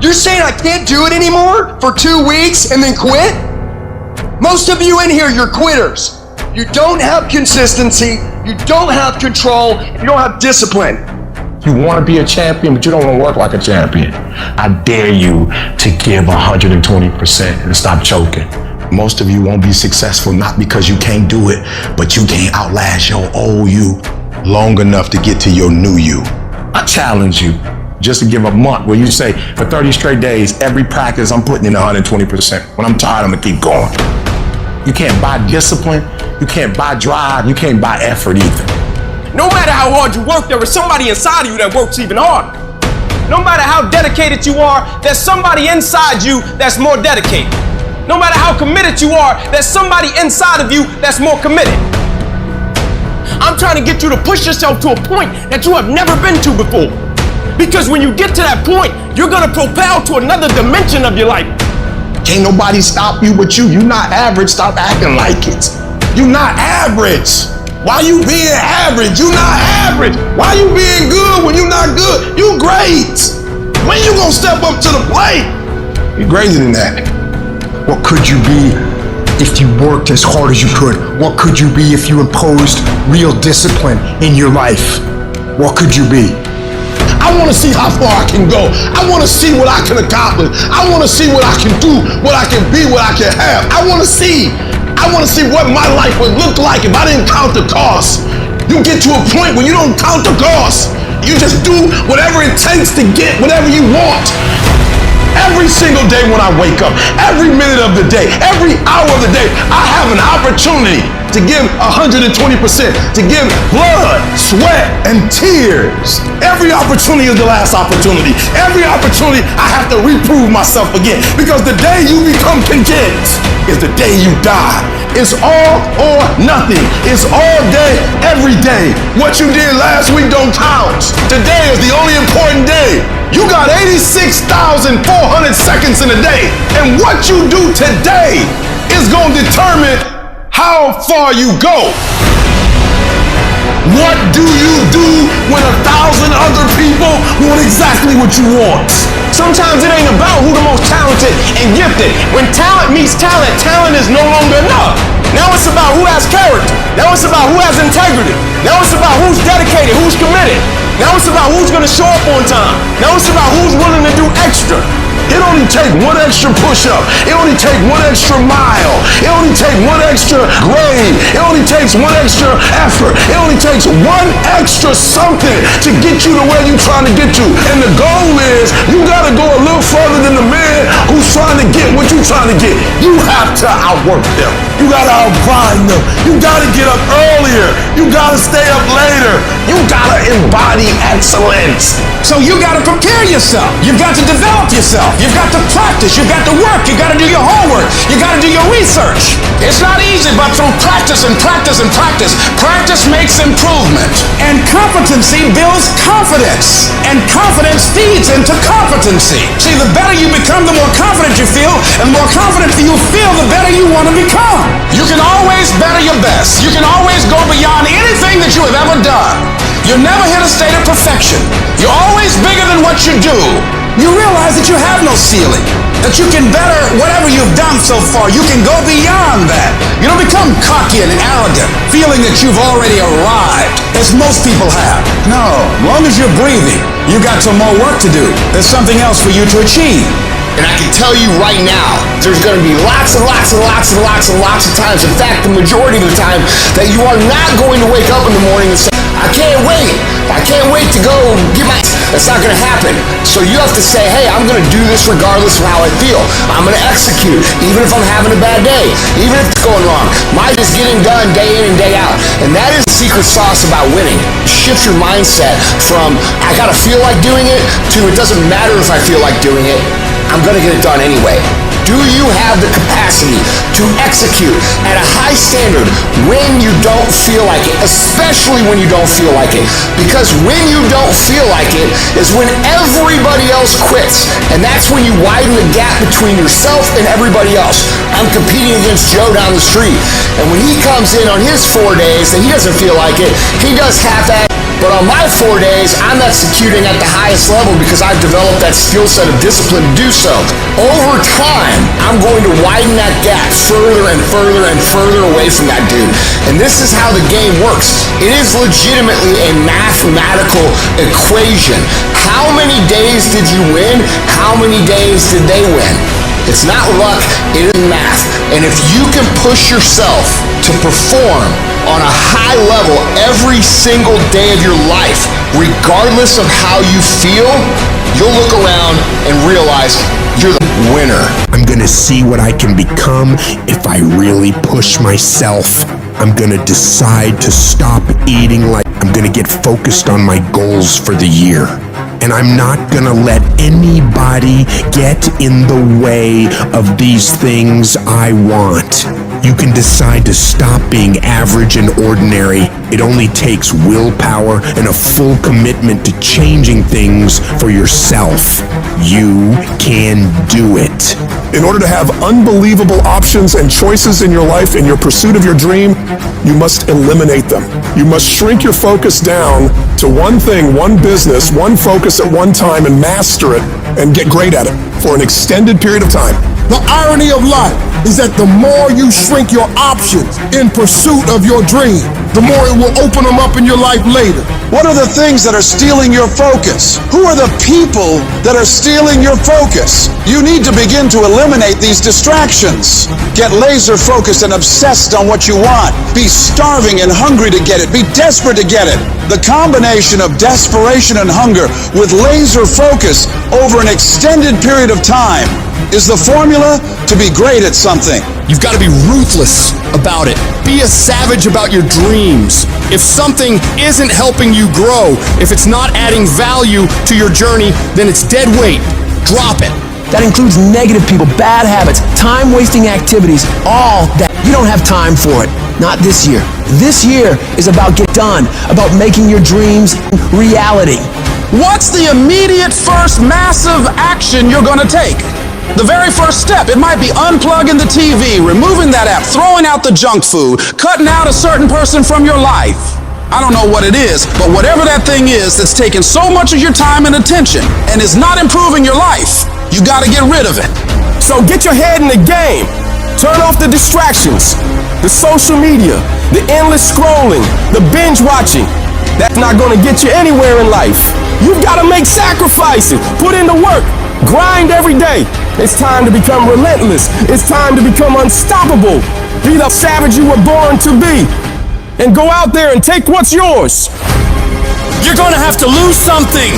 You're saying I can't do it anymore for 2 weeks and then quit? Most of you in here, you're quitters. You don't have consistency, you don't have control, you don't have discipline. You want to be a champion, but you don't want to work like a champion. I dare you to give 120% and stop choking. Most of you won't be successful not because you can't do it, but you can't outlast your old you long enough to get to your new you. I challenge you just to give a month where you say, for 30 straight days, every practice I'm putting in 120%. When I'm tired, I'm gonna keep going. You can't buy discipline, you can't buy drive, you can't buy effort either. No matter how hard you work, there is somebody inside of you that works even harder. No matter how dedicated you are, there's somebody inside you that's more dedicated. No matter how committed you are, there's somebody inside of you that's more committed. I'm trying to get you to push yourself to a point that you have never been to before. Because when you get to that point, you're gonna propel to another dimension of your life. Can't nobody stop you but you. You're not average, stop acting like it. You're not average. Why you being average? You're not average. Why you being good when you're not good? You great. When you gonna step up to the plate? You're greater than that. What could you be if you worked as hard as you could? What could you be if you imposed real discipline in your life? What could you be? I want to see how far I can go. I want to see what I can accomplish. I want to see what I can do, what I can be, what I can have. I want to see what my life would look like if I didn't count the cost. You get to a point where you don't count the cost. You just do whatever it takes to get whatever you want. Every single day when I wake up, every minute of the day, every hour of the day, I have an opportunity to give 120%, to give blood, sweat, and tears. Every opportunity is the last opportunity. Every opportunity I have to reprove myself again, because the day you become content is the day you die. It's all or nothing. It's all day, every day. What you did last week don't count. Today is the only important day. You got 86,400 seconds in a day, and what you do today is going to determine how far you go. What do you do when 1,000 other people want exactly what you want? Sometimes it ain't about who the most talented and gifted. When talent meets talent, talent is no longer enough. Now it's about who has character. Now it's about who has integrity. Now it's about who's dedicated, who's committed. Now it's about who's gonna show up on time. Now it's about who's willing to do extra. It only takes one extra push-up. It only takes one extra mile. It only takes one extra grade. It only takes one extra effort. It only takes one extra something to get you to where you're trying to get to. And the goal is you gotta go a little further than the man who's trying to get what you're trying to get. You have to outwork them. You gotta outgrind them. You gotta get up earlier. You gotta stay up later. You gotta embody excellence. So you gotta prepare yourself. You've got to develop yourself. You've got to practice. You've got to work. You've got to do your homework. You got to do your research. It's not easy, but through practice and practice and practice, practice makes improvement. And competency builds confidence. And confidence feeds into competency. See, the better you become, the more confident you feel. And the more confident you feel, the better you want to become. You can always better your best. You can always go beyond anything that you have ever done. You'll never hit a state of perfection. You're always bigger than what you do. You realize that you have no ceiling, that you can better whatever you've done so far. You can go beyond that. You don't become cocky and arrogant, feeling that you've already arrived, as most people have. No, as long as you're breathing, you got some more work to do. There's something else for you to achieve. And I can tell you right now, there's going to be lots and lots and lots and lots and lots of times, in fact, the majority of the time, that you are not going to wake up in the morning and say, I can't wait. I can't wait to go get my... That's not going to happen. So you have to say, hey, I'm going to do this regardless of how I feel. I'm going to execute, even if I'm having a bad day, even if it's going wrong. Mine is getting done day in and day out. And that is the secret sauce about winning. Shift your mindset from, I got to feel like doing it, to it doesn't matter if I feel like doing it. I'm gonna get it done anyway. Do you have the capacity to execute at a high standard when you don't feel like it, especially when you don't feel like it? Because when you don't feel like it is when everybody else quits. And that's when you widen the gap between yourself and everybody else. I'm competing against Joe down the street. And when he comes in on his 4 days and he doesn't feel like it, he does half-ass. But on my 4 days, I'm executing at the highest level because I've developed that skill set of discipline to do so. Over time, I'm going to widen that gap further and further and further away from that dude. And this is how the game works. It is legitimately a mathematical equation. How many days did you win? How many days did they win? It's not luck, it is math. And if you can push yourself to perform on a high level every single day of your life, regardless of how you feel, you'll look around and realize you're the winner. I'm gonna see what I can become if I really push myself. I'm gonna decide to stop eating like I'm gonna get focused on my goals for the year. And I'm not gonna let anybody get in the way of these things I want. You can decide to stop being average and ordinary. It only takes willpower and a full commitment to changing things for yourself. You can do it. In order to have unbelievable options and choices in your life, in your pursuit of your dream, you must eliminate them. You must shrink your focus down to one thing, one business, one focus at one time, and master it and get great at it for an extended period of time. The irony of life is that the more you shrink your options in pursuit of your dream, the more it will open them up in your life later. What are the things that are stealing your focus? Who are the people that are stealing your focus? You need to begin to eliminate these distractions. Get laser focused and obsessed on what you want. Be starving and hungry to get it. Be desperate to get it. The combination of desperation and hunger with laser focus over an extended period of time is the formula to be great at something. You've got to be ruthless about it. Be a savage about your dreams. If something isn't helping you grow, if it's not adding value to your journey, then it's dead weight. Drop it. That includes negative people, bad habits, time-wasting activities, all that. You don't have time for it. Not this year. This year is about get done, about making your dreams reality. What's the immediate first massive action you're going to take? The very first step, it might be unplugging the TV, removing that app, throwing out the junk food, cutting out a certain person from your life. I don't know what it is, but whatever that thing is that's taking so much of your time and attention and is not improving your life, you got to get rid of it. So get your head in the game. Turn off the distractions, the social media, the endless scrolling, the binge watching. That's not going to get you anywhere in life. You've got to make sacrifices, put in the work, grind every day. It's time to become relentless. It's time to become unstoppable. Be the savage you were born to be. And go out there and take what's yours. You're going to have to lose something.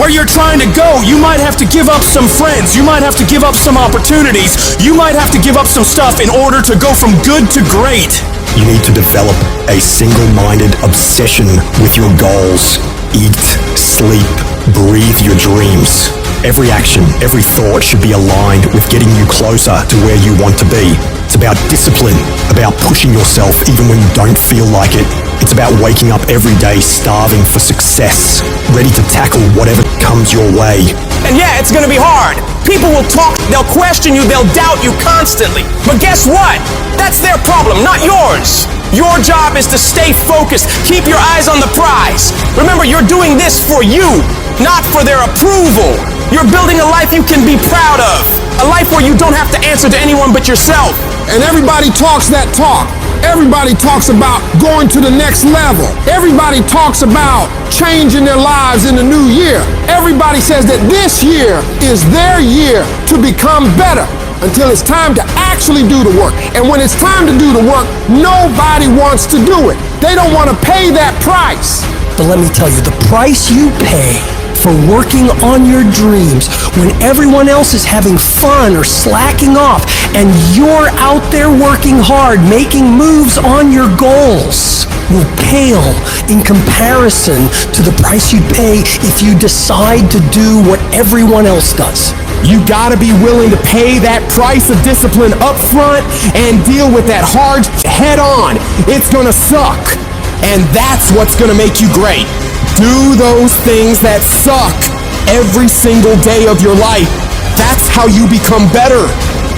Where you're trying to go, you might have to give up some friends. You might have to give up some opportunities. You might have to give up some stuff in order to go from good to great. You need to develop a single-minded obsession with your goals. Eat, sleep, breathe your dreams. Every action, every thought should be aligned with getting you closer to where you want to be. It's about discipline, about pushing yourself even when you don't feel like it. It's about waking up every day starving for success, ready to tackle whatever comes your way. And yeah, it's gonna be hard. People will talk, they'll question you, they'll doubt you constantly. But guess what? That's their problem, not yours. Your job is to stay focused, keep your eyes on the prize. Remember, you're doing this for you, not for their approval. You're building a life you can be proud of. A life where you don't have to answer to anyone but yourself. And everybody talks that talk. Everybody talks about going to the next level. Everybody talks about changing their lives in the new year. Everybody says that this year is their year to become better until it's time to actually do the work. And when it's time to do the work, nobody wants to do it. They don't want to pay that price. But let me tell you, the price you pay for working on your dreams when everyone else is having fun or slacking off and you're out there working hard, making moves on your goals, will pale in comparison to the price you'd pay if you decide to do what everyone else does. You gotta be willing to pay that price of discipline up front and deal with that hard head on. It's gonna suck. And that's what's gonna make you great. Do those things that suck every single day of your life. That's how you become better.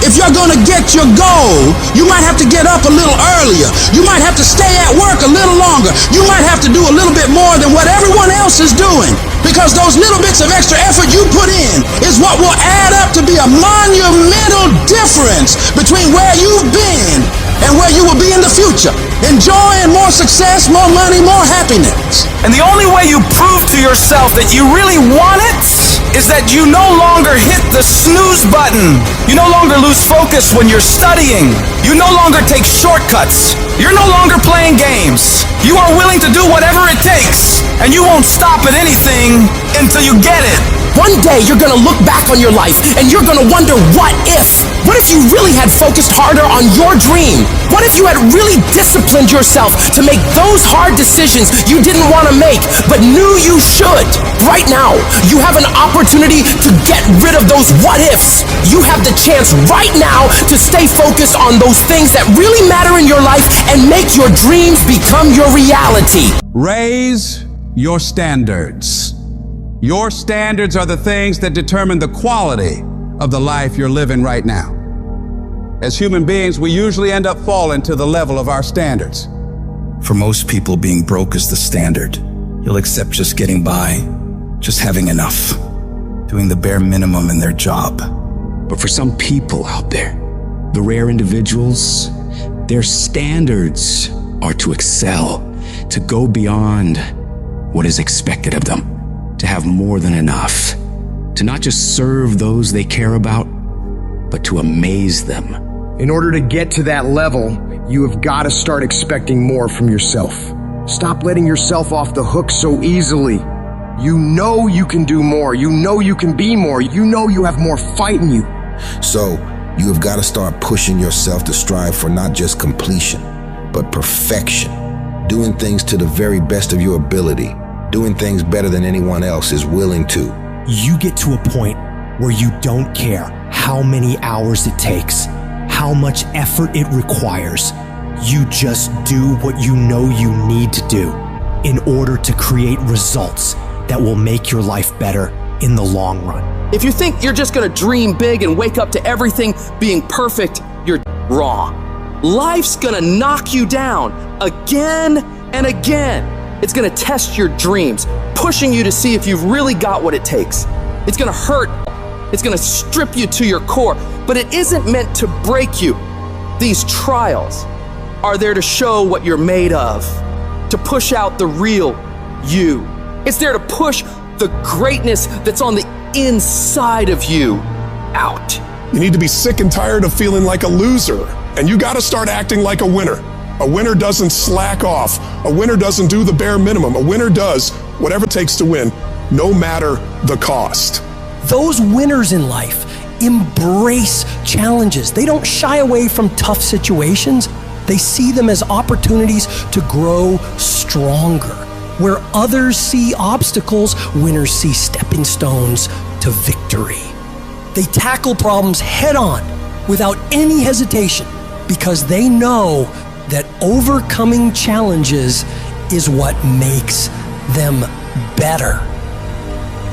If you're gonna get your goal, you might have to get up a little earlier. You might have to stay at work a little longer. You might have to do a little bit more than what everyone else is doing. Because those little bits of extra effort you put in is what will add up to be a monumental difference between where you've been and where you will be in the future. Enjoying more success, more money, more happiness. And the only way you prove to yourself that you really want it is that you no longer hit the snooze button. You no longer lose focus when you're studying. You no longer take shortcuts. You're no longer playing games. You are willing to do whatever it takes, and you won't stop at anything until you get it. One day you're gonna look back on your life and you're gonna wonder, what if? What if you really had focused harder on your dream? What if you had really disciplined yourself to make those hard decisions you didn't want to make but knew you should? Right now, you have an opportunity to get rid of those what ifs. You have the chance right now to stay focused on those things that really matter in your life and make your dreams become your reality. Raise your standards. Your standards are the things that determine the quality of the life you're living right now. As human beings, we usually end up falling to the level of our standards. For most people, being broke is the standard. You'll accept just getting by, just having enough, doing the bare minimum in their job. But for some people out there, the rare individuals, their standards are to excel, to go beyond what is expected of them, to have more than enough, to not just serve those they care about, but to amaze them. In order to get to that level, you have got to start expecting more from yourself. Stop letting yourself off the hook so easily. You know you can do more. You know you can be more. You know you have more fight in you. So, you have got to start pushing yourself to strive for not just completion, but perfection. Doing things to the very best of your ability. Doing things better than anyone else is willing to. You get to a point where you don't care how many hours it takes, how much effort it requires. You just do what you know you need to do in order to create results that will make your life better in the long run. If you think you're just gonna dream big and wake up to everything being perfect, you're wrong. Life's gonna knock you down again and again. It's gonna test your dreams, pushing you to see if you've really got what it takes. It's gonna hurt. It's gonna strip you to your core, but it isn't meant to break you. These trials are there to show what you're made of, to push out the real you. It's there to push the greatness that's on the inside of you out. You need to be sick and tired of feeling like a loser, and you got to start acting like a winner. A winner doesn't slack off. A winner doesn't do the bare minimum. A winner does whatever it takes to win, no matter the cost. Those winners in life embrace challenges. They don't shy away from tough situations. They see them as opportunities to grow stronger. Where others see obstacles, winners see stepping stones to victory. They tackle problems head on without any hesitation because they know that overcoming challenges is what makes them better.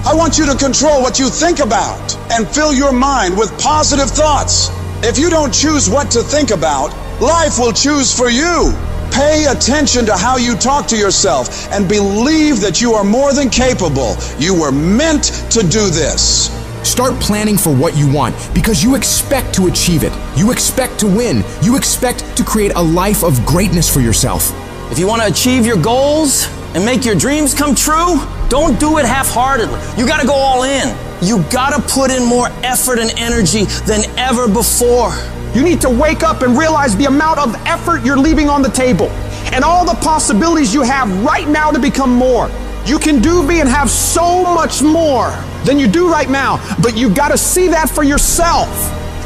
I want you to control what you think about and fill your mind with positive thoughts. If you don't choose what to think about, life will choose for you. Pay attention to how you talk to yourself and believe that you are more than capable. You were meant to do this. Start planning for what you want because you expect to achieve it. You expect to win. You expect to create a life of greatness for yourself. If you want to achieve your goals and make your dreams come true, don't do it half-heartedly. You got to go all in. You got to put in more effort and energy than ever before. You need to wake up and realize the amount of effort you're leaving on the table and all the possibilities you have right now to become more. You can do, be, and have so much more than you do right now, but you got to see that for yourself,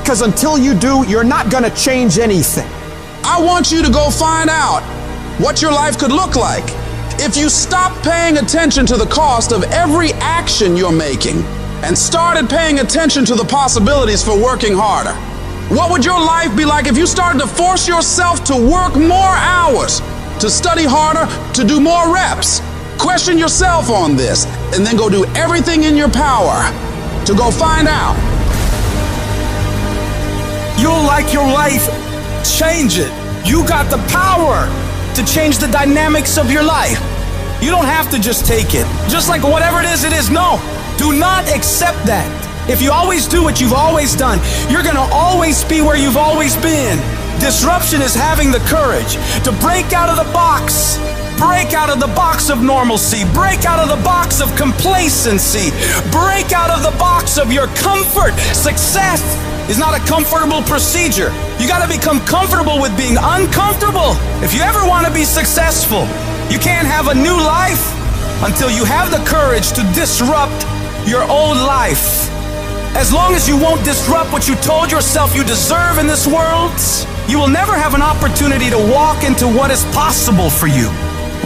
because until you do, you're not going to change anything. I want you to go find out what your life could look like if you stopped paying attention to the cost of every action you're making and started paying attention to the possibilities for working harder. What would your life be like if you started to force yourself to work more hours, to study harder, to do more reps? Question yourself on this, and then go do everything in your power to go find out. feel like your life, change it. You got the power to change the dynamics of your life. You don't have to just take it. Just like whatever it is, no. Do not accept that. If you always do what you've always done, you're gonna always be where you've always been. Disruption is having the courage to break out of the box. Break out of the box of normalcy. Break out of the box of complacency. Break out of the box of your comfort. Success is not a comfortable procedure. You gotta become comfortable with being uncomfortable. If you ever wanna be successful, you can't have a new life until you have the courage to disrupt your old life. As long as you won't disrupt what you told yourself you deserve in this world, you will never have an opportunity to walk into what is possible for you.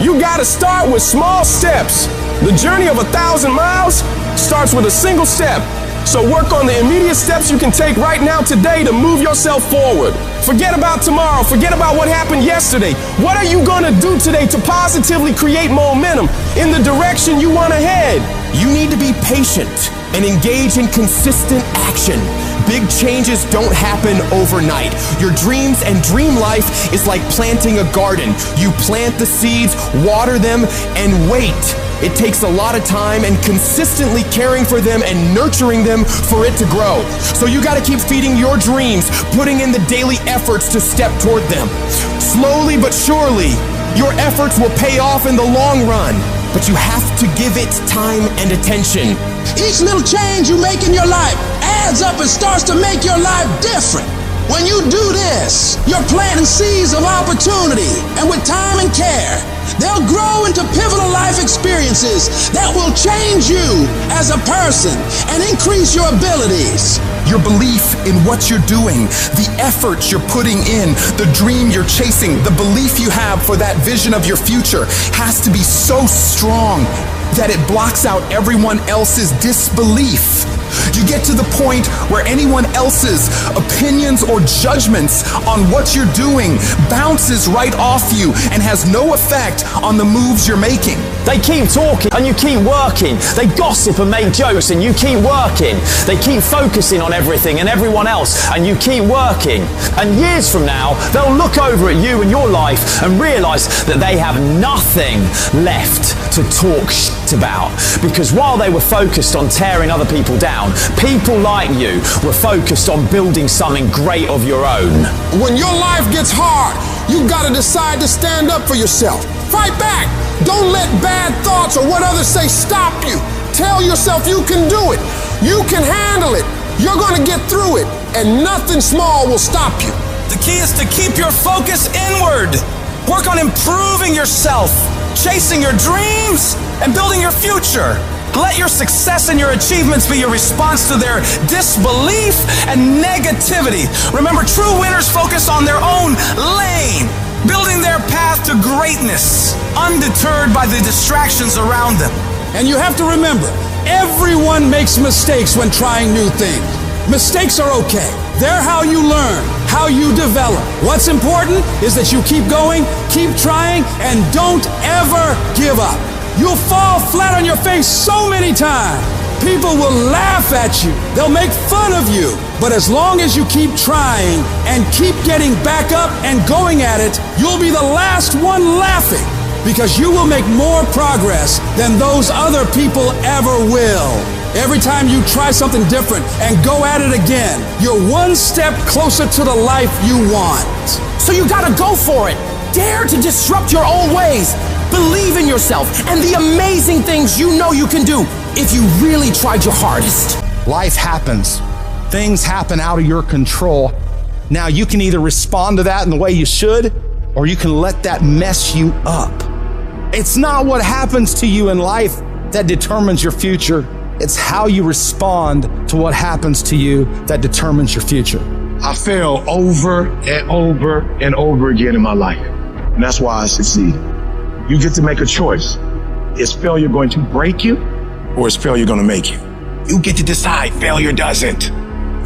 You gotta start with small steps. The journey of 1,000 miles starts with a single step. So work on the immediate steps you can take right now today to move yourself forward. Forget about tomorrow. Forget about what happened yesterday. What are you gonna do today to positively create momentum in the direction you want to head? You need to be patient and engage in consistent action. Big changes don't happen overnight. Your dreams and dream life is like planting a garden. You plant the seeds, water them, and wait. It takes a lot of time and consistently caring for them and nurturing them for it to grow. So you gotta keep feeding your dreams, putting in the daily efforts to step toward them. Slowly but surely, your efforts will pay off in the long run. But you have to give it time and attention. Each little change you make in your life adds up and starts to make your life different. When you do this, you're planting seeds of opportunity, and with time and care, they'll grow into pivotal life experiences that will change you as a person and increase your abilities. Your belief in what you're doing, the effort you're putting in, the dream you're chasing, the belief you have for that vision of your future has to be so strong that it blocks out everyone else's disbelief. You get to the point where anyone else's opinions or judgments on what you're doing bounces right off you and has no effect on the moves you're making. They keep talking and you keep working. They gossip and make jokes and you keep working. They keep focusing on everything and everyone else and you keep working. And years from now, they'll look over at you and your life and realize that they have nothing left to talk shit about. Because while they were focused on tearing other people down, people like you were focused on building something great of your own. When your life gets hard, you gotta decide to stand up for yourself. Fight back. Don't let bad thoughts or what others say stop you. Tell yourself you can do it. You can handle it. You're gonna get through it, and nothing small will stop you. The key is to keep your focus inward. Work on improving yourself, chasing your dreams, and building your future. Let your success and your achievements be your response to their disbelief and negativity. Remember, true winners focus on their own lane, building their path to greatness, undeterred by the distractions around them. And you have to remember, everyone makes mistakes when trying new things. Mistakes are okay. They're how you learn, how you develop. What's important is that you keep going, keep trying, and don't ever give up. You'll fall flat on your face so many times. People will laugh at you. They'll make fun of you. But as long as you keep trying and keep getting back up and going at it, you'll be the last one laughing because you will make more progress than those other people ever will. Every time you try something different and go at it again, you're one step closer to the life you want. So you gotta go for it. Dare to disrupt your old ways. Believe in yourself and the amazing things you know you can do if you really tried your hardest. Life happens. Things happen out of your control. Now you can either respond to that in the way you should, or you can let that mess you up. It's not what happens to you in life that determines your future. It's how you respond to what happens to you that determines your future. I fail over and over and over again in my life. And that's why I succeed. You get to make a choice. Is failure going to break you, or is failure going to make you? You get to decide. Failure doesn't.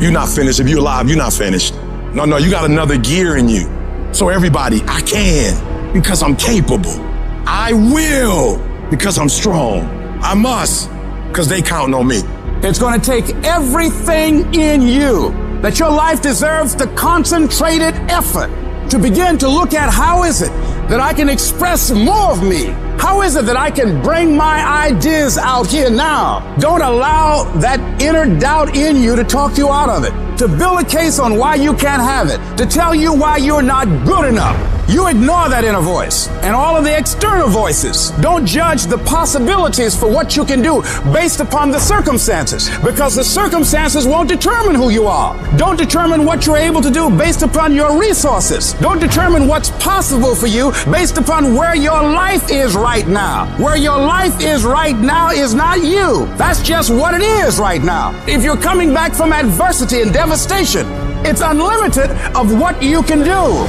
You're not finished. If you're alive, you're not finished. No, you got another gear in you. So everybody, I can because I'm capable. I will because I'm strong. I must because they count on me. It's going to take everything in you that your life deserves the concentrated effort to begin to look at how is it that I can express more of me? How is it that I can bring my ideas out here now? Don't allow that inner doubt in you to talk you out of it, to build a case on why you can't have it, to tell you why you're not good enough. You ignore that inner voice and all of the external voices. Don't judge the possibilities for what you can do based upon the circumstances, because the circumstances won't determine who you are. Don't determine what you're able to do based upon your resources. Don't determine what's possible for you based upon where your life is right now. Where your life is right now is not you. That's just what it is right now. If you're coming back from adversity and devastation, it's unlimited of what you can do.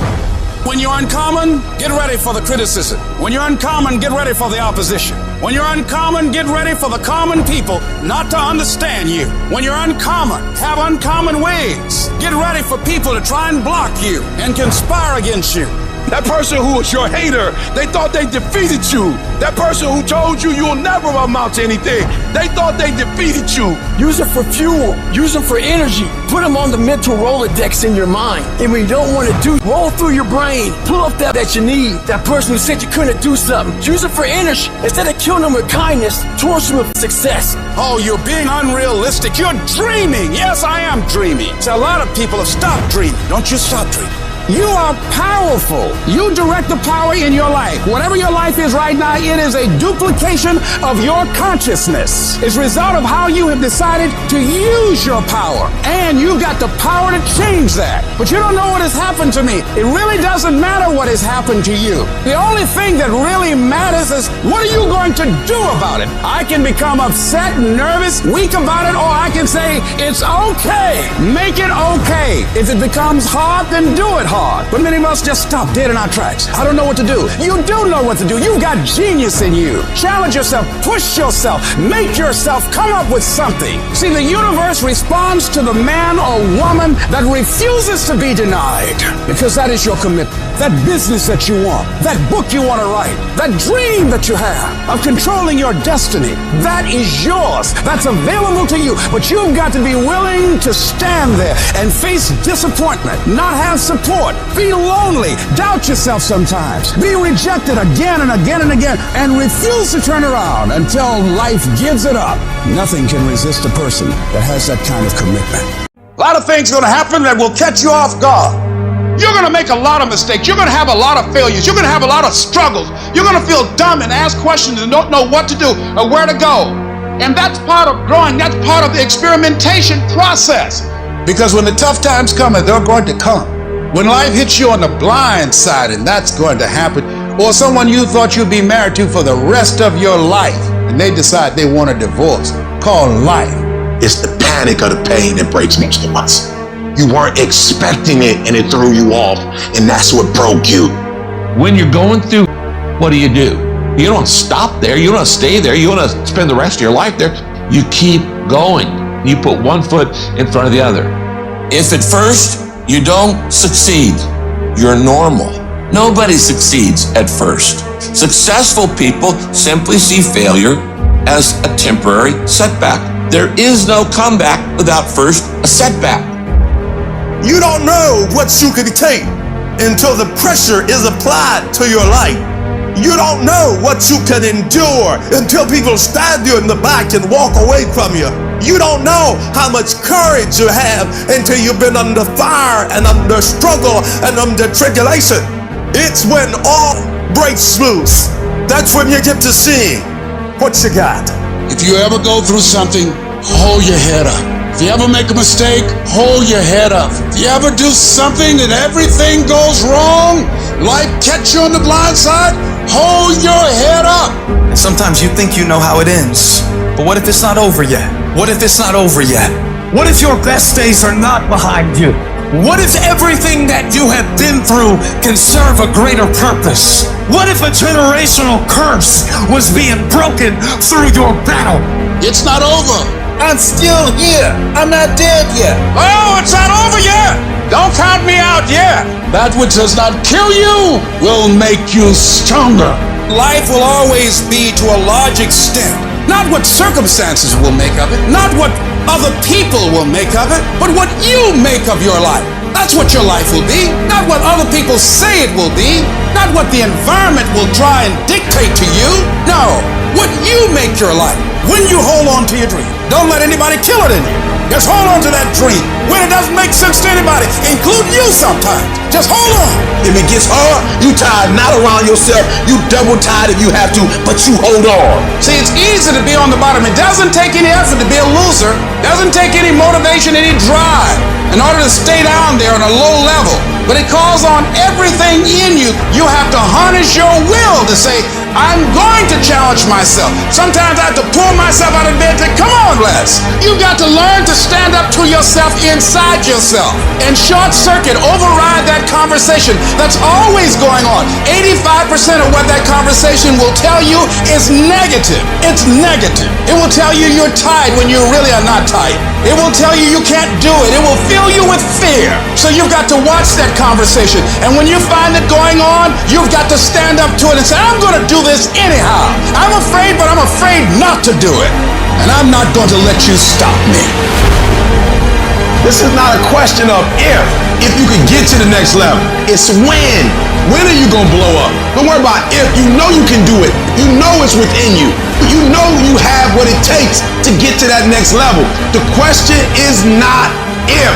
When you're uncommon, get ready for the criticism. When you're uncommon, get ready for the opposition. When you're uncommon, get ready for the common people not to understand you. When you're uncommon, have uncommon ways. Get ready for people to try and block you and conspire against you. That person who was your hater, they thought they defeated you. That person who told you you'll never amount to anything, they thought they defeated you. Use it for fuel. Use them for energy. Put them on the mental Rolodex in your mind. And when you don't want to do, roll through your brain. Pull up that you need. That person who said you couldn't do something. Use it for energy. Instead of killing them with kindness, torch them with success. Oh, you're being unrealistic. You're dreaming. Yes, I am dreaming. So a lot of people have stopped dreaming. Don't you stop dreaming. You are powerful. You direct the power in your life. Whatever your life is right now, it is a duplication of your consciousness. It's a result of how you have decided to use your power. And you've got the power to change that. But you don't know what has happened to me. It really doesn't matter what has happened to you. The only thing that really matters is what are you going to do about it? I can become upset, nervous, weak about it, or I can say, it's okay. Make it okay. If it becomes hard, then do it hard. But many of us just stop dead in our tracks. I don't know what to do. You do know what to do. You've got genius in you. Challenge yourself, push yourself, make yourself come up with something. See, the universe responds to the man or woman that refuses to be denied, because that is your commitment. That business that you want, that book you want to write, that dream that you have of controlling your destiny, that is yours. That's available to you. But you've got to be willing to stand there and face disappointment, not have support, feel lonely, doubt yourself sometimes, be rejected again and again and again, and refuse to turn around until life gives it up. Nothing can resist a person that has that kind of commitment. A lot of things are going to happen that will catch you off guard. You're going to make a lot of mistakes. You're going to have a lot of failures. You're going to have a lot of struggles. You're going to feel dumb and ask questions and don't know what to do or where to go. And that's part of growing. That's part of the experimentation process. Because when the tough times come, and they're going to come, when life hits you on the blind side, and that's going to happen, or someone you thought you'd be married to for the rest of your life, and they decide they want a divorce, called life. It's the panic of the pain that breaks most of us. You weren't expecting it and it threw you off, and that's what broke you. When you're going through, what do? You don't stop there. You don't stay there. You want to spend the rest of your life there. You keep going. You put one foot in front of the other. If at first you don't succeed, you're normal. Nobody succeeds at first. Successful people simply see failure as a temporary setback. There is no comeback without first a setback. You don't know what you can take until the pressure is applied to your life. You don't know what you can endure until people stab you in the back and walk away from you. You don't know how much courage you have until you've been under fire and under struggle and under tribulation. It's when all breaks loose. That's when you get to see what you got. If you ever go through something, hold your head up. If you ever make a mistake, hold your head up. If you ever do something that everything goes wrong, life catch you on the blind side, hold your head up. And sometimes you think you know how it ends, but what if it's not over yet? What if it's not over yet? What if your best days are not behind you? What if everything that you have been through can serve a greater purpose? What if a generational curse was being broken through your battle? It's not over. I'm still here. I'm not dead yet. Oh, it's not over yet. Don't count me out yet. That which does not kill you will make you stronger. Life will always be, to a large extent, not what circumstances will make of it, not what Other people will make of it, but what you make of your life. That's what your life will be, not what other people say it will be, not what the environment will try and dictate to you. No, what you make your life. When you hold on to your dream, don't let anybody kill it in you. Just hold on to that dream when it doesn't make sense to anybody, including you sometimes. Just hold on. If it gets hard, you tied not around yourself, you double tied if you have to, but you hold on. See, it's easy to be on the bottom. It doesn't take any effort to be a loser. It doesn't take any motivation, any drive in order to stay down there on a low level. But it calls on everything in you. You have to harness your will to say, I'm going to challenge myself. Sometimes I have to pull myself out of bed to, come on, Les. You've got to learn to stand up to yourself inside yourself and short circuit, override that conversation that's always going on. 85% of what that conversation will tell you is negative. It's negative. It will tell you you're tired when you really are not tired. It will tell you you can't do it. It will fill you with fear. So you've got to watch that conversation. And when you find it going on, you've got to stand up to it and say, I'm going to do this anyhow. I'm afraid, but I'm afraid not to do it. And I'm not going to let you stop me. This is not a question of if you can get to the next level. It's when. When are you going to blow up? Don't worry about if. You know you can do it. You know it's within you. You know you have what it takes to get to that next level. The question is not if.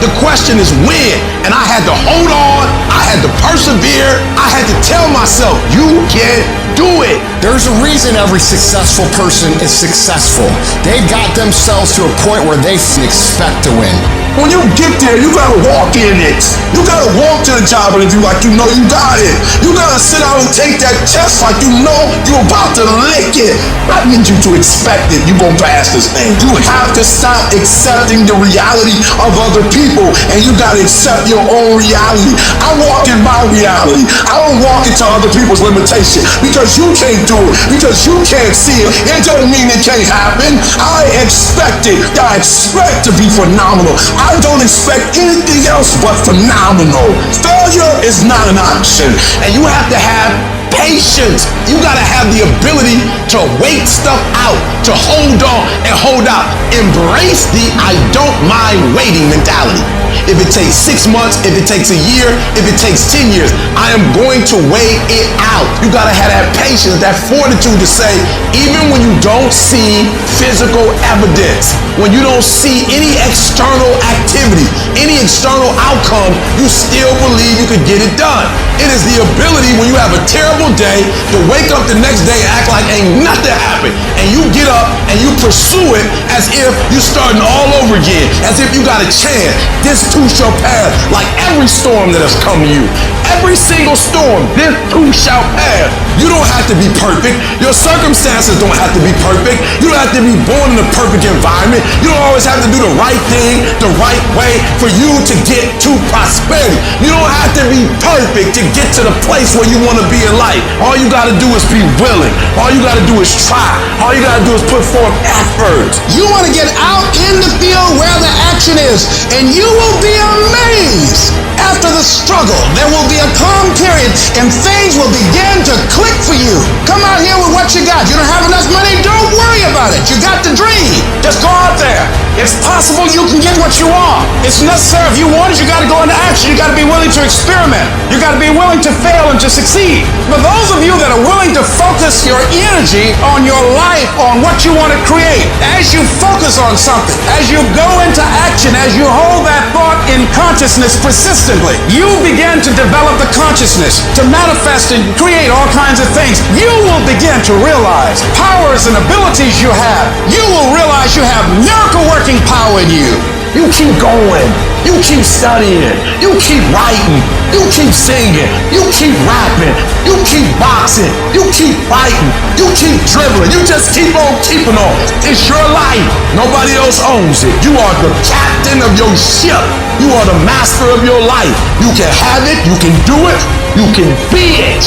The question is when. And I had to hold on. I had to persevere. I had to tell myself, you can do it. There's a reason every successful person is successful. They got themselves to a point where they expect to win. When you get there, you gotta walk in it. You gotta walk to the job interview like you know you got it. You gotta sit down and take that test like you know you're about to lick it. I need you to expect it. You gonna pass this thing. You have to stop accepting the reality of other people, and you gotta accept your own reality. I walk in my reality. I don't walk into other people's limitation because you can't do it, because you can't see it. It don't mean it can't happen. I expect it. I expect to be phenomenal. I don't expect anything else but phenomenal. Failure is not an option, and you have to have patience. You gotta have the ability to wait stuff out, to hold on and hold out. Embrace the I don't mind waiting mentality. If it takes 6 months, if it takes a year, if it takes 10 years, I am going to wait it out. You gotta have that patience, that fortitude to say, even when you don't see physical evidence, when you don't see any external activity, any external outcome, you still believe you could get it done. It is the ability when you have a terrible day to wake up the next day and act like ain't nothing happened. And you get up and you pursue it as if you're starting all over again, as if you got a chance. This too shall pass, like every storm that has come to you. Every single storm, this too shall pass. You don't have to be perfect. Your circumstances don't have to be perfect. You don't have to be born in a perfect environment. You don't always have to do the right thing the right way for you to get to prosperity. You don't have to be perfect to get to the place where you want to be in life. All you got to do is be willing. All you got to do is try. All you got to do is put forth effort. You want to get out in the field where the action is, and you will be amazed. After the struggle, there will be a calm period, and things will begin to click for you. Come out here with what you got. You don't have enough money? Don't worry about it. You got the dream. Just go out there. It's possible you can get what you want. It's necessary. If you want it, you got to go into action. You got to be willing to experiment. You got to be willing to fail and to succeed. But those of you that are willing to focus your energy on your life, on what you want to create, as you focus on something, as you go into action, as you hold that thought in consciousness persistently, you begin to develop the consciousness to manifest and create all kinds of things. You will begin to realize powers and abilities you have. You will realize you have miracle working power in you. You keep going. You keep studying. You keep writing. You keep singing. You keep rapping. You keep boxing. You keep fighting. You keep dribbling. You just keep on keeping on. It's your life. Nobody else owns it. You are the captain of your ship. You are the master of your life. You can have it. You can do it. You can be it.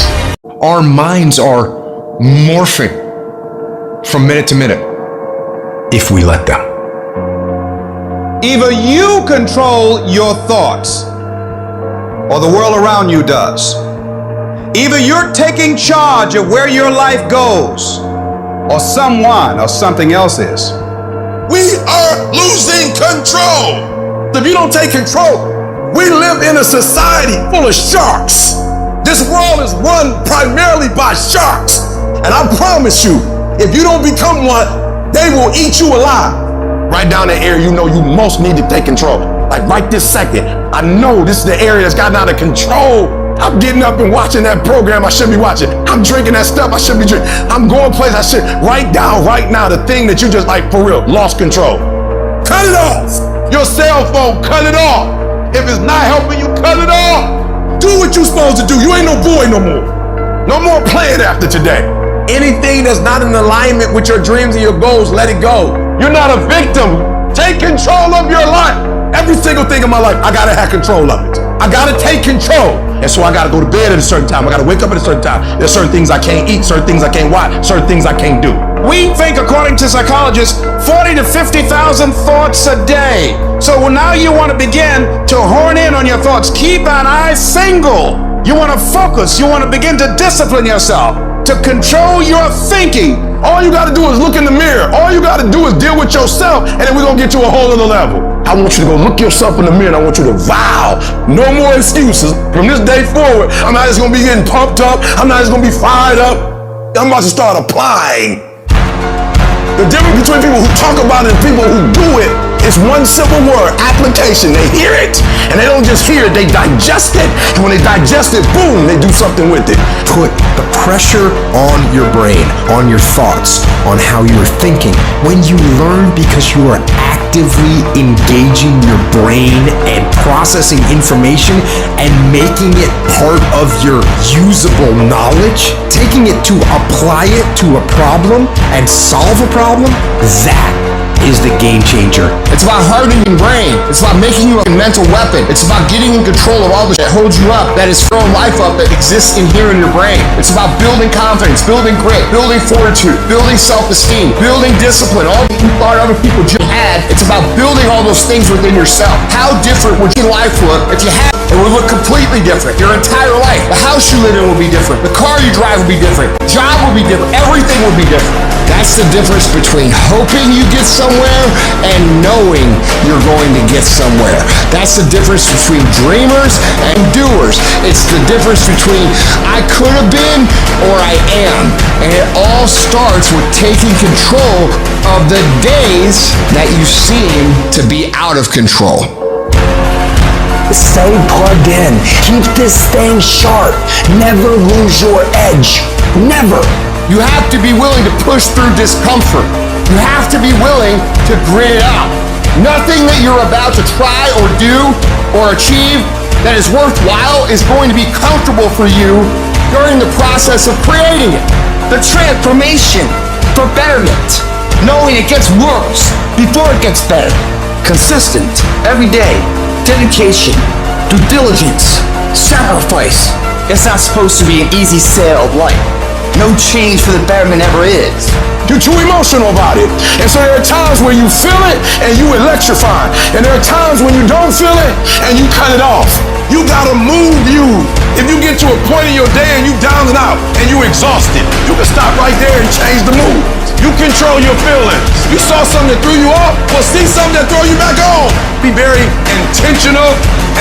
Our minds are morphing from minute to minute if we let them. Either you control your thoughts, or the world around you does. Either you're taking charge of where your life goes, or someone or something else is. We are losing control. If you don't take control, we live in a society full of sharks. This world is run primarily by sharks. And I promise you, if you don't become one, they will eat you alive. Right down the area you know you most need to take control. Like right this second, I know this is the area that's gotten out of control. I'm getting up and watching that program I should be watching. I'm drinking that stuff I should be drinking. I'm going places I should. Write down right now the thing that you just like for real, lost control. Cut it off. Your cell phone, cut it off. If it's not helping you, cut it off. Do what you're supposed to do. You ain't no boy no more. No more playing after today. Anything that's not in alignment with your dreams and your goals, let it go. You're not a victim. Take control of your life. Every single thing in my life, I gotta have control of it. I gotta take control. And so I gotta go to bed at a certain time. I gotta wake up at a certain time. There's certain things I can't eat, certain things I can't watch, certain things I can't do. We think, according to psychologists, 40 to 50,000 thoughts a day. So now you want to begin to hone in on your thoughts. Keep an eye single. You want to focus. You want to begin to discipline yourself to control your thinking. All you gotta do is look in the mirror. All you gotta do is deal with yourself, and then we're gonna get to a whole other level. I want you to go look yourself in the mirror, and I want you to vow. No more excuses. From this day forward, I'm not just gonna be getting pumped up. I'm not just gonna be fired up. I'm about to start applying. The difference between people who talk about it and people who do it is one simple word: application. They hear it, and they don't just hear it, they digest it. And when they digest it, boom, they do something with it. Put the pressure on your brain, on your thoughts, on how you're thinking. When you learn because you are actively engaging your brain and processing information and making it part of your usable knowledge, taking it to apply it to a problem and solve a problem, that is the game changer. It's about hardening your brain. It's about making you a mental weapon. It's about getting in control of all the shit that holds you up, that is throwing life up, that exists in here in your brain. It's about building confidence, building grit, building fortitude, building self-esteem, building discipline, all that you thought other people just had. It's about building all those things within yourself. How different would your life look if you had it? Would look completely different. Your entire life. The house you live in would be different. The car you drive would be different. The job would be different. Everything would be different. That's the difference between hoping you get somewhere and knowing you're going to get somewhere. That's the difference between dreamers and doers. It's the difference between I could have been or I am. And it all starts with taking control of the days that you seem to be out of control. Stay plugged in. Keep this thing sharp. Never lose your edge. Never. You have to be willing to push through discomfort. You have to be willing to grit it out. Nothing that you're about to try or do or achieve that is worthwhile is going to be comfortable for you during the process of creating it. The transformation for betterment. Knowing it gets worse before it gets better. Consistent, every day. Dedication, due diligence, sacrifice. It's not supposed to be an easy sail of life. No change for the betterment ever is. You're too emotional about it. And so there are times where you feel it and you electrify. And there are times when you don't feel it and you cut it off. You gotta move you. If you get to a point in your day and you down and out and you exhausted, you can stop right there and change the mood. You control your feelings. You saw something that threw you off, well, see something that throw you back on. Be very intentional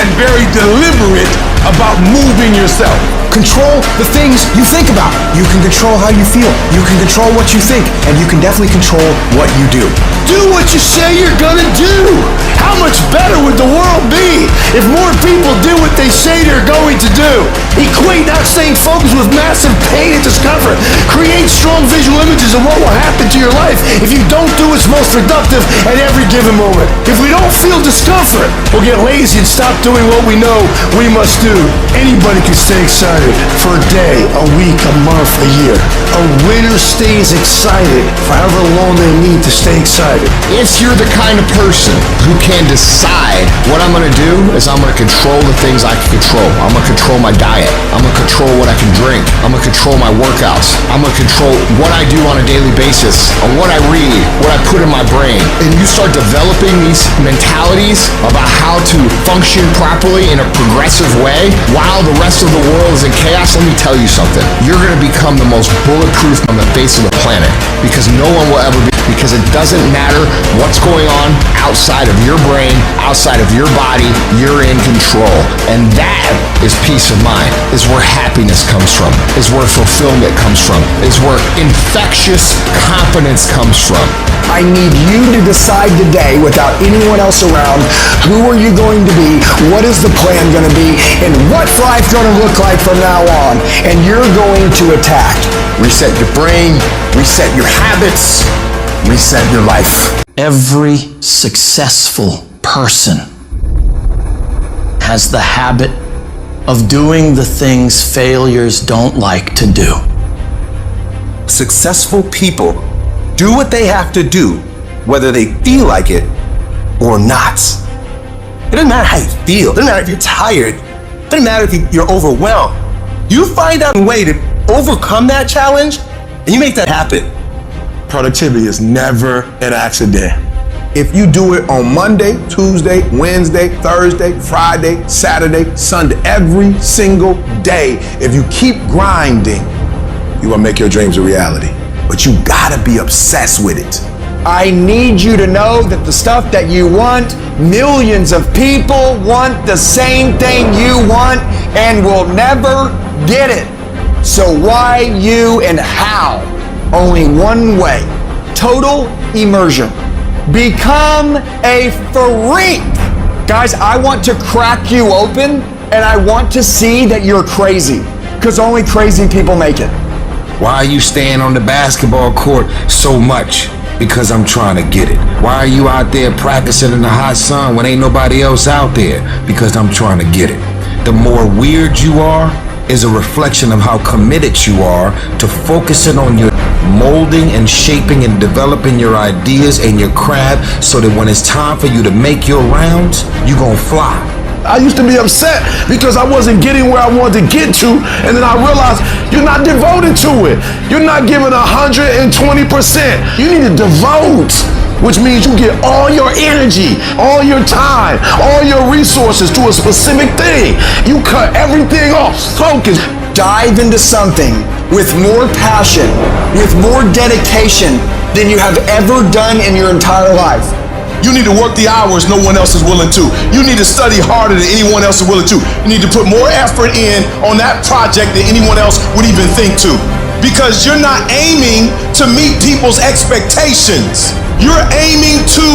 and very deliberate about moving yourself. Control the things you think about. You can control how you feel. You can control what you think. And you can definitely control what you do. Do what you say you're gonna do. How much better would the world be if more people did what they say they're going to do? Equate not staying focused with massive pain and discomfort. Create strong visual images of what will happen to your life if you don't do what's most productive at every given moment. If we don't feel discomfort, we'll get lazy and stop doing what we know we must do. Anybody can stay excited for a day, a week, a month, a year. A winner stays excited for however long they need to stay excited. If you're the kind of person who can decide what I'm gonna do is I'm gonna control the things I can control. I'm gonna control my diet. I'm gonna control what I can drink. I'm gonna control my workouts. I'm gonna control what I do on a daily basis, on what I read, what I put in my brain. And you start developing these mentalities about how to function properly in a progressive way while the rest of the world is in chaos. Let me tell you something. You're gonna become the most bulletproof on the face of the planet because no one will ever be because it doesn't matter what's going on outside of your brain, outside of your body, you're in control. And that is peace of mind, is where happiness comes from, is where fulfillment comes from, is where infectious confidence comes from. I need you to decide today, without anyone else around, who are you going to be, what is the plan going to be, and what's life going to look like from now on. And you're going to attack. Reset your brain, reset your habits, reset your life. Every successful person has the habit of doing the things failures don't like to do. Successful people do what they have to do, whether they feel like it or not. It doesn't matter how you feel. It doesn't matter if you're tired. It doesn't matter if you're overwhelmed. You find out a way to overcome that challenge, and you make that happen. Productivity is never an accident. If you do it on Monday, Tuesday, Wednesday, Thursday, Friday, Saturday, Sunday, every single day, if you keep grinding, you will make your dreams a reality. But you gotta be obsessed with it. I need you to know that the stuff that you want, millions of people want the same thing you want and will never get it. So why, you, and how? Only one way. Total immersion. Become a freak. Guys, I want to crack you open, and I want to see that you're crazy, because only crazy people make it. Why are you staying on the basketball court so much? Because I'm trying to get it. Why are you out there practicing in the hot sun when ain't nobody else out there? Because I'm trying to get it. The more weird you are is a reflection of how committed you are to focusing on your molding and shaping and developing your ideas and your craft, so that when it's time for you to make your rounds, you gonna fly. I used to be upset because I wasn't getting where I wanted to get to, and then I realized you're not devoted to it. You're not giving 120%. You need to devote, which means you get all your energy, all your time, all your resources to a specific thing. You cut everything off. Focus. Dive into something with more passion, with more dedication than you have ever done in your entire life. You need to work the hours no one else is willing to. You need to study harder than anyone else is willing to. You need to put more effort in on that project than anyone else would even think to. Because you're not aiming to meet people's expectations. You're aiming to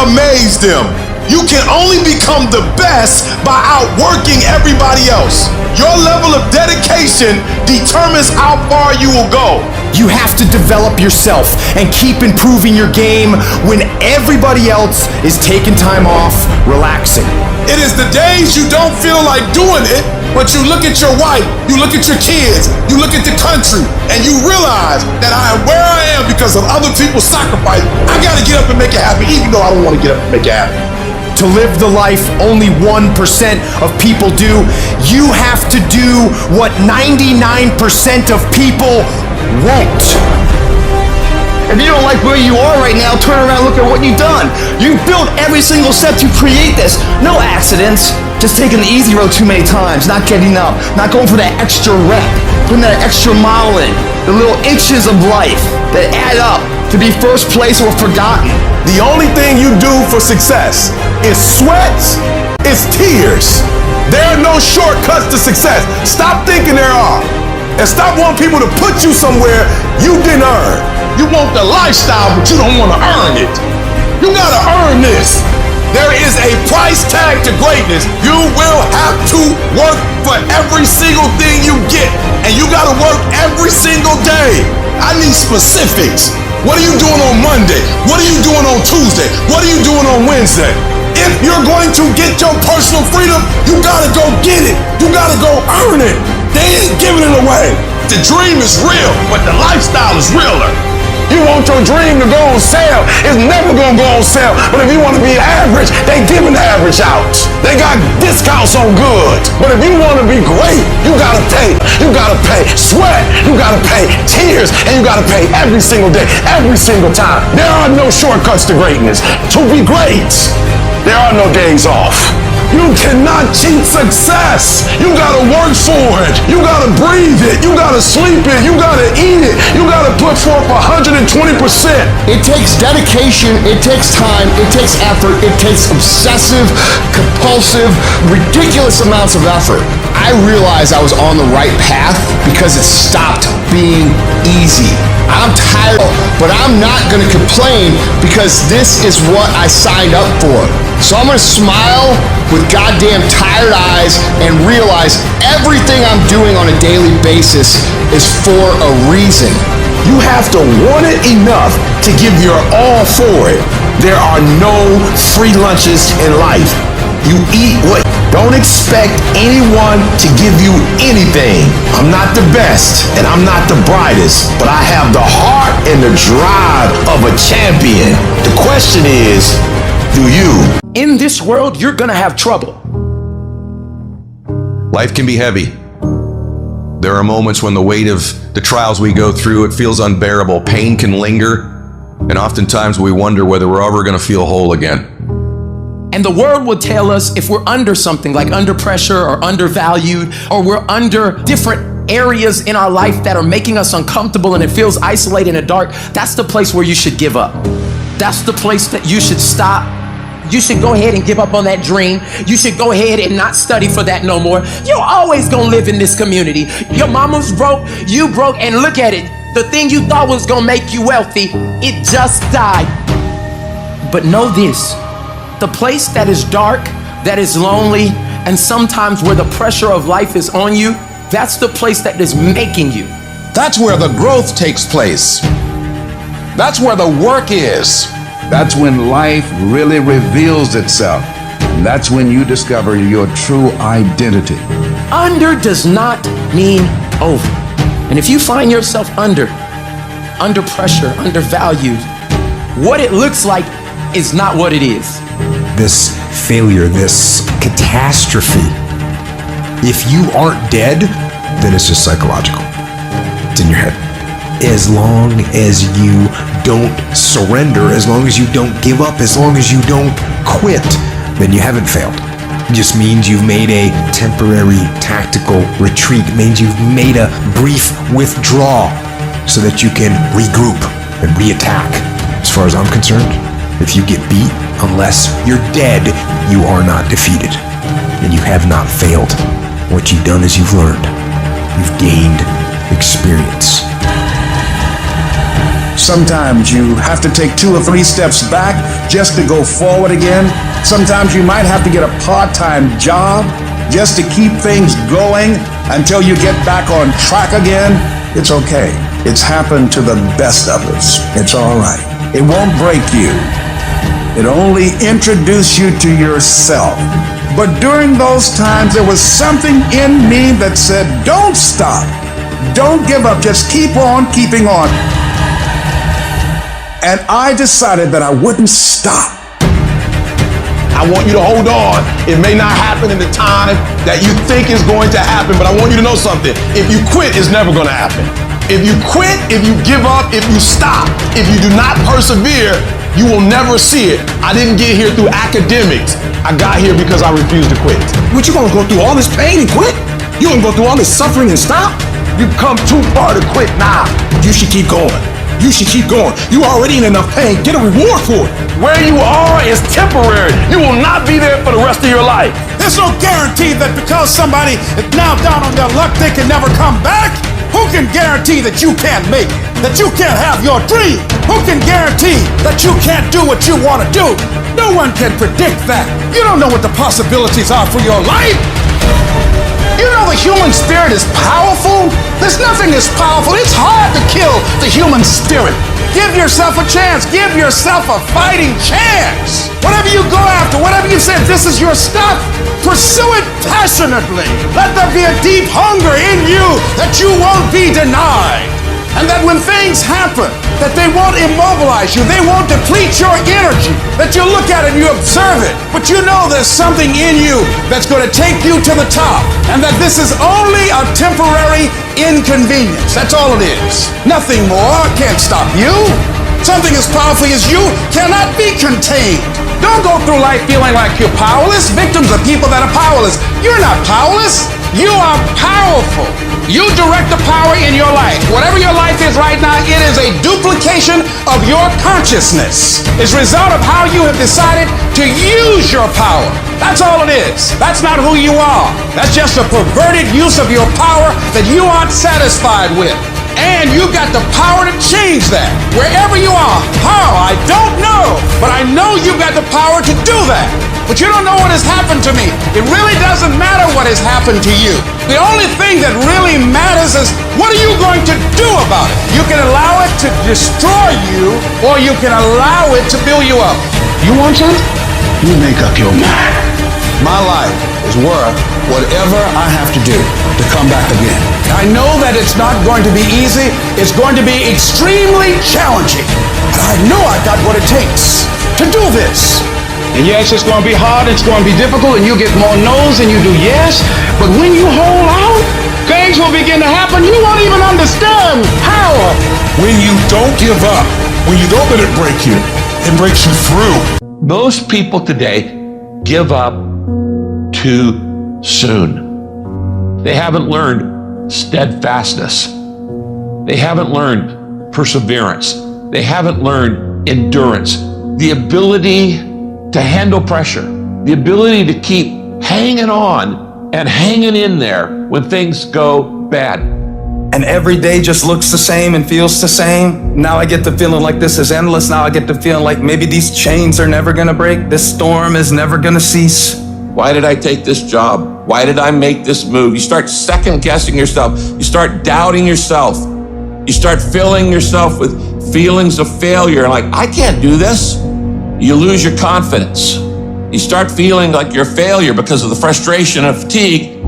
amaze them. You can only become the best by outworking everybody else. Your level of dedication determines how far you will go. You have to develop yourself and keep improving your game when everybody else is taking time off, relaxing. It is the days you don't feel like doing it, but you look at your wife, you look at your kids, you look at the country, and you realize that I am where I am because of other people's sacrifice. I gotta get up and make it happen, even though I don't want to get up and make it happen. To live the life only 1% of people do, you have to do what 99% of people won't. If you don't like where you are right now, turn around and look at what you've done. You built every single step to create this. No accidents. Just taking the easy road too many times, not getting up, not going for that extra rep, putting that extra mile in, the little inches of life that add up to be first place or forgotten. The only thing you do for success is sweat, it's tears. There are no shortcuts to success. Stop thinking there are. And stop wanting people to put you somewhere you didn't earn. You want the lifestyle, but you don't want to earn it. You gotta earn this. There is a price tag to greatness. You will have to work for every single thing you get. And you gotta work every single day. I need specifics. What are you doing on Monday? What are you doing on Tuesday? What are you doing on Wednesday? If you're going to get your personal freedom, you gotta go get it. You gotta go earn it. They ain't giving it away. The dream is real, but the lifestyle is realer. You want your dream to go on sale, it's never gonna go on sale. But if you want to be average, they giving the average out. They got discounts on goods. But if you want to be great, you gotta pay. You gotta pay sweat. You gotta pay tears. And you gotta pay every single day, every single time. There are no shortcuts to greatness. To be great, there are no days off. You cannot cheat success. You gotta work for it. You gotta breathe it. You gotta sleep it. You gotta eat it. You gotta put forth 120%. It takes dedication, it takes time, it takes effort, it takes obsessive, compulsive, ridiculous amounts of effort. I realized I was on the right path because it stopped being easy. I'm tired, but I'm not gonna complain because this is what I signed up for. So I'm gonna smile with goddamn tired eyes and realize everything I'm doing on a daily basis is for a reason. You have to want it enough to give your all for it. There are no free lunches in life. You eat what? Don't expect anyone to give you anything. I'm not the best and I'm not the brightest, but I have the heart and the drive of a champion. The question is, do you? In this world, you're gonna have trouble. Life can be heavy. There are moments when the weight of the trials we go through, it feels unbearable. Pain can linger, and oftentimes we wonder whether we're ever gonna feel whole again. And the world will tell us if we're under something, like under pressure or undervalued, or we're under different areas in our life that are making us uncomfortable and it feels isolated and dark, that's the place where you should give up. That's the place that you should stop. You should go ahead and give up on that dream. You should go ahead and not study for that no more. You're always gonna live in this community. Your mama's broke, you broke, and look at it. The thing you thought was gonna make you wealthy, it just died. But know this, the place that is dark, that is lonely, and sometimes where the pressure of life is on you, that's the place that is making you. That's where the growth takes place. That's where the work is. That's when life really reveals itself. And that's when you discover your true identity. Under does not mean over. And if you find yourself under pressure, undervalued, what it looks like is not what it is. This failure, this catastrophe, if you aren't dead, then it's just psychological. It's in your head. As long as you don't surrender, as long as you don't give up, as long as you don't quit, then you haven't failed. It just means you've made a temporary tactical retreat. It means you've made a brief withdrawal so that you can regroup and reattack. As far as I'm concerned, if you get beat, unless you're dead, you are not defeated. And you have not failed. What you've done is you've learned. You've gained experience. Sometimes you have to take 2 or 3 steps back just to go forward again. Sometimes you might have to get a part-time job just to keep things going until you get back on track again. It's okay. It's happened to the best of us. It's all right. It won't break you. It only introduces you to yourself. But during those times, there was something in me that said, don't stop. Don't give up. Just keep on keeping on. And I decided that I wouldn't stop. I want you to hold on. It may not happen in the time that you think is going to happen, but I want you to know something. If you quit, it's never going to happen. If you quit, if you give up, if you stop, if you do not persevere, you will never see it. I didn't get here through academics. I got here because I refused to quit. What, you gonna go through all this pain and quit? You gonna go through all this suffering and stop? You've come too far to quit now. You should keep going. You should keep going. You already in enough pain. Get a reward for it. Where you are is temporary. You will not be there for the rest of your life. There's no guarantee that because somebody is now down on their luck, they can never come back. Who can guarantee that you can't make it? That you can't have your dream? Who can guarantee that you can't do what you want to do? No one can predict that. You don't know what the possibilities are for your life. You know the human spirit is powerful? There's nothing as powerful. It's hard to kill the human spirit. Give yourself a chance. Give yourself a fighting chance. Whatever you go after, whatever you say, this is your stuff, pursue it passionately. Let there be a deep hunger in you that you won't be denied. And that when things happen, that they won't immobilize you, they won't deplete your energy, that you look at it and you observe it, but you know there's something in you that's going to take you to the top, and that this is only a temporary inconvenience. That's all it is. Nothing more can't stop you. Something as powerful as you cannot be contained. Don't go through life feeling like you're powerless. Victims are people that are powerless. You're not powerless. You are powerful. You direct the power in your life. Whatever your life is right now, it is a duplication of your consciousness. It's a result of how you have decided to use your power. That's all it is. That's not who you are. That's just a perverted use of your power that you aren't satisfied with. And you've got the power to change that. Wherever you are. How? I don't know. But I know you've got the power to do that. But you don't know what has happened to me. It really doesn't matter what has happened to you. The only thing that really matters is what are you going to do about it? You can allow it to destroy you, or you can allow it to build you up. You want something? You make up your mind. My life is worth whatever I have to do to come back again. I know that it's not going to be easy. It's going to be extremely challenging. But I know I got what it takes to do this. And yes, it's going to be hard, it's going to be difficult, and you get more no's than you do yes. But when you hold out, things will begin to happen. You won't even understand how. When you don't give up, when you don't let it break you, it breaks you through. Most people today give up too soon. They haven't learned steadfastness. They haven't learned perseverance. They haven't learned endurance. The ability to handle pressure, the ability to keep hanging on and hanging in there when things go bad. And every day just looks the same and feels the same. Now I get the feeling like this is endless. Now I get the feeling like maybe these chains are never gonna break. This storm is never gonna cease. Why did I take this job? Why did I make this move? You start second guessing yourself. You start doubting yourself. You start filling yourself with feelings of failure. Like, I can't do this. You lose your confidence. You start feeling like you're a failure because of the frustration and fatigue.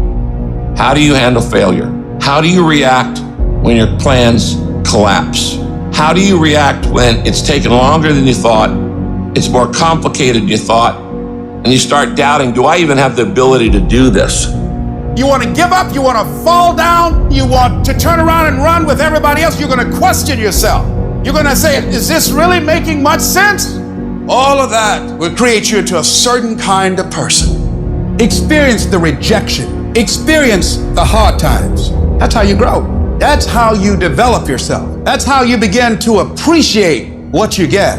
How do you handle failure? How do you react when your plans collapse? How do you react when it's taken longer than you thought? It's more complicated than you thought. And you start doubting, do I even have the ability to do this? You want to give up, you want to fall down, you want to turn around and run with everybody else, you're going to question yourself. You're going to say, is this really making much sense? All of that will create you into a certain kind of person. Experience the rejection. Experience the hard times. That's how you grow. That's how you develop yourself. That's how you begin to appreciate what you get.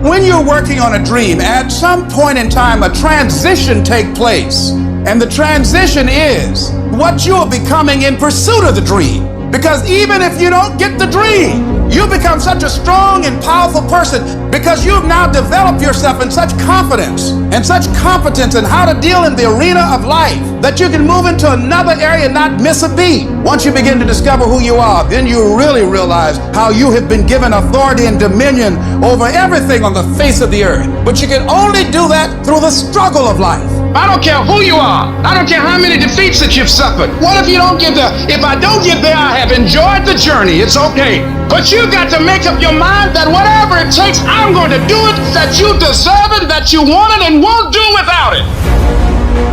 When you're working on a dream, at some point in time, a transition takes place. And the transition is what you are becoming in pursuit of the dream. Because even if you don't get the dream, you become such a strong and powerful person because you've now developed yourself in such confidence and such competence in how to deal in the arena of life that you can move into another area and not miss a beat. Once you begin to discover who you are, then you really realize how you have been given authority and dominion over everything on the face of the earth. But you can only do that through the struggle of life. I don't care who you are. I don't care how many defeats that you've suffered. What if you don't get there? If I don't get there, I have enjoyed the journey. It's okay. But you've got to make up your mind that whatever it takes, I'm going to do it, that you deserve it, that you want it, and won't do without it.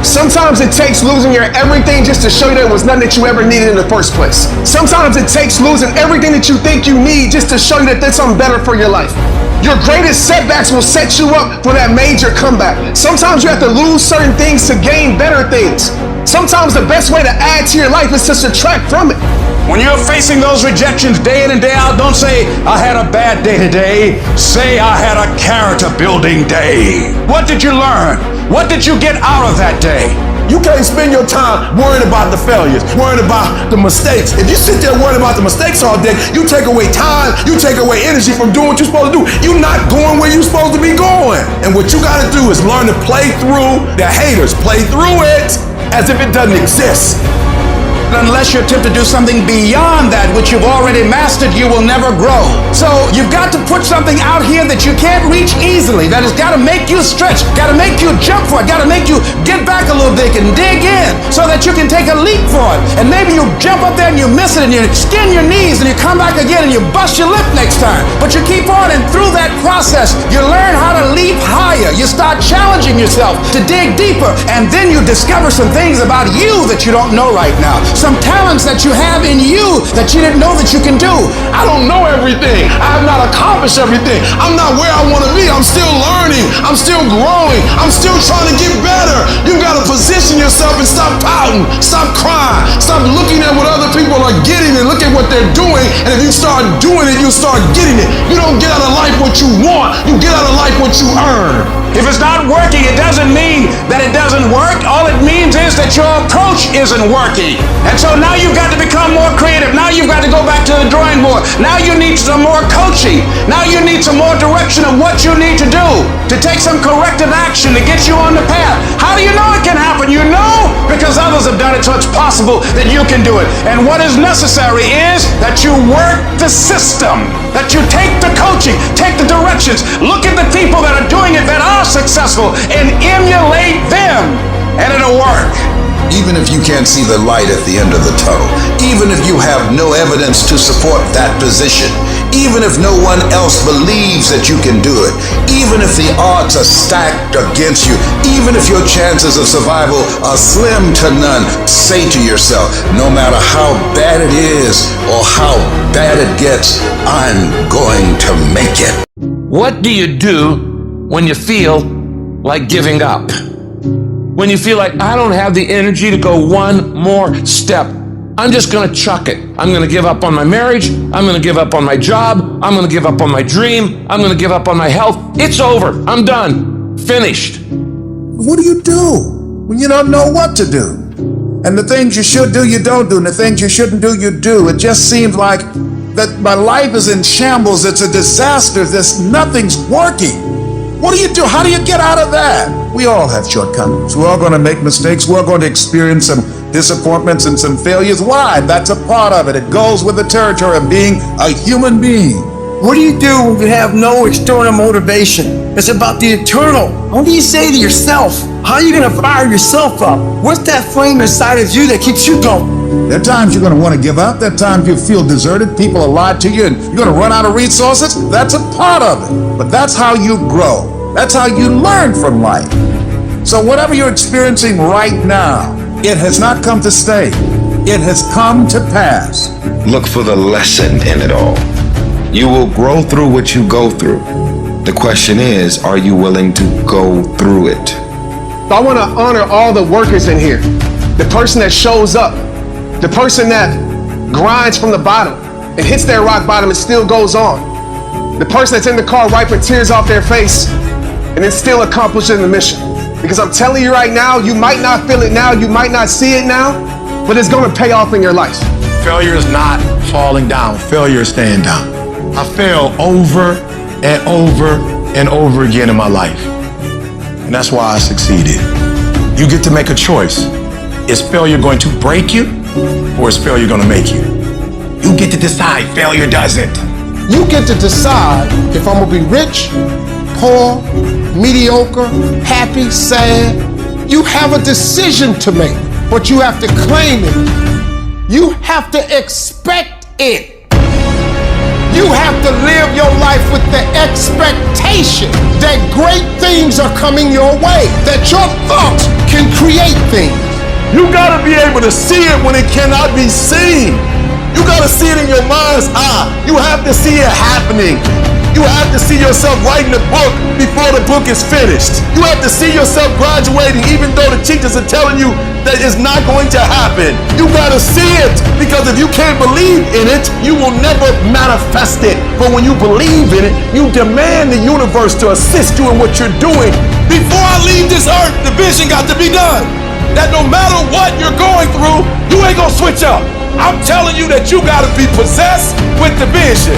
Sometimes it takes losing your everything just to show you there was nothing that you ever needed in the first place. Sometimes it takes losing everything that you think you need just to show you that there's something better for your life. Your greatest setbacks will set you up for that major comeback. Sometimes you have to lose certain things to gain better things. Sometimes the best way to add to your life is to subtract from it. When you're facing those rejections day in and day out, don't say, I had a bad day today. Say, I had a character building day. What did you learn? What did you get out of that day? You can't spend your time worrying about the failures, worrying about the mistakes. If you sit there worrying about the mistakes all day, you take away time, you take away energy from doing what you're supposed to do. You're not going where you're supposed to be going. And what you gotta do is learn to play through the haters. Play through it as if it doesn't exist. Unless you attempt to do something beyond that which you've already mastered, you will never grow. So you've got to put something out here that you can't reach easily, that has got to make you stretch, got to make you jump for it, got to make you get back a little bit and dig in so that you can take a leap for it. And maybe you jump up there and you miss it and you skin your knees and you come back again and you bust your lip next time. But you keep on, and through that process, you learn how to leap higher. You start challenging yourself to dig deeper, and then you discover some things about you that you don't know right now. Some talents that you have in you that you didn't know that you can do. I don't know everything. I have not accomplished everything. I'm not where I want to be. I'm still learning. I'm still growing. I'm still trying to get better. You've got to position yourself and stop pouting. Stop crying. Stop looking at what other people are getting and look at what they're doing. And if you start doing it, you'll start getting it. You don't get out of life what you want. You get out of life what you earn. If it's not working, it doesn't mean that it doesn't work. All it means is that your approach isn't working. And so now you've got to become more creative. Now you've got to go back to the drawing board. Now you need some more coaching. Now you need some more direction of what you need to do to take some corrective action to get you on the path. How do you know it can happen? You know because others have done it, so it's possible that you can do it. And what is necessary is that you work the system, that you take the coaching, take the directions, look at the people that are doing it, that are successful, and emulate them, and it'll work. Even if you can't see the light at the end of the tunnel, even if you have no evidence to support that position, even if no one else believes that you can do it, even if the odds are stacked against you, even if your chances of survival are slim to none, say to yourself, no matter how bad it is or how bad it gets, I'm going to make it. What do you do when you feel like giving up? When you feel like, I don't have the energy to go one more step. I'm just going to chuck it. I'm going to give up on my marriage. I'm going to give up on my job. I'm going to give up on my dream. I'm going to give up on my health. It's over. I'm done. Finished. What do you do when you don't know what to do? And the things you should do, you don't do. And the things you shouldn't do, you do. It just seems like that my life is in shambles. It's a disaster. Nothing's working. What do you do? How do you get out of that? We all have shortcomings. We're all going to make mistakes. We're going to experience some disappointments and some failures. Why? That's a part of it. It goes with the territory of being a human being. What do you do when you have no external motivation? It's about the internal. What do you say to yourself? How are you going to fire yourself up? What's that flame inside of you that keeps you going? There are times you're going to want to give up. There are times you feel deserted. People are lied to you and you're going to run out of resources. That's a part of it. But that's how you grow. That's how you learn from life. So whatever you're experiencing right now, it has not come to stay. It has come to pass. Look for the lesson in it all. You will grow through what you go through. The question is, are you willing to go through it? So I want to honor all the workers in here. The person that shows up, the person that grinds from the bottom and hits their rock bottom and still goes on. The person that's in the car wiping tears off their face and then still accomplishing the mission. Because I'm telling you right now, you might not feel it now, you might not see it now, but it's going to pay off in your life. Failure is not falling down. Failure is staying down. I fail over and over and over again in my life. And that's why I succeeded. You get to make a choice. Is failure going to break you or is failure going to make you? You get to decide. Failure doesn't. You get to decide if I'm going to be rich, poor, mediocre, happy, sad. You have a decision to make, but you have to claim it. You have to expect it. You have to live your life with the expectation that great things are coming your way, that your thoughts can create things. You gotta be able to see it when it cannot be seen. You gotta see it in your mind's eye. You have to see it happening. You have to see yourself writing a book before the book is finished. You have to see yourself graduating even though the teachers are telling you that it's not going to happen. You gotta see it, because if you can't believe in it, you will never manifest it. But when you believe in it, you demand the universe to assist you in what you're doing. Before I leave this earth, the vision got to be done. That no matter what you're going through, you ain't gonna switch up. I'm telling you that you gotta be possessed with the vision.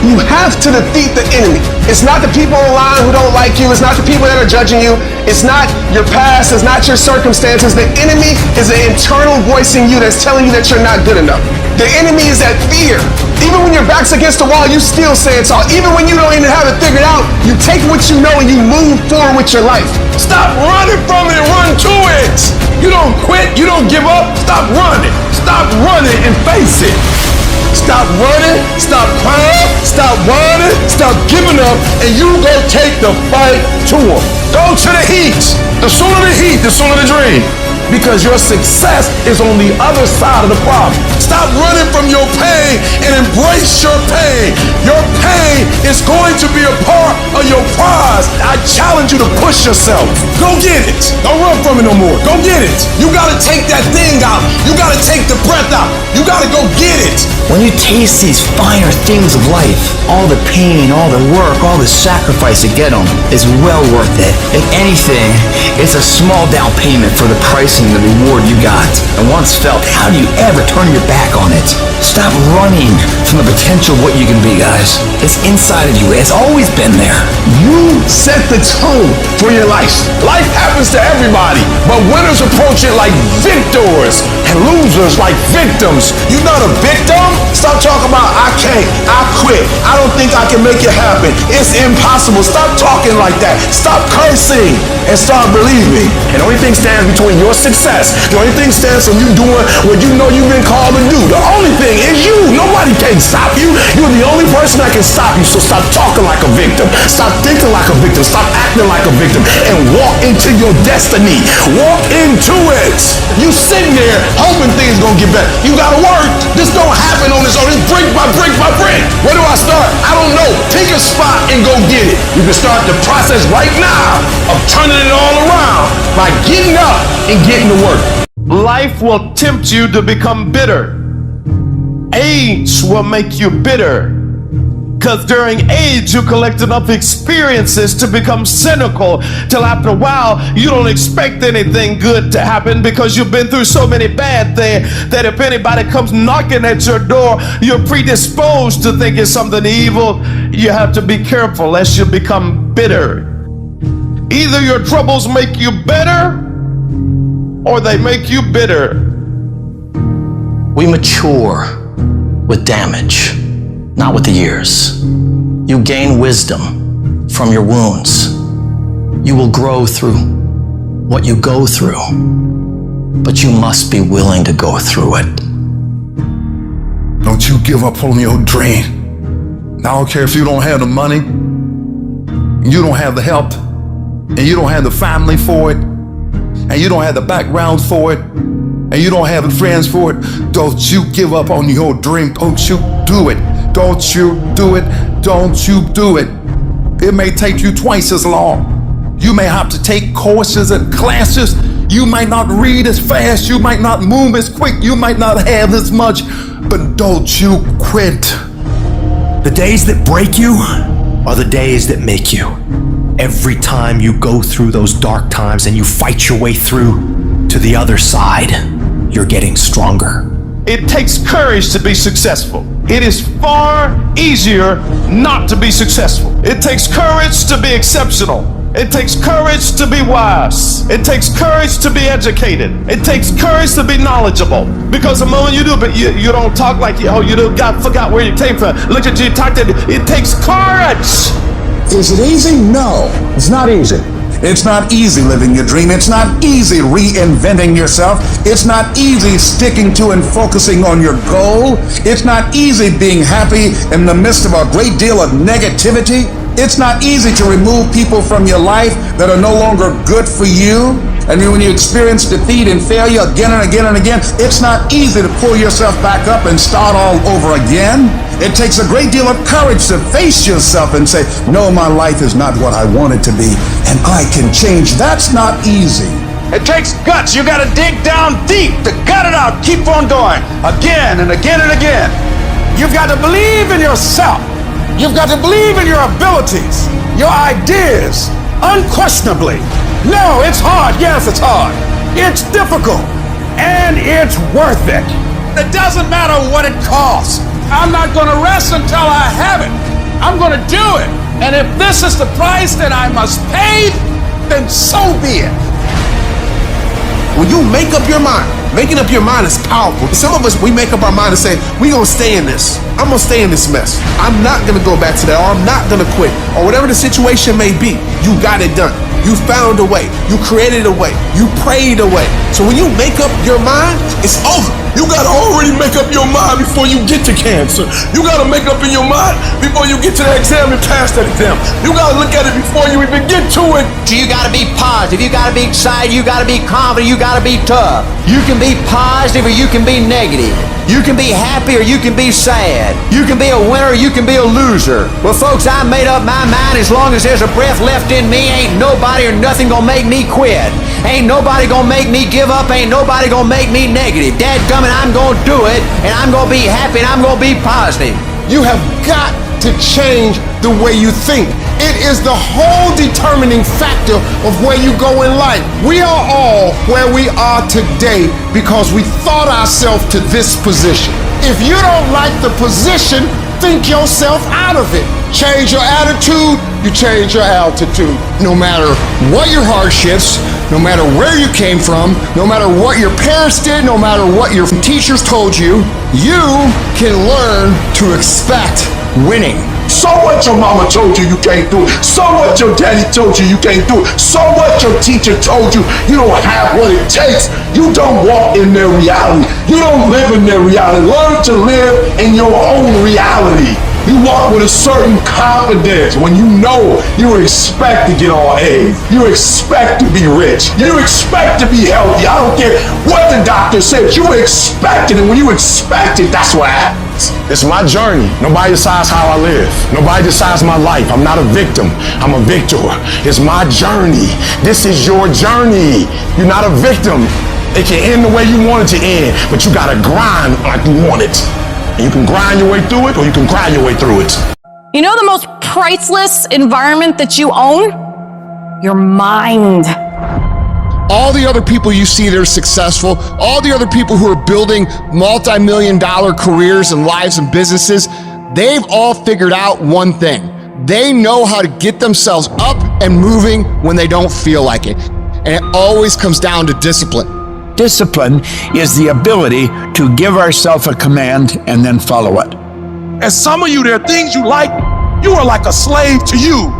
You have to defeat the enemy. It's not the people online who don't like you. It's not the people that are judging you. It's not your past. It's not your circumstances. The enemy is an internal voice in you that's telling you that you're not good enough. The enemy is that fear. Even when your back's against the wall, you still say it's all. Even when you don't even have it figured out, you take what you know and you move forward with your life. Stop running from it and run to it. You don't quit. You don't give up. Stop running. Stop running and face it. Stop running, stop crying, stop whining, stop giving up, and you go take the fight to them. Go to the heat. The sooner the heat, the sooner the dream. because your success is on the other side of the problem. Stop running from your pain and embrace your pain. Your pain is going to be a part of your prize. I challenge you to push yourself. Go get it. Don't run from it no more. Go get it. You gotta take that thing out. You gotta take the breath out. You gotta go get it. When you taste these finer things of life, all the pain, all the work, all the sacrifice to get them is well worth it. If anything, it's a small down payment for the price and the reward you got. And once felt, how do you ever turn your back on it? Stop running from the potential of what you can be, guys. It's inside of you. It's always been there. You set the tone for your life. Life happens to everybody, but winners approach it like victors and losers like victims. You're not a victim. Stop talking about I can't, I quit, I don't think I can make it happen, it's impossible. Stop talking like that. Stop cursing and start believing. And the only thing stands between your success, the only thing stands from you doing what you know you've been called to do. The only thing is you. Nobody can stop you. You're the only person that can stop you. So stop talking like a victim. Stop thinking like a victim. Stop acting like a victim and walk into your destiny. Walk into it. You sitting there hoping things gonna get better. You gotta work. This don't happen on its own. It's brick by brick by brick. Where do I start? I don't know. Pick a spot and go get it. You can start the process right now of turning it all around by getting up and getting to work. Life will tempt you to become bitter. Age will make you bitter. Because during age, you collect enough experiences to become cynical till after a while, you don't expect anything good to happen because you've been through so many bad things that if anybody comes knocking at your door, you're predisposed to think it's something evil. You have to be careful lest you become bitter. Either your troubles make you better or they make you bitter. We mature with damage, not with the years. You gain wisdom from your wounds. You will grow through what you go through, but you must be willing to go through it. Don't you give up on your dream. I don't care if you don't have the money, you don't have the help, and you don't have the family for it, and you don't have the background for it, and you don't have the friends for it. Don't you give up on your dream. Don't you do it. Don't you do it. Don't you do it. It may take you twice as long. You may have to take courses and classes. You might not read as fast. You might not move as quick. You might not have as much. But don't you quit. The days that break you are the days that make you. Every time you go through those dark times and you fight your way through to the other side, you're getting stronger. It takes courage to be successful. It is far easier not to be successful. It takes courage to be exceptional. It takes courage to be wise. It takes courage to be educated. It takes courage to be knowledgeable. Because the moment you do it, but you don't talk like you forgot where you came from. Look at you, talk to it takes courage. Is it easy? No, it's not easy. It's not easy living your dream. It's not easy reinventing yourself. It's not easy sticking to and focusing on your goal. It's not easy being happy in the midst of a great deal of negativity. It's not easy to remove people from your life that are no longer good for you. And when you experience defeat and failure again and again and again, it's not easy to pull yourself back up and start all over again. It takes a great deal of courage to face yourself and say, no, my life is not what I want it to be, and I can change. That's not easy. It takes guts. You got to dig down deep to gut it out. Keep on going again and again and again. You've got to believe in yourself. You've got to believe in your abilities, your ideas, unquestionably. No, it's hard. Yes, it's hard. It's difficult. And it's worth it. It doesn't matter what it costs. I'm not going to rest until I have it. I'm going to do it. And if this is the price that I must pay, then so be it. When you make up your mind Making up your mind is powerful. Some of us, we make up our mind and say, we're going to stay in this. I'm going to stay in this mess. I'm not going to go back to that, or I'm not going to quit, or whatever the situation may be. You got it done. You found a way. You created a way. You prayed a way. So when you make up your mind, it's over. You got to already make up your mind before you get to cancer. You got to make up in your mind before you get to that exam and pass that exam. You got to look at it before you even get to it. So you got to be positive. You got to be excited. You got to be confident. You got to be tough. You can be positive or you can be negative. You can be happy or you can be sad. You can be a winner or you can be a loser. Well, folks, I made up my mind. As long as there's a breath left in me, ain't nobody or nothing gonna make me quit. Ain't nobody gonna make me give up. Ain't nobody gonna make me negative. Dadgummit, I'm gonna do it, and I'm gonna be happy, and I'm gonna be positive. You have got to change the way you think. It is the whole determining factor of where you go in life. We are all where we are today because we thought ourselves to this position. If you don't like the position, think yourself out of it. Change your attitude, you change your altitude. No matter what your hardships, no matter where you came from, no matter what your parents did, no matter what your teachers told you, you can learn to expect winning. So what your mama told you can't do it. So what your daddy told you can't do it. So what your teacher told you don't have what it takes. You don't walk in their reality. You don't live in their reality. Learn to live in your own reality. You walk with a certain confidence when you know you expect to get all A's. You expect to be rich. You expect to be healthy. I don't care what the doctor said. You expect it, and when you expect it, that's what happens. It's my journey. Nobody decides how I live. Nobody decides my life. I'm not a victim. I'm a victor. It's my journey. This is your journey. You're not a victim. It can end the way you want it to end, but you gotta grind like you want it. And you can grind your way through it, or you can grind your way through it. You know the most priceless environment that you own? Your mind. All the other people you see that are successful, all the other people who are building multi-million-dollar careers and lives and businesses, they've all figured out one thing. They know how to get themselves up and moving when they don't feel like it. And it always comes down to discipline. Discipline is the ability to give ourselves a command and then follow it. And some of you, there are things you like. You are like a slave to you.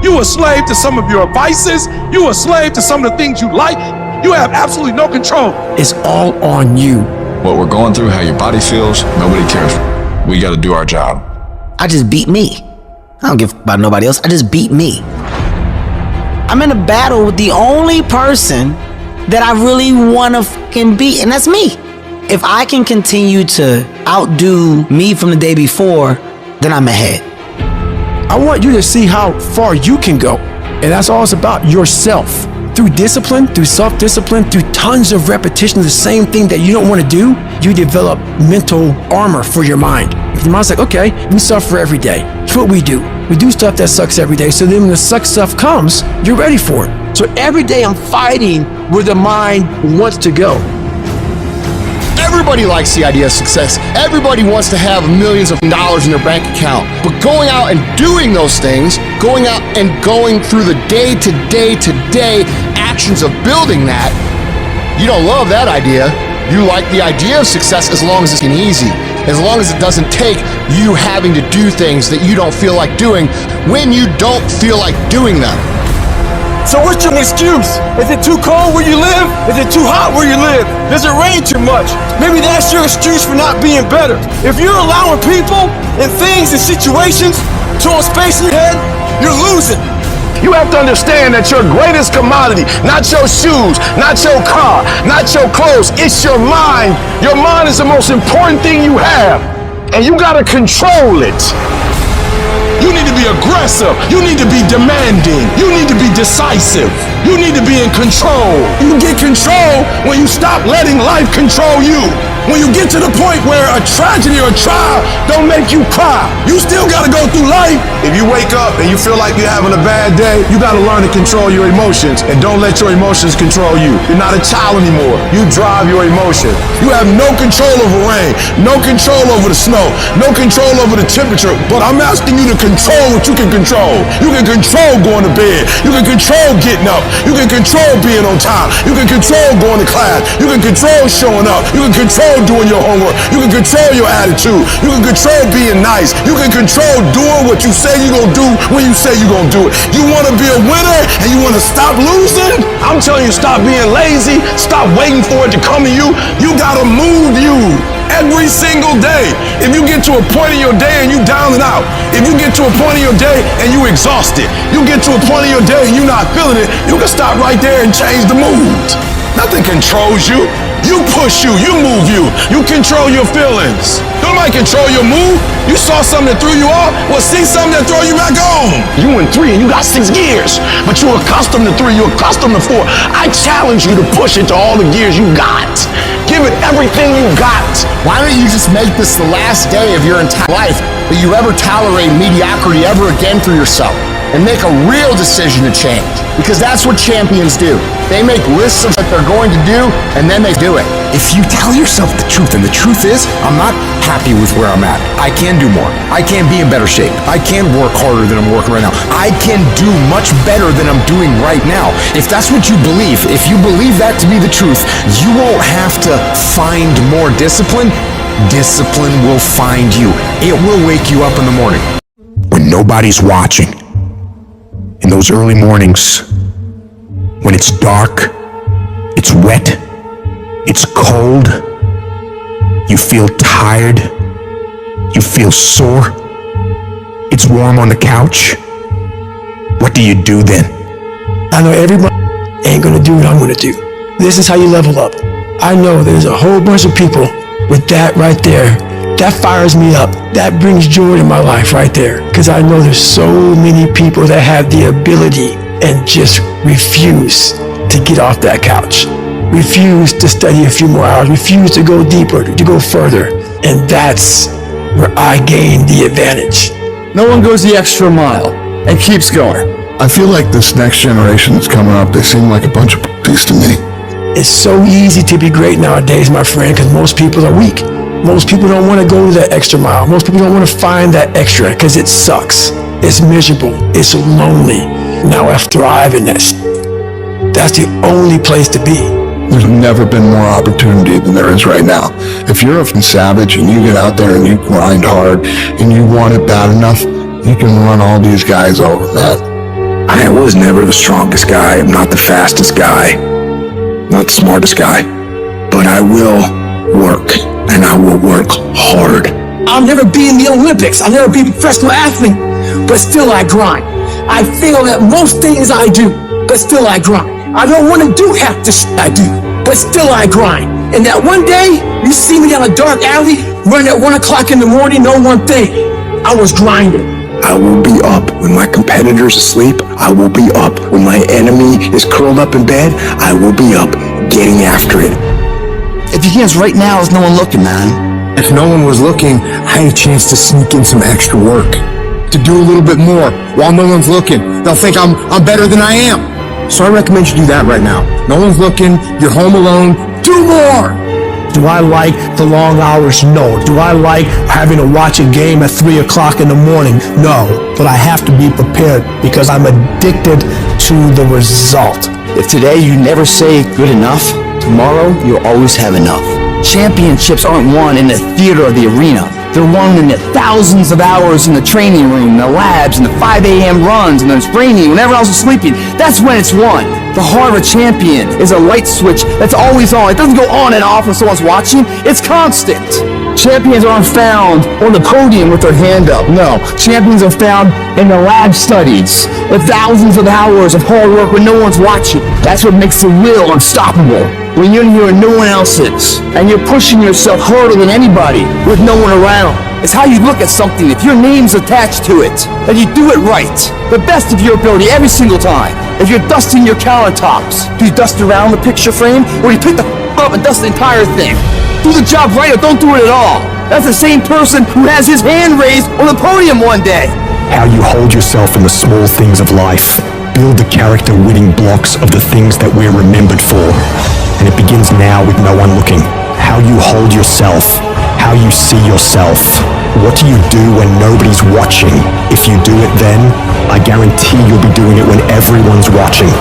You are a slave to some of your vices. You are a slave to some of the things you like. You have absolutely no control. It's all on you. What we're going through, how your body feels, nobody cares. We got to do our job. I just beat me. I don't give about nobody else. I just beat me. I'm in a battle with the only person that I really want to fucking beat, and that's me. If I can continue to outdo me from the day before, then I'm ahead. I want you to see how far you can go. And that's all it's about, yourself. Through discipline, through self-discipline, through tons of repetition of the same thing that you don't want to do, you develop mental armor for your mind. Your mind's like, okay, we suffer every day. It's what we do. We do stuff that sucks every day. So then when the suck stuff comes, you're ready for it. So every day I'm fighting where the mind wants to go. Everybody likes the idea of success. Everybody wants to have millions of dollars in their bank account. But going out and doing those things, going out and going through the day-to-day actions of building that, you don't love that idea. You like the idea of success as long as it's easy, as long as it doesn't take you having to do things that you don't feel like doing when you don't feel like doing them. So what's your excuse? Is it too cold where you live? Is it too hot where you live? Does it rain too much? Maybe that's your excuse for not being better. If you're allowing people and things and situations to have space in your head, you're losing. You have to understand that your greatest commodity, not your shoes, not your car, not your clothes, it's your mind. Your mind is the most important thing you have, and you gotta control it. You need to be aggressive. You need to be demanding. You need to be decisive. You need to be in control. You get control when you stop letting life control you. When you get to the point where a tragedy or a trial don't make you cry, you still gotta go through life. If you wake up and you feel like you're having a bad day, you gotta learn to control your emotions and don't let your emotions control you. You're not a child anymore. You drive your emotion. You have no control over rain, no control over the snow, no control over the temperature, but I'm asking you to control what you can control. You can control going to bed. You can control getting up. You can control being on time. You can control going to class. You You can control showing up. You can control doing your homework. You can control your attitude. You can control being nice. You can control doing what you say you're going to do when you say you're going to do it. You want to be a winner and you want to stop losing? I'm telling you, stop being lazy. Stop waiting for it to come to you. You got to move you. Every single day. If you get to a point in your day and you down and out, if you get to a point in your day and you exhausted, you get to a point in your day and you're not feeling it, you can stop right there and change the mood. Nothing controls you. You push you, you move you. You control your feelings. Nobody control your mood. You saw something that threw you off, well, see something that throw you back on. You in 3 and you got 6 gears, but you're accustomed to 3, you're accustomed to 4. I challenge you to push it to all the gears you got. Give it everything you got. Why don't you just make this the last day of your entire life that you ever tolerate mediocrity ever again for yourself and make a real decision to change? Because that's what champions do. They make lists of what they're going to do, and then they do it. If you tell yourself the truth, and the truth is, I'm not happy with where I'm at. I can do more. I can be in better shape. I can work harder than I'm working right now. I can do much better than I'm doing right now. If that's what you believe, if you believe that to be the truth, you won't have to find more discipline. Discipline will find you. It will wake you up in the morning. When nobody's watching, in those early mornings, when it's dark, it's wet, it's cold, you feel tired, you feel sore, it's warm on the couch, what do you do then? I know everybody ain't gonna do what I'm gonna do. This is how you level up. I know there's a whole bunch of people with that right there. That fires me up. That brings joy to my life right there. Because I know there's so many people that have the ability and just refuse to get off that couch. Refuse to study a few more hours. Refuse to go deeper, to go further. And that's where I gain the advantage. No one goes the extra mile and keeps going. I feel like this next generation that's coming up, they seem like a bunch of puppies to me. It's so easy to be great nowadays, my friend, because most people are weak. Most people don't want to go to that extra mile. Most people don't want to find that extra because it sucks. It's miserable. It's lonely. Now I thrive in that. That's the only place to be. There's never been more opportunity than there is right now. If you're a savage and you get out there and you grind hard and you want it bad enough, you can run all these guys over, man. I was never the strongest guy. I'm not the fastest guy. Not the smartest guy. But I will work. And I will work hard. I'll never be in the Olympics. I'll never be a professional athlete. But still I grind. I fail at most things I do. But still I grind. I don't want to do half the shit I do. But still I grind. And that one day, you see me down a dark alley, running at 1 o'clock in the morning, know one thing. I was grinding. I will be up when my competitor's asleep. I will be up when my enemy is curled up in bed. I will be up getting after it. If you can't right now, there's no one looking, man. If no one was looking, I had a chance to sneak in some extra work. To do a little bit more while no one's looking. They'll think I'm better than I am. So I recommend you do that right now. No one's looking. You're home alone. Do more. Do I like the long hours? No. Do I like having to watch a game at 3 o'clock in the morning? No. But I have to be prepared because I'm addicted to the result. If today you never say good enough, tomorrow you'll always have enough. Championships aren't won in the theater or the arena. They're won in the thousands of hours in the training room, the labs, and the 5 a.m. runs, and the training when everyone else is sleeping. That's when it's won. The heart of a champion is a light switch that's always on. It doesn't go on and off when someone's watching. It's constant. Champions aren't found on the podium with their hand up. No, champions are found in the lab studies with thousands of hours of hard work when no one's watching. That's what makes the will unstoppable. When you're here and no one else is, and you're pushing yourself harder than anybody with no one around. It's how you look at something. If your name's attached to it, that you do it right, the best of your ability every single time. If you're dusting your countertops, do you dust around the picture frame, or do you pick the up and dust the entire thing? Do the job right or don't do it at all. That's the same person who has his hand raised on the podium one day. How you hold yourself in the small things of life. Build the character-winning blocks of the things that we're remembered for. And it begins now with no one looking. How you hold yourself. How you see yourself. What do you do when nobody's watching? If you do it then, I guarantee you'll be doing it when everyone's watching.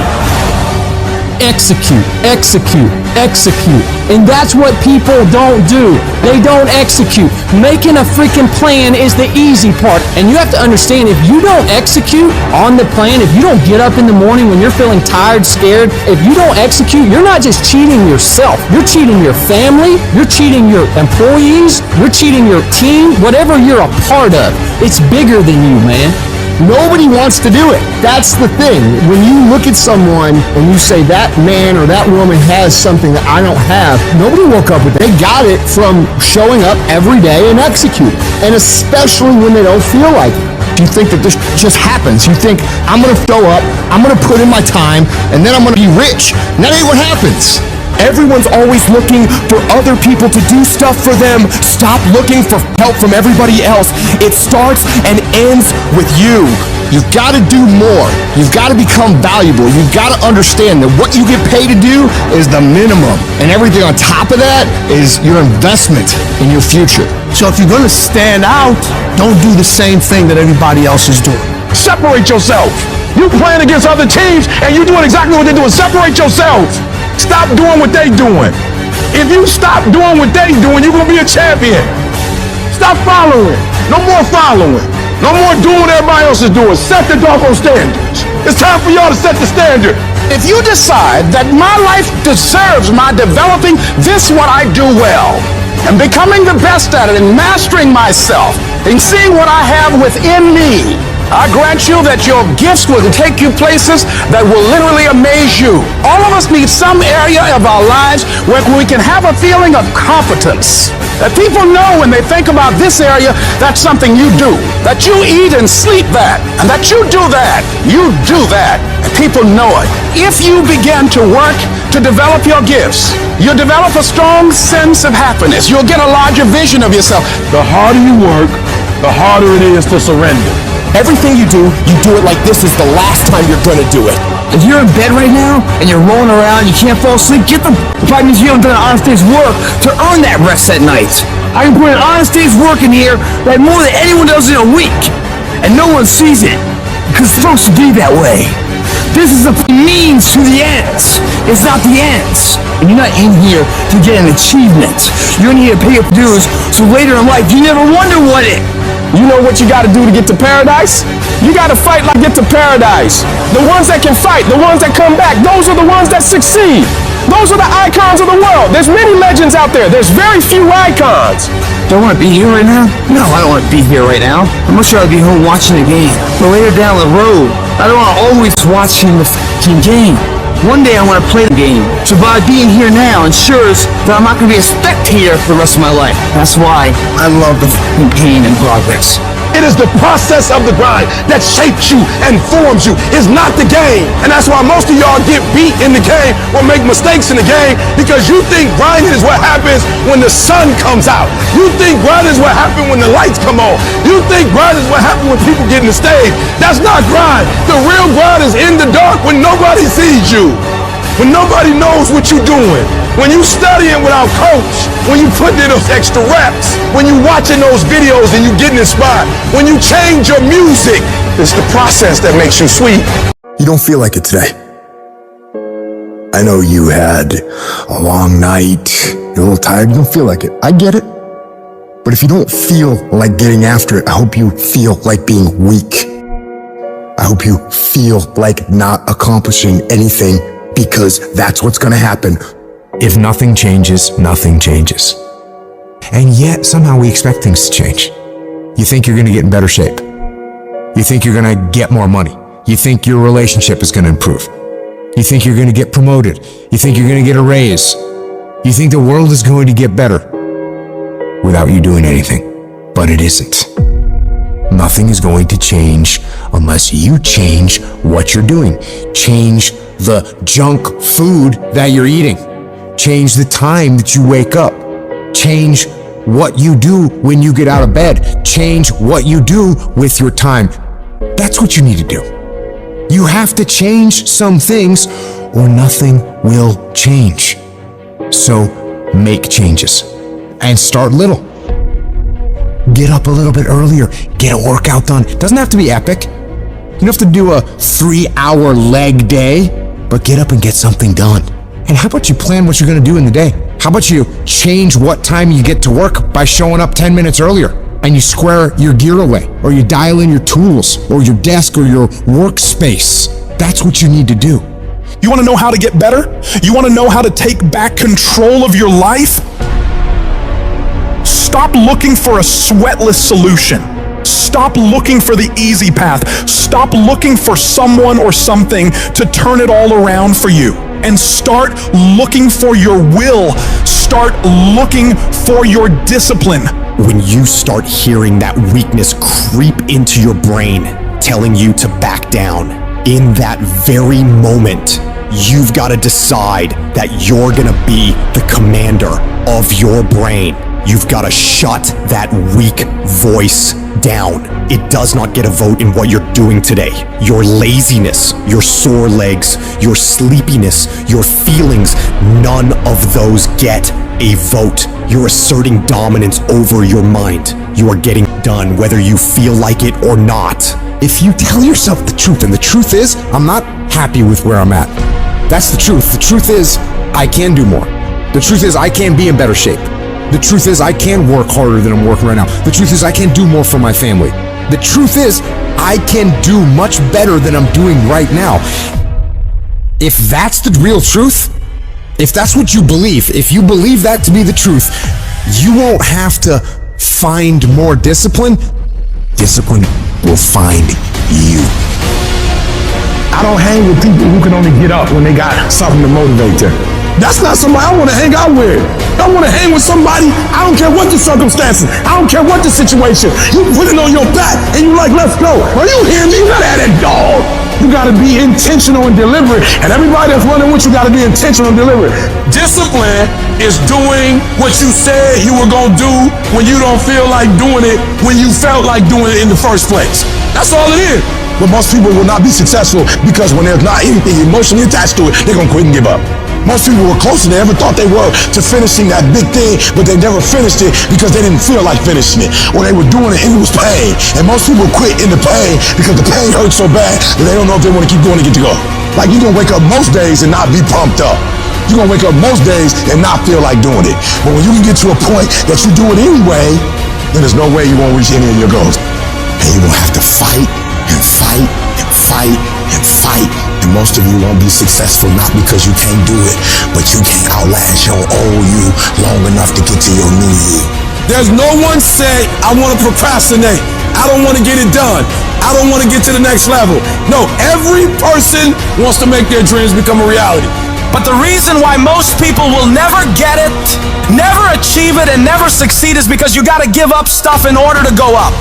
execute, execute, execute. And that's what people don't do. They don't execute. Making a freaking plan is the easy part. And you have to understand, if you don't execute on the plan, if you don't get up in the morning when you're feeling tired, scared, if you don't execute, you're not just cheating yourself. You're cheating your family. You're cheating your employees. You're cheating your team. Whatever you're a part of, it's bigger than you, man. Nobody wants to do it. That's the thing. When you look at someone and you say that man or that woman has something that I don't have, nobody woke up with it. They got it from showing up every day and executing. And especially when they don't feel like it. You think that this just happens. You think, I'm going to show up, I'm going to put in my time, and then I'm going to be rich. And that ain't what happens. Everyone's always looking for other people to do stuff for them. Stop looking for help from everybody else. It starts and ends with you. You've got to do more. You've got to become valuable. You've got to understand that what you get paid to do is the minimum. And everything on top of that is your investment in your future. So if you're going to stand out, don't do the same thing that everybody else is doing. Separate yourself. You playing against other teams and you doing exactly what they're doing. Separate yourself. Stop doing what they doing. If you stop doing what they doing, you're going to be a champion. Stop following. No more following. No more doing what everybody else is doing. Set the doggone standards. It's time for y'all to set the standard. If you decide that my life deserves my developing this what I do well, and becoming the best at it and mastering myself and seeing what I have within me, I grant you that your gifts will take you places that will literally amaze you. All of us need some area of our lives where we can have a feeling of competence. That people know when they think about this area, that's something you do. That you eat and sleep that. And that you do that. You do that. And people know it. If you begin to work to develop your gifts, you'll develop a strong sense of happiness. You'll get a larger vision of yourself. The harder you work, the harder it is to surrender. Everything you do it like this is the last time you're gonna do it. If you're in bed right now and you're rolling around, you can't fall asleep, get the probably means you haven't done an honest day's work to earn that rest at night. I can put an honest day's work in here like more than anyone does in a week. And no one sees it. Because it's supposed to be that way. This is a means to the ends. It's not the ends. And you're not in here to get an achievement. You're in here to pay your dues so later in life you never wonder what it. You know what you got to do to get to paradise? You got to fight like get to paradise. The ones that can fight, the ones that come back, those are the ones that succeed. Those are the icons of the world. There's many legends out there. There's very few icons. Do I want to be here right now? No, I don't want to be here right now. I'm much rather be home watching the game. But later down the road, I don't want to always watching the f***ing game. One day I want to play the game. So by being here now ensures that I'm not going to be a spectator for the rest of my life. That's why I love the f***ing pain and progress. It is the process of the grind that shapes you and forms you. It's not the game. And that's why most of y'all get beat in the game or make mistakes in the game because you think grinding is what happens when the sun comes out. You think grinding is what happens when the lights come on. You think grinding is what happens when people get in the stage. That's not grind. The real grind is in the dark when nobody sees you. When nobody knows what you're doing. When you studying without coach. When you putting in those extra reps. When you watching those videos and you getting inspired. When you change your music. It's the process that makes you sweet. You don't feel like it today. I know you had a long night. You're a little tired. You don't feel like it. I get it. But if you don't feel like getting after it, I hope you feel like being weak. I hope you feel like not accomplishing anything. Because that's what's going to happen. If nothing changes, nothing changes. And yet, somehow we expect things to change. You think you're going to get in better shape. You think you're going to get more money. You think your relationship is going to improve. You think you're going to get promoted. You think you're going to get a raise. You think the world is going to get better without you doing anything. But it isn't. Nothing is going to change unless you change what you're doing. Change the junk food that you're eating. Change the time that you wake up. Change what you do when you get out of bed. Change what you do with your time. That's what you need to do. You have to change some things or nothing will change. So make changes and start little. Get up a little bit earlier. Get a workout done. It doesn't have to be epic. You don't have to do a 3-hour leg day. but get up and get something done. And how about you plan what you're gonna do in the day? How about you change what time you get to work by showing up 10 minutes earlier? And you square your gear away, or you dial in your tools, or your desk, or your workspace. That's what you need to do. You wanna know how to get better? You wanna know how to take back control of your life? Stop looking for a sweatless solution. Stop looking for the easy path. Stop looking for someone or something to turn it all around for you. And start looking for your will. Start looking for your discipline. When you start hearing that weakness creep into your brain, telling you to back down, in that very moment, you've got to decide that you're gonna be the commander of your brain. You've got to shut that weak voice down. It does not get a vote in what you're doing today. Your laziness, your sore legs, your sleepiness, your feelings, none of those get a vote. You're asserting dominance over your mind. You are getting done whether you feel like it or not. If you tell yourself the truth, and the truth is, I'm not happy with where I'm at. That's the truth. The truth is, I can do more. The truth is, I can be in better shape. The truth is, I can work harder than I'm working right now. The truth is, I can do more for my family. The truth is, I can do much better than I'm doing right now. If that's the real truth, if that's what you believe, if you believe that to be the truth, you won't have to find more discipline. Discipline will find you. I don't hang with people who can only get up when they got something to motivate them. That's not somebody I want to hang out with. I want to hang with somebody, I don't care what the circumstances, I don't care what the situation. You put it on your back and you like, let's go. Are you hearing me? You gotta have that dog. You gotta be intentional and deliberate. And everybody that's running with you gotta be intentional and deliberate. Discipline is doing what you said you were gonna do when you don't feel like doing it when you felt like doing it in the first place. That's all it is. But most people will not be successful because when there's not anything emotionally attached to it, they're gonna quit and give up. Most people were closer than they ever thought they were to finishing that big thing, but they never finished it because they didn't feel like finishing it, or they were doing it and it was pain. And most people quit in the pain because the pain hurts so bad that they don't know if they want to keep going to get to go. Like, you're gonna wake up most days and not be pumped up. You're gonna wake up most days and not feel like doing it. But when you can get to a point that you do it anyway, then there's no way you won't reach any of your goals. And you're gonna have to fight and fight and fight and fight. And most of you won't be successful not because you can't do it, but you can't outlast your old you long enough to get to your new you. There's no one say, I want to procrastinate. I don't want to get it done. I don't want to get to the next level. No, every person wants to make their dreams become a reality. But the reason why most people will never get it, never achieve it, and never succeed is because you got to give up stuff in order to go up.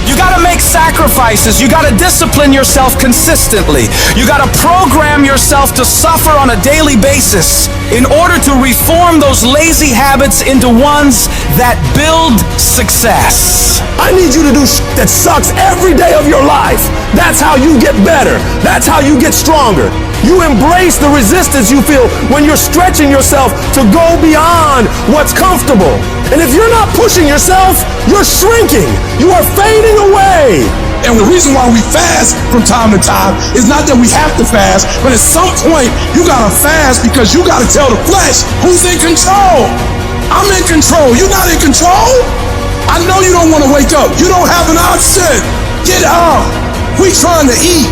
You gotta make sacrifices. You gotta discipline yourself consistently. You gotta program yourself to suffer on a daily basis in order to reform those lazy habits into ones that build success. I need you to do that sucks every day of your life. That's how you get better. That's how you get stronger. You embrace the resistance you feel when you're stretching yourself to go beyond what's comfortable. And if you're not pushing yourself, you're shrinking. You are fading away. And the reason why we fast from time to time is not that we have to fast, but at some point you gotta fast because you gotta tell the flesh who's in control. I'm in control. You're not in control. I know you don't want to wake up. You don't have an option. Get up. We trying to eat.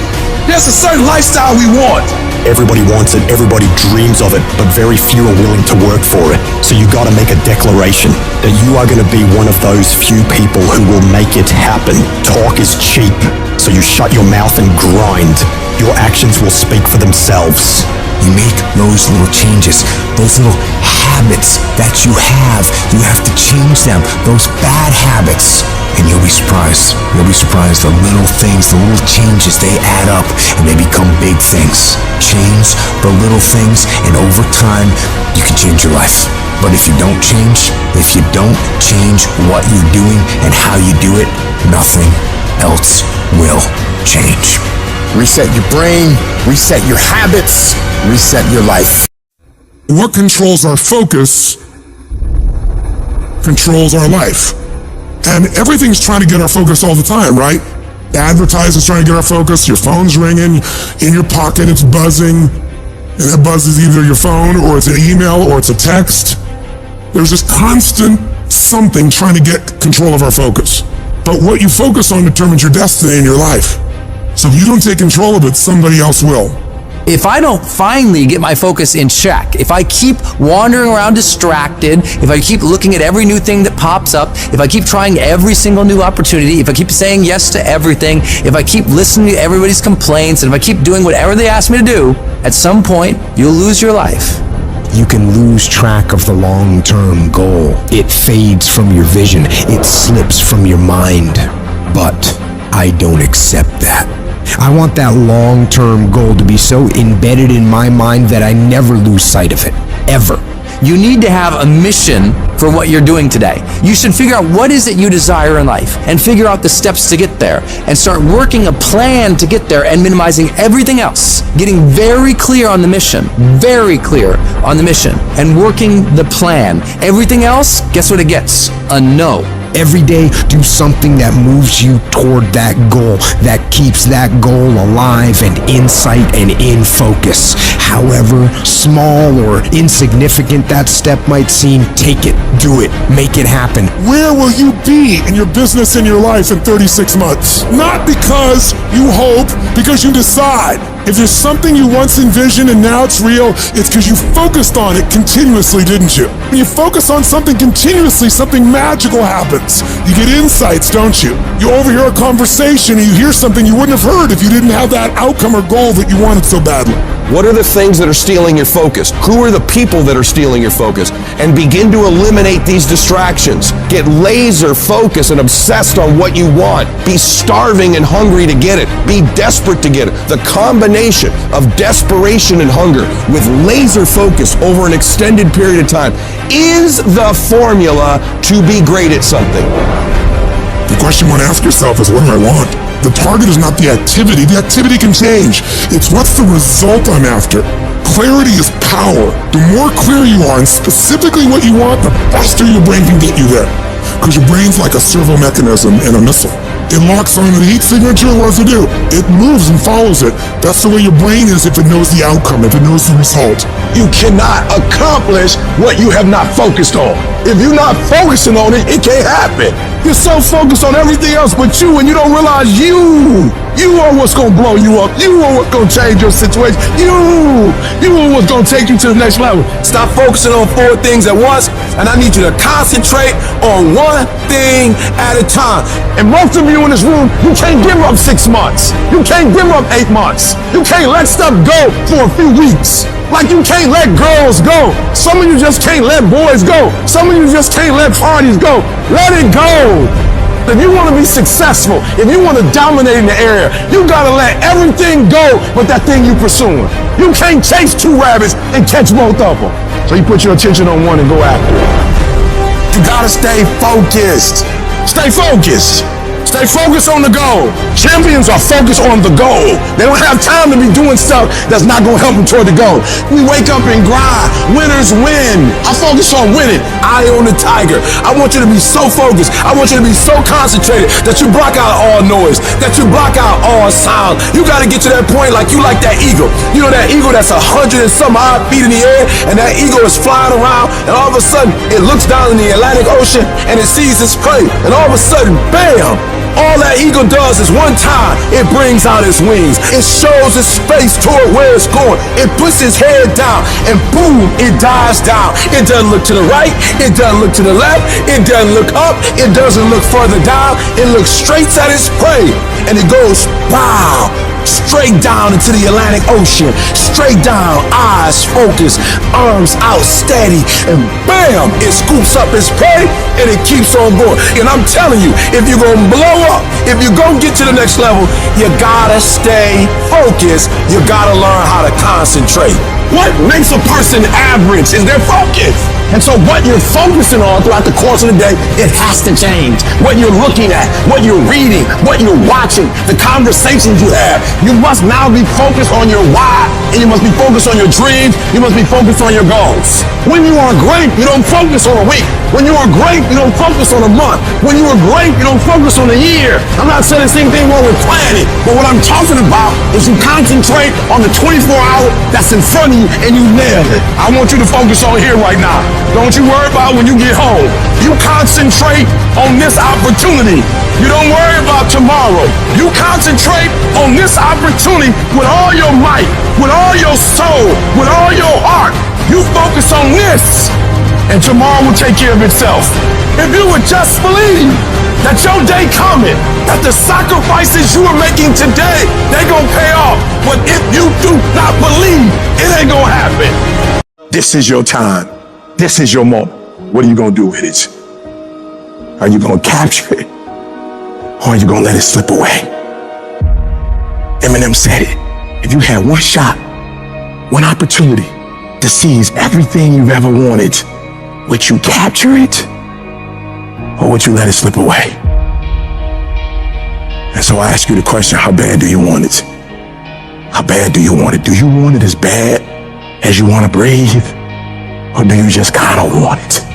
There's a certain lifestyle we want. Everybody wants it, everybody dreams of it, but very few are willing to work for it. So you gotta make a declaration that you are gonna be one of those few people who will make it happen. Talk is cheap, so you shut your mouth and grind. Your actions will speak for themselves. You make those little changes, those little habits that you have to change them, those bad habits. And you'll be surprised. You'll be surprised. The little things, the little changes, they add up and they become big things. Change the little things, and over time, you can change your life. But if you don't change what you're doing and how you do it, nothing else will change. Reset your brain, reset your habits, reset your life. What controls our focus controls our life. And everything's trying to get our focus all the time, right? Advertisers trying to get our focus, your phone's ringing, in your pocket it's buzzing, and that buzz is either your phone or it's an email or it's a text. There's this constant something trying to get control of our focus. But what you focus on determines your destiny in your life. So if you don't take control of it, somebody else will. If I don't finally get my focus in check, if I keep wandering around distracted, if I keep looking at every new thing that pops up, if I keep trying every single new opportunity, if I keep saying yes to everything, if I keep listening to everybody's complaints, and if I keep doing whatever they ask me to do, at some point, you'll lose your life. You can lose track of the long-term goal. It fades from your vision. It slips from your mind. But I don't accept that. I want that long-term goal to be so embedded in my mind that I never lose sight of it, ever. You need to have a mission for what you're doing today. You should figure out what is it you desire in life and figure out the steps to get there and start working a plan to get there and minimizing everything else. Getting very clear on the mission, and working the plan. Everything else, guess what it gets? A no. Every day, do something that moves you toward that goal, that keeps that goal alive and in sight and in focus. However small or insignificant that step might seem, take it, do it, make it happen. Where will you be in your business and your life in 36 months? Not because you hope, because you decide. If there's something you once envisioned and now it's real, it's because you focused on it continuously, didn't you? When you focus on something continuously, something magical happens. You get insights, don't you? You overhear a conversation and you hear something you wouldn't have heard if you didn't have that outcome or goal that you wanted so badly. What are the things that are stealing your focus? Who are the people that are stealing your focus? And begin to eliminate these distractions. Get laser focused and obsessed on what you want. Be starving and hungry to get it. Be desperate to get it. The combination of desperation and hunger with laser focus over an extended period of time is the formula to be great at something. The question you want to ask yourself is, what do I want? The target is not the activity. The activity can change. It's what's the result I'm after. Clarity is power. The more clear you are in specifically what you want, the faster your brain can get you there. Because your brain's like a servo mechanism in a missile. It locks on the heat signature, what does it do? It moves and follows it. That's the way your brain is if it knows the outcome, if it knows the result. You cannot accomplish what you have not focused on. If you're not focusing on it, it can't happen. You're so focused on everything else but you, and you don't realize you are what's gonna blow you up. You are what's gonna change your situation. You are what's gonna take you to the next level. Stop focusing on 4 things at once, and I need you to concentrate on one thing at a time. And most of you in this room, you can't give up 6 months. You can't give up 8 months. You can't let stuff go for a few weeks. Like you can't let girls go. Some of you just can't let boys go. Some of you just can't let parties go. Let it go. If you want to be successful, if you want to dominate in the area, you gotta let everything go but that thing you pursuing. You can't chase 2 rabbits and catch both of them. So you put your attention on one and go after it. You gotta stay focused. Stay focused. Stay focused on the goal. Champions are focused on the goal. They don't have time to be doing stuff that's not going to help them toward the goal. We wake up and grind. Winners win. I focus on winning. Eye on the tiger. I want you to be so focused. I want you to be so concentrated that you block out all noise, that you block out all sound. You got to get to that point like you like that eagle. You know that eagle that's 100 and some odd feet in the air, and that eagle is flying around, and all of a sudden it looks down in the Atlantic Ocean and it sees its prey, and all of a sudden, bam! All that eagle does is one time, it brings out its wings. It shows its face toward where it's going. It puts its head down, and boom, it dives down. It doesn't look to the right. It doesn't look to the left. It doesn't look up. It doesn't look further down. It looks straight at its prey, and it goes, wow, straight down into the Atlantic Ocean. Straight down, eyes focused, arms out steady, and bam, it scoops up its prey, and it keeps on going. And I'm telling you, if you're gonna blow up, if you're gonna get to the next level, you gotta stay focused. You gotta learn how to concentrate. What makes a person average is their focus. And so what you're focusing on throughout the course of the day, it has to change. What you're looking at, what you're reading, what you're watching, the conversations you have. You must now be focused on your why and you must be focused on your dreams. You must be focused on your goals. When you are great, you don't focus on a week. When you are great, you don't focus on a month. When you are great, you don't focus on a year. I'm not saying the same thing wrong with planning, but what I'm talking about is you concentrate on the 24-hour that's in front of you and you nail it. I want you to focus on here right now. Don't you worry about when you get home. You concentrate on this opportunity. You don't worry about tomorrow. You concentrate on this opportunity with all your might, with all your soul, with all your heart. You focus on this, and tomorrow will take care of itself. If you would just believe that your day coming, that the sacrifices you are making today, they gonna pay off. But if you do not believe, it ain't gonna happen. This is your time. This is your moment. What are you gonna do with it? Are you gonna capture it? Or are you gonna let it slip away? Eminem said it. If you had one shot, one opportunity to seize everything you've ever wanted, would you capture it? Or would you let it slip away? And so I ask you the question, how bad do you want it? How bad do you want it? Do you want it as bad as you want to breathe? Or do you just kind of want it?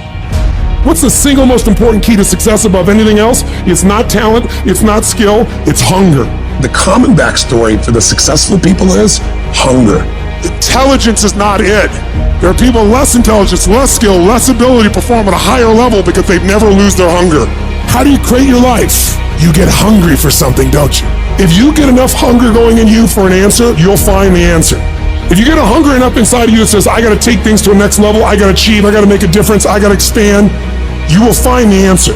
What's the single most important key to success above anything else? It's not talent, it's not skill, it's hunger. The common backstory for the successful people is hunger. Intelligence is not it. There are people less intelligence, less skill, less ability to perform at a higher level because they never lose their hunger. How do you create your life? You get hungry for something, don't you? If you get enough hunger going in you for an answer, you'll find the answer. If you get a hunger enough inside of you that says, I gotta take things to a next level, I gotta achieve, I gotta make a difference, I gotta expand, you will find the answer.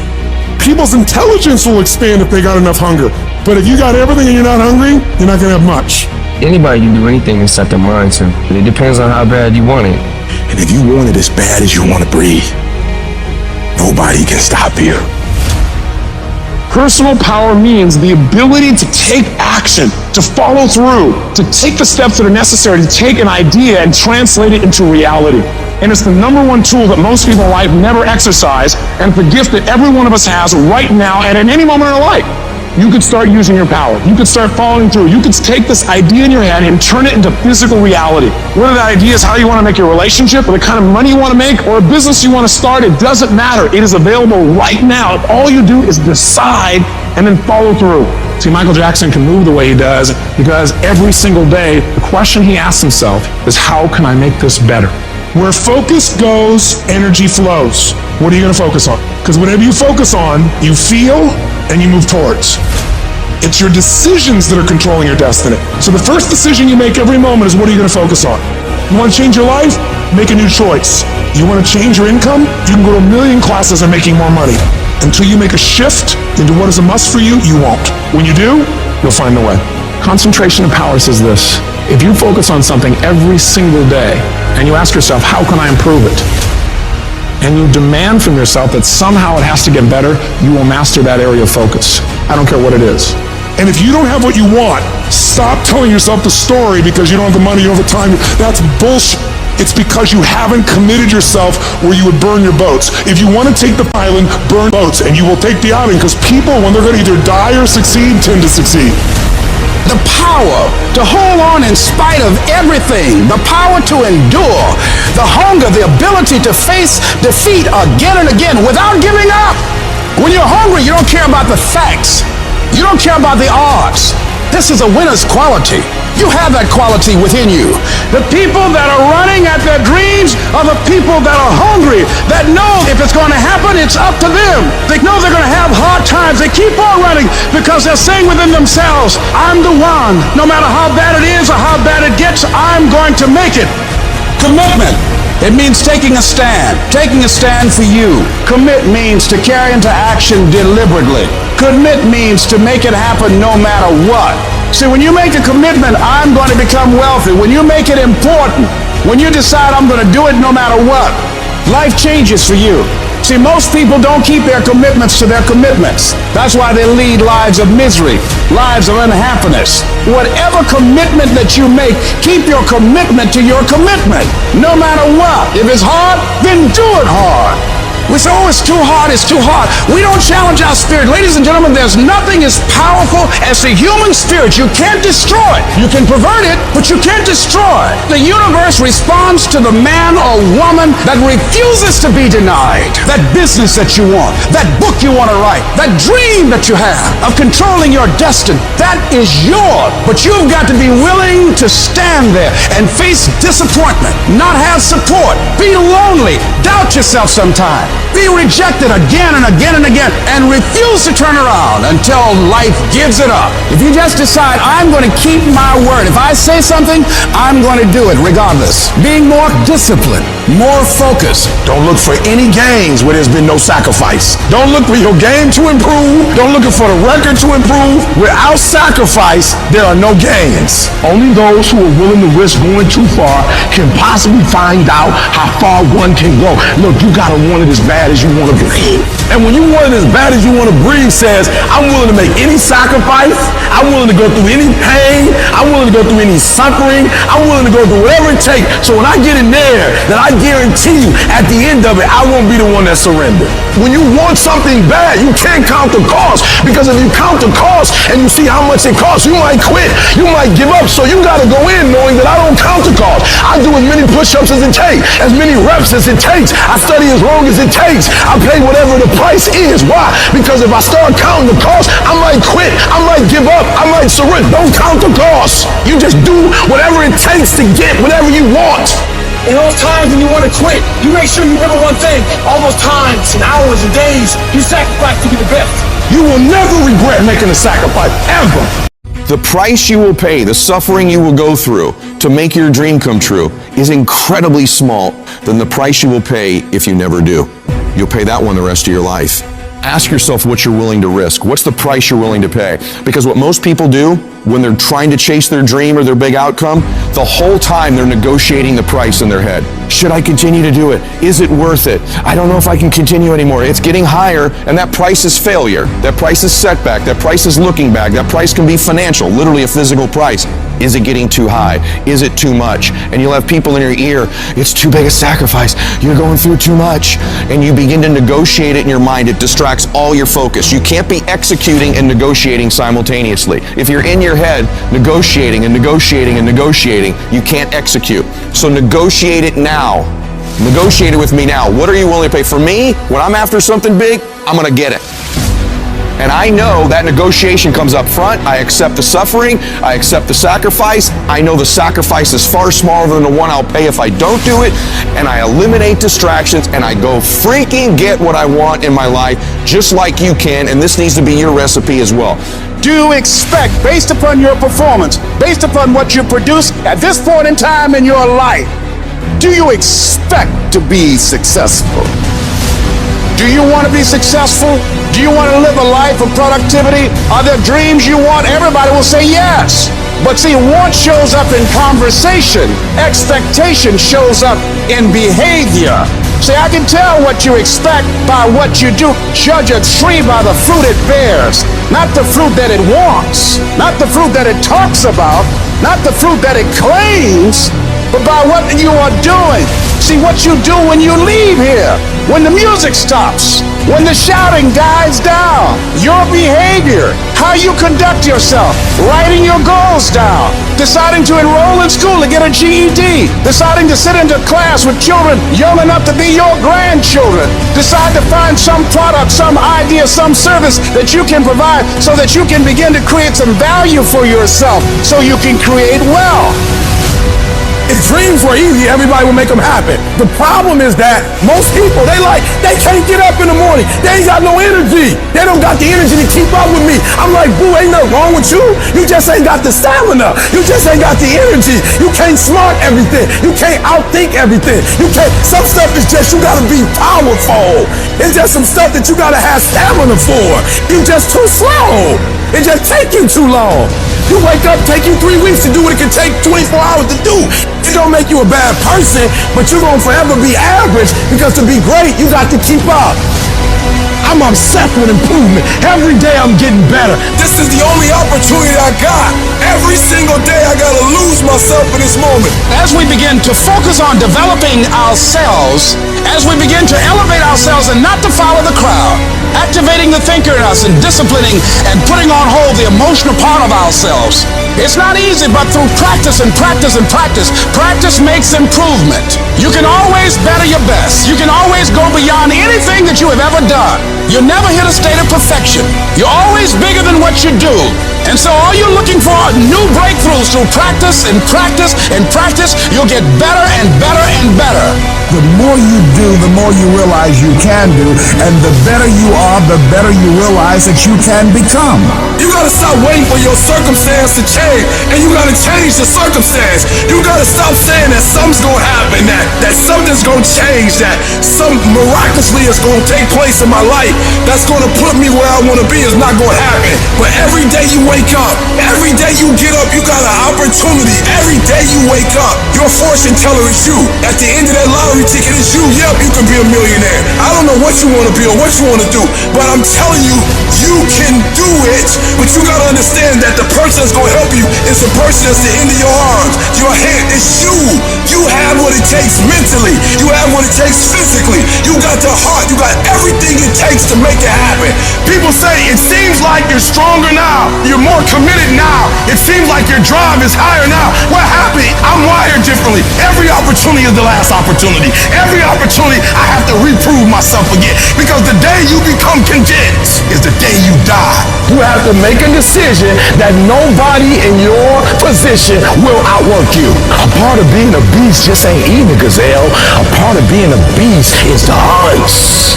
People's intelligence will expand if they got enough hunger. But if you got everything and you're not hungry, you're not gonna have much. Anybody can do anything and set their mind to, but it depends on how bad you want it. And if you want it as bad as you want to breathe, nobody can stop you. Personal power means the ability to take action, to follow through, to take the steps that are necessary to take an idea and translate it into reality. And it's the number one tool that most people in life never exercise, and it's the gift that every one of us has right now and at any moment in our life. You could start using your power. You could start following through. You could take this idea in your head and turn it into physical reality. Whether that idea is how you want to make your relationship, or the kind of money you want to make, or a business you want to start, it doesn't matter. It is available right now. If all you do is decide and then follow through. See, Michael Jackson can move the way he does because every single day, the question he asks himself is, how can I make this better? Where focus goes, energy flows. What are you going to focus on? Because whatever you focus on, you feel and you move towards. It's your decisions that are controlling your destiny. So the first decision you make every moment is, what are you going to focus on? You want to change your life? Make a new choice. You want to change your income? You can go to 1 million classes and making more money. Until you make a shift into what is a must for you, you won't. When you do, you'll find the way. Concentration of power says this: if you focus on something every single day and you ask yourself, how can I improve it? And you demand from yourself that somehow it has to get better, you will master that area of focus. I don't care what it is. And if you don't have what you want, stop telling yourself the story because you don't have the money, you don't have the time. That's bullshit. It's because you haven't committed yourself where you would burn your boats. If you want to take the island, burn boats, and you will take the island, because people, when they're going to either die or succeed, tend to succeed. The power to hold on in spite of everything, the power to endure, the hunger, the ability to face defeat again and again without giving up. When you're hungry, you don't care about the facts. You don't care about the odds. This is a winner's quality. You have that quality within you. The people that are running at their dreams are the people that are hungry, that know if it's going to happen, it's up to them. They know they're going to have hard times. They keep on running because they're saying within themselves, I'm the one. No matter how bad it is or how bad it gets, I'm going to make it. Commitment. It means taking a stand for you. Commit means to carry into action deliberately. Commit means to make it happen no matter what. See, when you make a commitment, I'm going to become wealthy. When you make it important, when you decide I'm going to do it no matter what, life changes for you. See, most people don't keep their commitments to their commitments. That's why they lead lives of misery, lives of unhappiness. Whatever commitment that you make, keep your commitment to your commitment, no matter what. If it's hard, then do it hard. We say, oh, it's too hard, it's too hard. We don't challenge our spirit. Ladies and gentlemen, there's nothing as powerful as the human spirit. You can't destroy it. You can pervert it, but you can't destroy it. The universe responds to the man or woman that refuses to be denied. That business that you want, that book you want to write, that dream that you have of controlling your destiny, that is yours. But you've got to be willing to stand there and face disappointment, not have support, be lonely, doubt yourself sometimes, be rejected again and again and again, and refuse to turn around until life gives it up. If you just decide, I'm going to keep my word. If I say something, I'm going to do it regardless. Being more disciplined, more focused. Don't look for any gains where there's been no sacrifice. Don't look for your game to improve. Don't look for the record to improve. Without sacrifice, there are no gains. Only those who are willing to risk going too far can possibly find out how far one can go. Look, you gotta want it as bad as you want to breathe. And when you want it as bad as you want to breathe says, I'm willing to make any sacrifice. I'm willing to go through any pain. I'm willing to go through any suffering. I'm willing to go through whatever it takes. So when I get in there, then I guarantee you at the end of it, I won't be the one that surrendered. When you want something bad, you can't count the cost, because if you count the cost and you see how much it costs, you might quit. You might give up. So you got to go in knowing that I don't count the cost. I do as many push-ups as it takes, as many reps as it takes. I study as long as it takes. I pay whatever the price is. Why? Because if I start counting the cost, I might quit. I might give up. I might surrender. Don't count the cost. You just do whatever it takes to get whatever you want. In those times when you want to quit, you make sure you remember one thing. All those times and hours and days you sacrifice to be the best. You will never regret making a sacrifice, ever. The price you will pay, the suffering you will go through to make your dream come true is incredibly small than the price you will pay if you never do. You'll pay that one the rest of your life. Ask yourself what you're willing to risk. What's the price you're willing to pay? Because what most people do when they're trying to chase their dream or their big outcome, the whole time they're negotiating the price in their head. Should I continue to do it? Is it worth it? I don't know if I can continue anymore. It's getting higher, and that price is failure. That price is setback. That price is looking back. That price can be financial, literally a physical price. Is it getting too high? Is it too much? And you'll have people in your ear, it's too big a sacrifice. You're going through too much. And you begin to negotiate it in your mind. It distracts all your focus. You can't be executing and negotiating simultaneously. If you're in your head negotiating and negotiating and negotiating, you can't execute. So negotiate it now. Negotiate it with me now. What are you willing to pay? For me, when I'm after something big, I'm going to get it. And I know that negotiation comes up front. I accept the suffering. I accept the sacrifice. I know the sacrifice is far smaller than the one I'll pay if I don't do it. And I eliminate distractions and I go freaking get what I want in my life, just like you can. And this needs to be your recipe as well. Do you expect, based upon your performance, based upon what you produce at this point in time in your life, do you expect to be successful? Do you want to be successful? Do you want to live a life of productivity? Are there dreams you want? Everybody will say yes. But see, want shows up in conversation. Expectation shows up in behavior. See, I can tell what you expect by what you do. Judge a tree by the fruit it bears, not the fruit that it wants, not the fruit that it talks about, not the fruit that it claims, but by what you are doing. See, what you do when you leave here, when the music stops, when the shouting dies down, your behavior, how you conduct yourself, writing your goals down, deciding to enroll in school to get a GED, deciding to sit into class with children young enough to be your grandchildren, decide to find some product, some idea, some service that you can provide so that you can begin to create some value for yourself so you can create wealth. If dreams were easy, everybody would make them happen. The problem is that most people, they can't get up in the morning. They ain't got no energy. They don't got the energy to keep up with me. I'm like, boo, ain't nothing wrong with you. You just ain't got the stamina. You just ain't got the energy. You can't smart everything. You can't outthink everything. Some stuff is just, you gotta be powerful. It's just some stuff that you gotta have stamina for. You just too slow. It just take you too long. You wake up, take you 3 weeks to do what it can take 24 hours to do. It don't make you a bad person, but you're gonna forever be average, because to be great, you got to keep up. I'm obsessed with improvement. Every day I'm getting better. This is the only opportunity I got. Every single day I gotta lose myself in this moment. As we begin to focus on developing ourselves, as we begin to elevate ourselves and not to follow the crowd. Activating the thinker in us and disciplining and putting on hold the emotional part of ourselves. It's not easy, but through practice and practice and practice, practice makes improvement. You can always better your best. You can always go beyond anything that you have ever done. You'll never hit a state of perfection. You're always bigger than what you do. And so all you're looking for are new breakthroughs through practice and practice and practice. You'll get better and better and better. The more you do, the more you realize you can do, and the better you are, the better you realize that you can become. You gotta stop waiting for your circumstance to change, and you gotta change the circumstance. You gotta stop saying that something's gonna happen, that something's gonna change, that some miraculously is gonna take place in my life that's gonna put me where I wanna be. Is not gonna happen. But every day you wake up, every day you get up, you got an opportunity. Every day you wake up, your fortune teller is you. At the end of that lottery ticket is you. Yep, you can be a millionaire. I don't know what you want to be or what you want to do, but I'm telling you, you can do it. But you got to understand that the person that's going to help you is the person that's the end of your arms, your hand. It's you. You have what it takes mentally. You have what it takes physically. You got the heart. You got everything it takes to make it happen. People say it seems like you're stronger now. You're more committed now. It seems like your drive is higher now. What happened? I'm wired differently. Every opportunity is the last opportunity. Every opportunity I have to reprove myself again, because the day you become content is the day you die. You have to make a decision that nobody in your position will outwork you. A part of being a beast just ain't eating a gazelle. A part of being a beast is to hunt.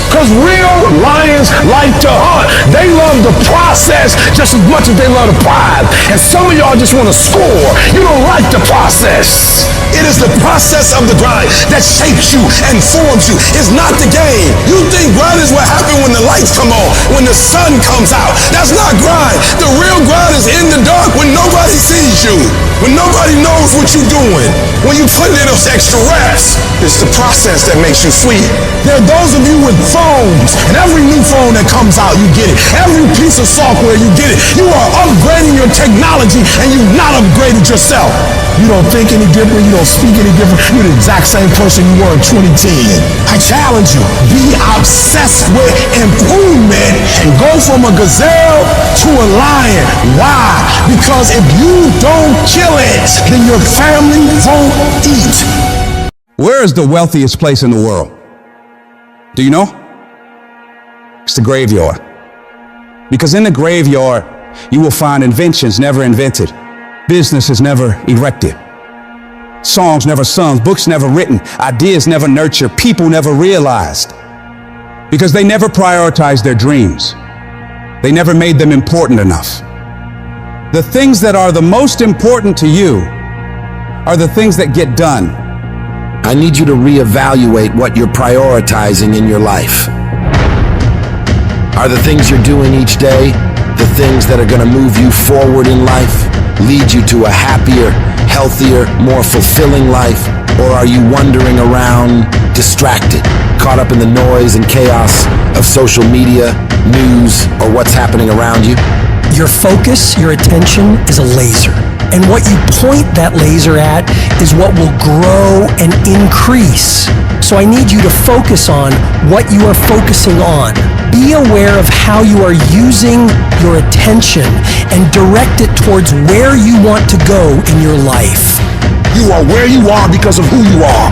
Because real lions like to hunt. They love the process just as much as they love the prize. And some of y'all just want to score. You don't like the process. It is the process of the grind that shapes you and forms you. It's not the game. You think grind is what happens when the lights come on, when the sun comes out. That's not grind. The real grind is in the dark when nobody sees you, when nobody knows what you're doing, when you put in those extra reps. It's the process that makes you sweet. There are those of you with phones, and every new phone that comes out, you get it. Every piece of software, you get it. You are upgrading your technology, and you've not upgraded yourself. You don't think any different. You don't speak any different. You're the exact same person you were in 2010. I challenge you. Be obsessed with improvement and go from a gazelle to a lion. Why? Because if you don't kill it, then your family won't eat. Where is the wealthiest place in the world? Do you know? It's the graveyard. Because in the graveyard, you will find inventions never invented, businesses never erected, songs never sung, books never written, ideas never nurtured, people never realized. Because they never prioritized their dreams. They never made them important enough. The things that are the most important to you are the things that get done. I need you to reevaluate what you're prioritizing in your life. Are the things you're doing each day the things that are going to move you forward in life, lead you to a happier, healthier, more fulfilling life? Or are you wandering around distracted, caught up in the noise and chaos of social media, news, or what's happening around you? Your focus, your attention is a laser. And what you point that laser at is what will grow and increase. So I need you to focus on what you are focusing on. Be aware of how you are using your attention and direct it towards where you want to go in your life. You are where you are because of who you are.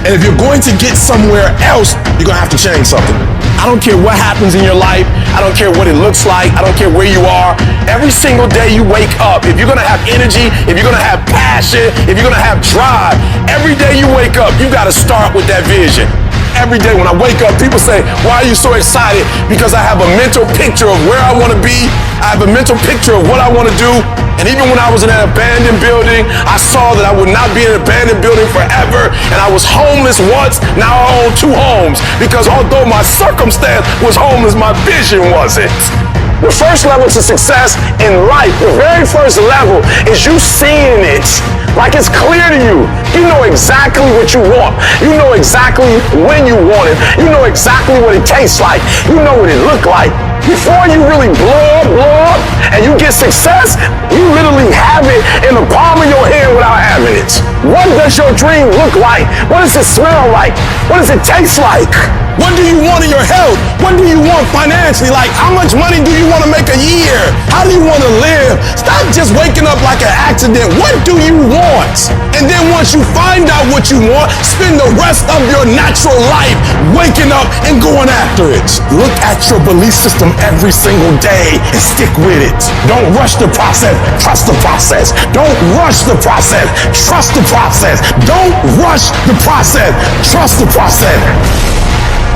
And if you're going to get somewhere else, you're going to have to change something. I don't care what happens in your life. I don't care what it looks like. I don't care where you are. Every single day you wake up, if you're going to have energy, if you're going to have passion, if you're going to have drive, every day you wake up, you got to start with that vision. Every day when I wake up, people say, why are you so excited? Because I have a mental picture of where I want to be. I have a mental picture of what I want to do. And even when I was in an abandoned building, I saw that I would not be in an abandoned building forever. And I was homeless once, now I own 2 homes. Because although my circumstance was homeless, my vision wasn't. The first level to success in life, the very first level, is you seeing it like it's clear to you. You know exactly what you want. You know exactly when you want it. You know exactly what it tastes like. You know what it looked like. Before you really blow up, and you get success, you literally have it in the palm of your hand without having it. What does your dream look like? What does it smell like? What does it taste like? What do you want in your health? What do you want financially? Like, how much money do you want to make a year? How do you want to live? Stop just waking up like an accident. What do you want? And then once you find out what you want, spend the rest of your natural life waking up and going after it. Look at your belief system every single day and stick with it. Don't rush the process. Trust the process. Don't rush the process. Trust the process. Don't rush the process. Trust the process.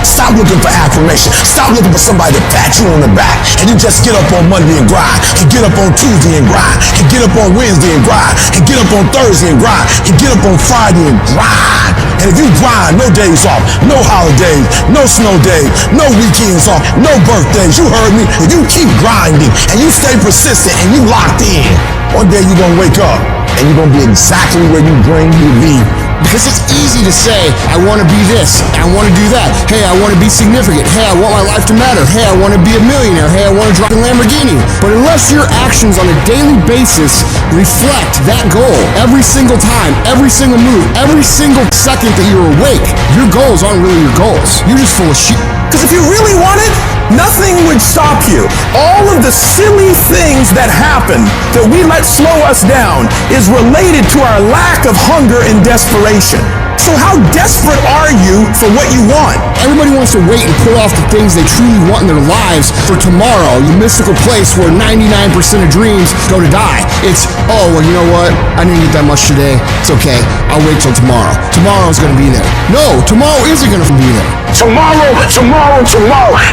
Stop looking for affirmation. Stop looking for somebody to pat you on the back. And you just get up on Monday and grind. And get up on Tuesday and grind. And get up on Wednesday and grind. And get up on Thursday and grind. And get up on Friday and grind. And if you grind, no days off, no holidays, no snow days, no weekends off, no birthdays. You heard me. If you keep grinding and you stay persistent and you locked in, one day you're going to wake up and you're going to be exactly where you dreamed you'd be. Because it's easy to say, I want to be this, I want to do that. Hey, I want to be significant. Hey, I want my life to matter. Hey, I want to be a millionaire. Hey, I want to drive a Lamborghini. But unless your actions on a daily basis reflect that goal every single time, every single move, every single second that you're awake, your goals aren't really your goals. You're just full of shit. Because if you really want it, nothing would stop you. All of the silly things that happen that we let slow us down is related to our lack of hunger and desperation. So how desperate are you for what you want? Everybody wants to wait and put off the things they truly want in their lives for tomorrow, you mystical place where 99% of dreams go to die. It's, oh, well, you know what? I didn't get that much today. It's okay. I'll wait till tomorrow. Tomorrow's going to be there. No, tomorrow isn't going to be there. Tomorrow.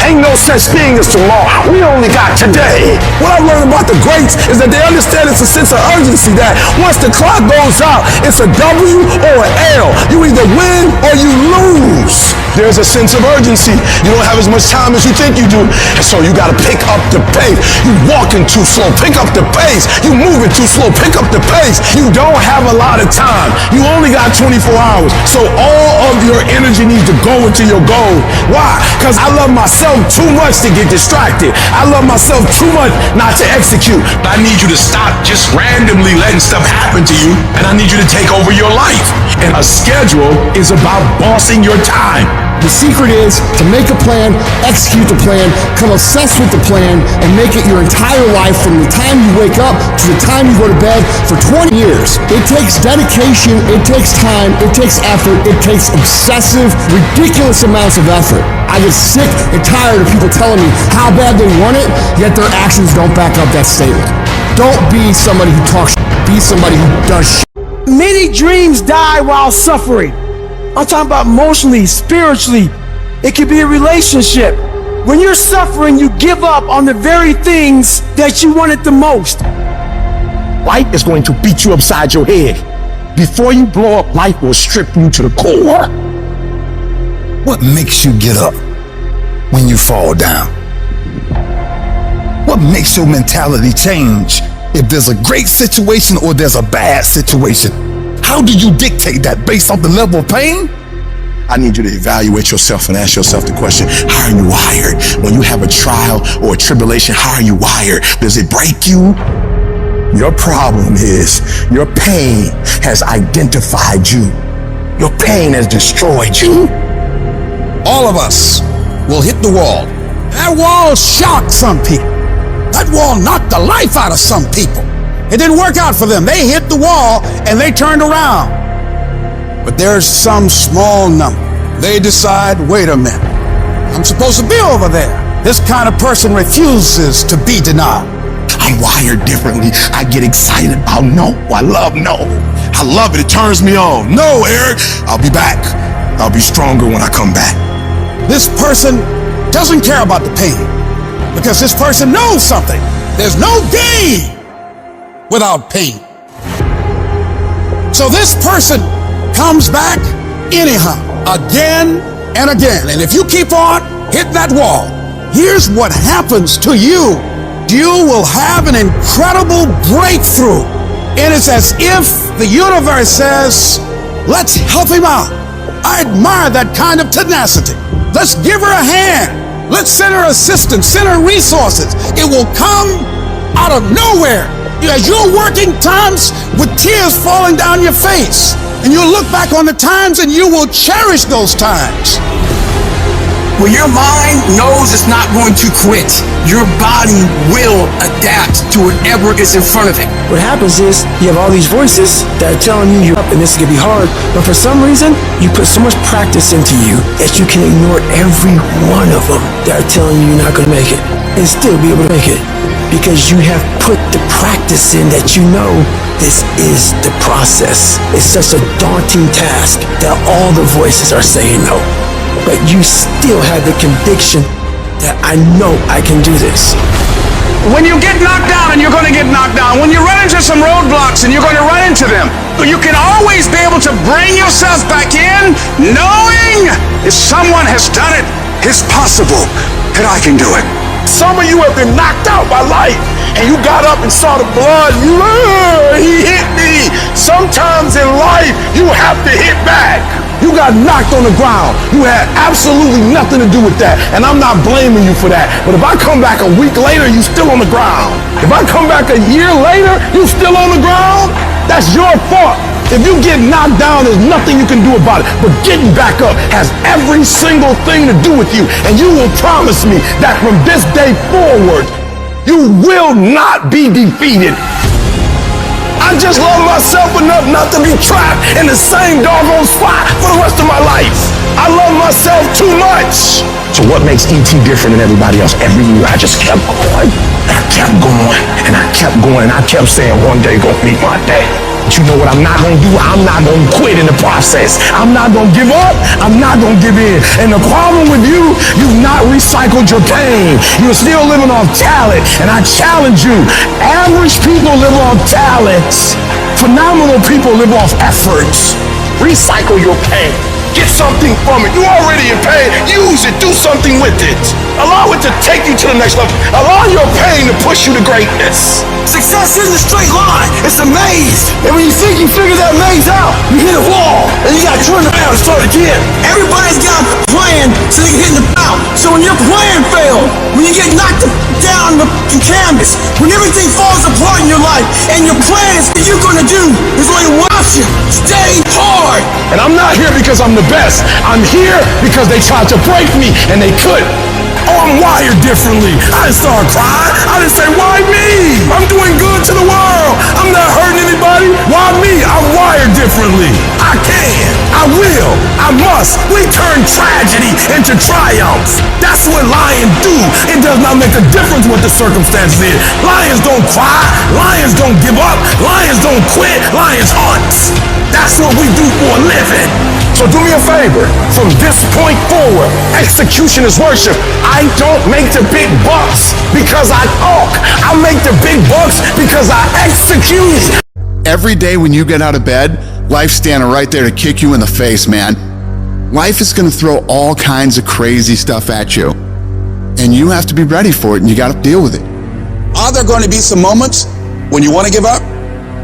Ain't no such thing as tomorrow. We only got today. What I learned about the greats is that they understand it's a sense of urgency that once the clock goes out, it's a W or an L. You either win or you lose. There's a sense of urgency. You don't have as much time as you think you do. And so you got to pick up the pace. You walking too slow. Pick up the pace. You moving too slow. Pick up the pace. You don't have a lot of time. You only got 24 hours. So all of your energy needs to go into your goal. Why? Because I love myself too much to get distracted. I love myself too much not to execute. I need you to stop just randomly letting stuff happen to you. And I need you to take over your life. And a schedule is about bossing your time. The secret is to make a plan, execute the plan, come obsessed with the plan, and make it your entire life from the time you wake up to the time you go to bed for 20 years. It takes dedication, it takes time, it takes effort, it takes obsessive, ridiculous amounts of effort. I get sick and tired of people telling me how bad they want it, yet their actions don't back up that statement. Don't be somebody who talks shit, be somebody who does shit. Many dreams die while suffering. I'm talking about emotionally, spiritually. It could be a relationship. When you're suffering, you give up on the very things that you wanted the most. Life is going to beat you upside your head. Before you blow up, life will strip you to the core. What makes you get up when you fall down? What makes your mentality change if there's a great situation or there's a bad situation? How do you dictate that based on the level of pain? I need you to evaluate yourself and ask yourself the question, how are you wired? When you have a trial or a tribulation, how are you wired? Does it break you? Your problem is your pain has identified you. Your pain has destroyed you. All of us will hit the wall. That wall shocked some people. That wall knocked the life out of some people. It didn't work out for them. They hit the wall and they turned around. But there's some small number. They decide, wait a minute, I'm supposed to be over there. This kind of person refuses to be denied. I'm wired differently. I get excited about no. I love no. I love it. It turns me on. No, Eric, I'll be back. I'll be stronger when I come back. This person doesn't care about the pain because this person knows something. There's no gain without pain. So this person comes back anyhow, again and again. And if you keep on hitting that wall, here's what happens to you. You will have an incredible breakthrough. And it's as if the universe says, let's help him out. I admire that kind of tenacity. Let's give her a hand. Let's send her assistance, send her resources. It will come out of nowhere. As you're working times with tears falling down your face, and you'll look back on the times and you will cherish those times. When your mind knows it's not going to quit, your body will adapt to whatever is in front of it. What happens is you have all these voices that are telling you you're up and this is going to be hard, but for some reason, you put so much practice into you that you can ignore every one of them that are telling you you're not going to make it and still be able to make it because you have put the practice in that you know this is the process. It's such a daunting task that all the voices are saying no. But you still have the conviction that I know I can do this. When you get knocked down, and you're going to get knocked down, when you run into some roadblocks and you're going to run into them, you can always be able to bring yourself back in knowing if someone has done it, it's possible that I can do it. Some of you have been knocked out by life, and you got up and saw the blood. He hit me. Sometimes in life, you have to hit back. You got knocked on the ground. You had absolutely nothing to do with that, and I'm not blaming you for that. But if I come back a week later, you still on the ground. If I come back a year later, you still on the ground, that's your fault. If you get knocked down, there's nothing you can do about it. But getting back up has every single thing to do with you. And you will promise me that from this day forward, you will not be defeated. I just love myself enough not to be trapped in the same doggone spot for the rest of my life. I love myself too much. So what makes E.T. different than everybody else? Every year I just kept going. I kept going, and I kept going, and I kept saying one day gonna be my day. But you know what I'm not gonna do? I'm not gonna quit in the process. I'm not gonna give up. I'm not gonna give in. And the problem with you, you've not recycled your pain. You're still living off talent. And I challenge you, average people live off talents. Phenomenal people live off efforts. Recycle your pain. Get something from it. You already in pain. Use it. Do something with it. Allow it to take you to the next level. Allow your pain to push you to greatness. Success isn't a straight line. It's a maze. And when you think you figure that maze out, you hit a wall. And you got to turn around and start again. Everybody's got a plan so they can hit the bout. So when your plan fails, when you get knocked down the canvas, when everything falls apart in your life, and your plan is what you're going to do, is only one option. Stay hard. And I'm not here because I'm the best. I'm here because they tried to break me and they couldn't. Oh, I'm wired differently. I didn't start crying. I didn't say, why me? I'm doing good to the world. I'm not hurting anybody. Why me? I'm wired differently. I can. I will. I must. We turn tragedy into triumph. That's what lions do. It does not make a difference what the circumstance is. Lions don't cry. Lions don't give up. Lions don't quit. Lions hunt. That's what we do for a living. So do me a favor. From this point forward, execution is worship. I don't make the big bucks because I talk. I make the big bucks because I execute. Every day when you get out of bed, life's standing right there to kick you in the face, man. Life is going to throw all kinds of crazy stuff at you. And you have to be ready for it, and you got to deal with it. Are there going to be some moments when you want to give up?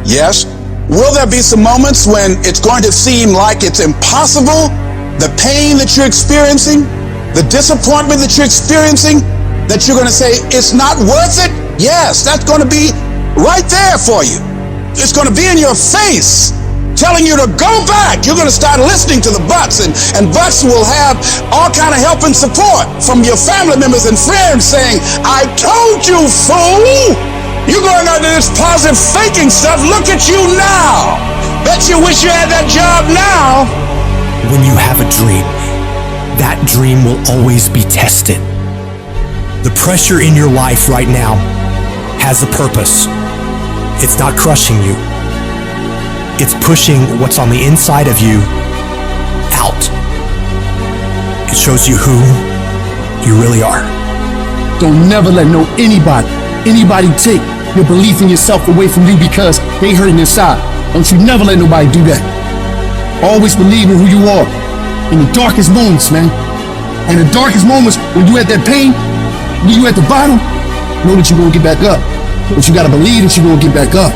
Yes. Will there be some moments when it's going to seem like it's impossible? The pain that you're experiencing, the disappointment that you're experiencing, that you're going to say, it's not worth it? Yes, that's going to be right there for you. It's going to be in your face, telling you to go back. You're going to start listening to the buts, and buts will have all kind of help and support from your family members and friends saying, I told you, fool. You're going out to this positive faking stuff. Look at you now. Bet you wish you had that job now. When you have a dream, that dream will always be tested. The pressure in your life right now has a purpose. It's not crushing you. It's pushing what's on the inside of you out. It shows you who you really are. Don't never let anybody take your belief in yourself away from you because they hurting inside. Don't you never let nobody do that. Always believe in who you are in the darkest moments, man. And the darkest moments when you at that pain, when you at the bottom, know that you're gonna get back up. But you gotta believe that you're gonna get back up.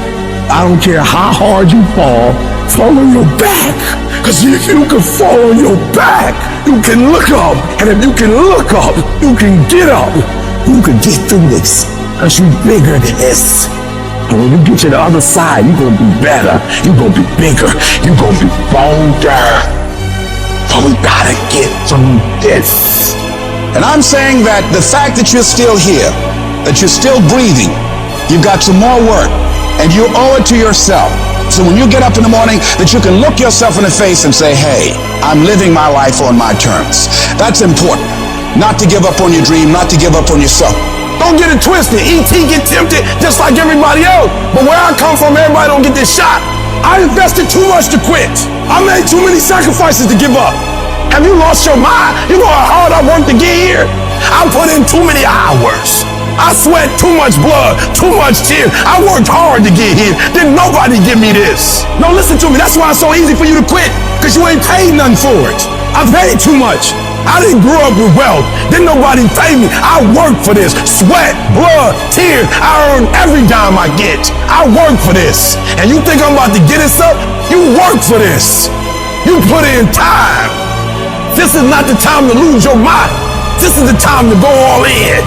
I don't care how hard you fall, fall on your back. Because if you can fall on your back, you can look up. And if you can look up, you can get up. You can get through this. Because you're bigger than this. And when you get to the other side, you're going to be better. You're going to be bigger. You're going to be bolder. But we got to get through this. And I'm saying that the fact that you're still here, that you're still breathing, you've got some more work, and you owe it to yourself. So when you get up in the morning, that you can look yourself in the face and say, hey, I'm living my life on my terms. That's important. Not to give up on your dream, not to give up on yourself. Don't get it twisted. E.T. get tempted just like everybody else. But where I come from, everybody don't get this shot. I invested too much to quit. I made too many sacrifices to give up. Have you lost your mind? You know how hard I worked to get here? I put in too many hours. I sweat too much blood, too much tears. I worked hard to get here. Didn't nobody give me this. No, listen to me. That's why it's so easy for you to quit. Because you ain't paid nothing for it. I paid too much. I didn't grow up with wealth. Didn't nobody pay me. I worked for this. Sweat, blood, tears. I earn every dime I get. I work for this. And you think I'm about to get this up? You work for this. You put in time. This is not the time to lose your mind. This is the time to go all in.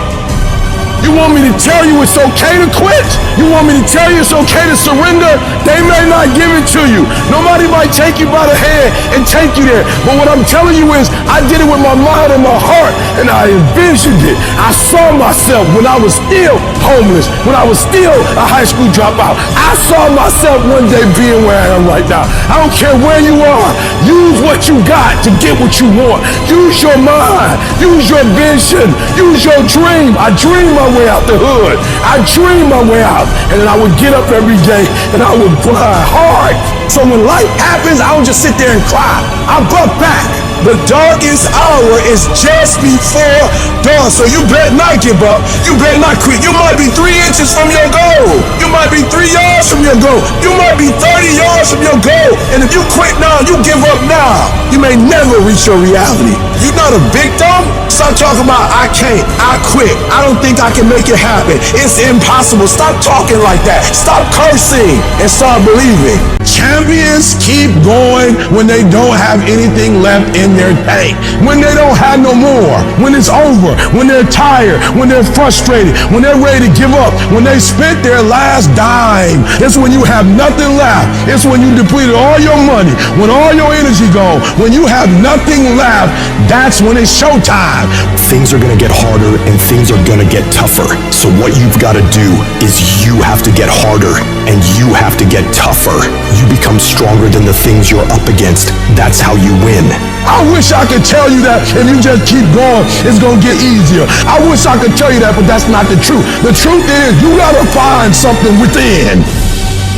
You want me to tell you it's okay to quit? You want me to tell you it's okay to surrender? They may not give it to you. Nobody might take you by the hand and take you there. But what I'm telling you is, I did it with my mind and my heart, and I envisioned it. I saw myself when I was still homeless, when I was still a high school dropout. I saw myself one day being where I am right now. I don't care where you are. Use what you got to get what you want. Use your mind. Use your vision. Use your dream. I dream my way out the hood. I dream my way out. And then I would get up every day and I would grind hard. So when life happens, I don't just sit there and cry. I buck back. The darkest hour is just before dawn. So you better not give up. You better not quit. You might be 3 inches from your goal. You might be 3 yards from your goal. You might be 30 yards from your goal. And if you quit now, you give up now, you may never reach your reality. You're not a victim. Stop talking about I can't, I quit, I don't think I can make it happen, it's impossible. Stop talking like that. Stop cursing and start believing. Champions keep going when they don't have anything left in their tank. When they don't have no more. When it's over. When they're tired. When they're frustrated. When they're ready to give up. When they spent their last dime. It's when you have nothing left. It's when you depleted all your money. When all your energy goes. When you have nothing left, that's when it's showtime. Things are gonna get harder and things are gonna get tougher. So what you've gotta do is you have to get harder and you have to get tougher. You become stronger than the things you're up against. That's how you win. I wish I could tell you that if you just keep going, it's gonna get easier. I wish I could tell you that, but that's not the truth. The truth is, you gotta find something within.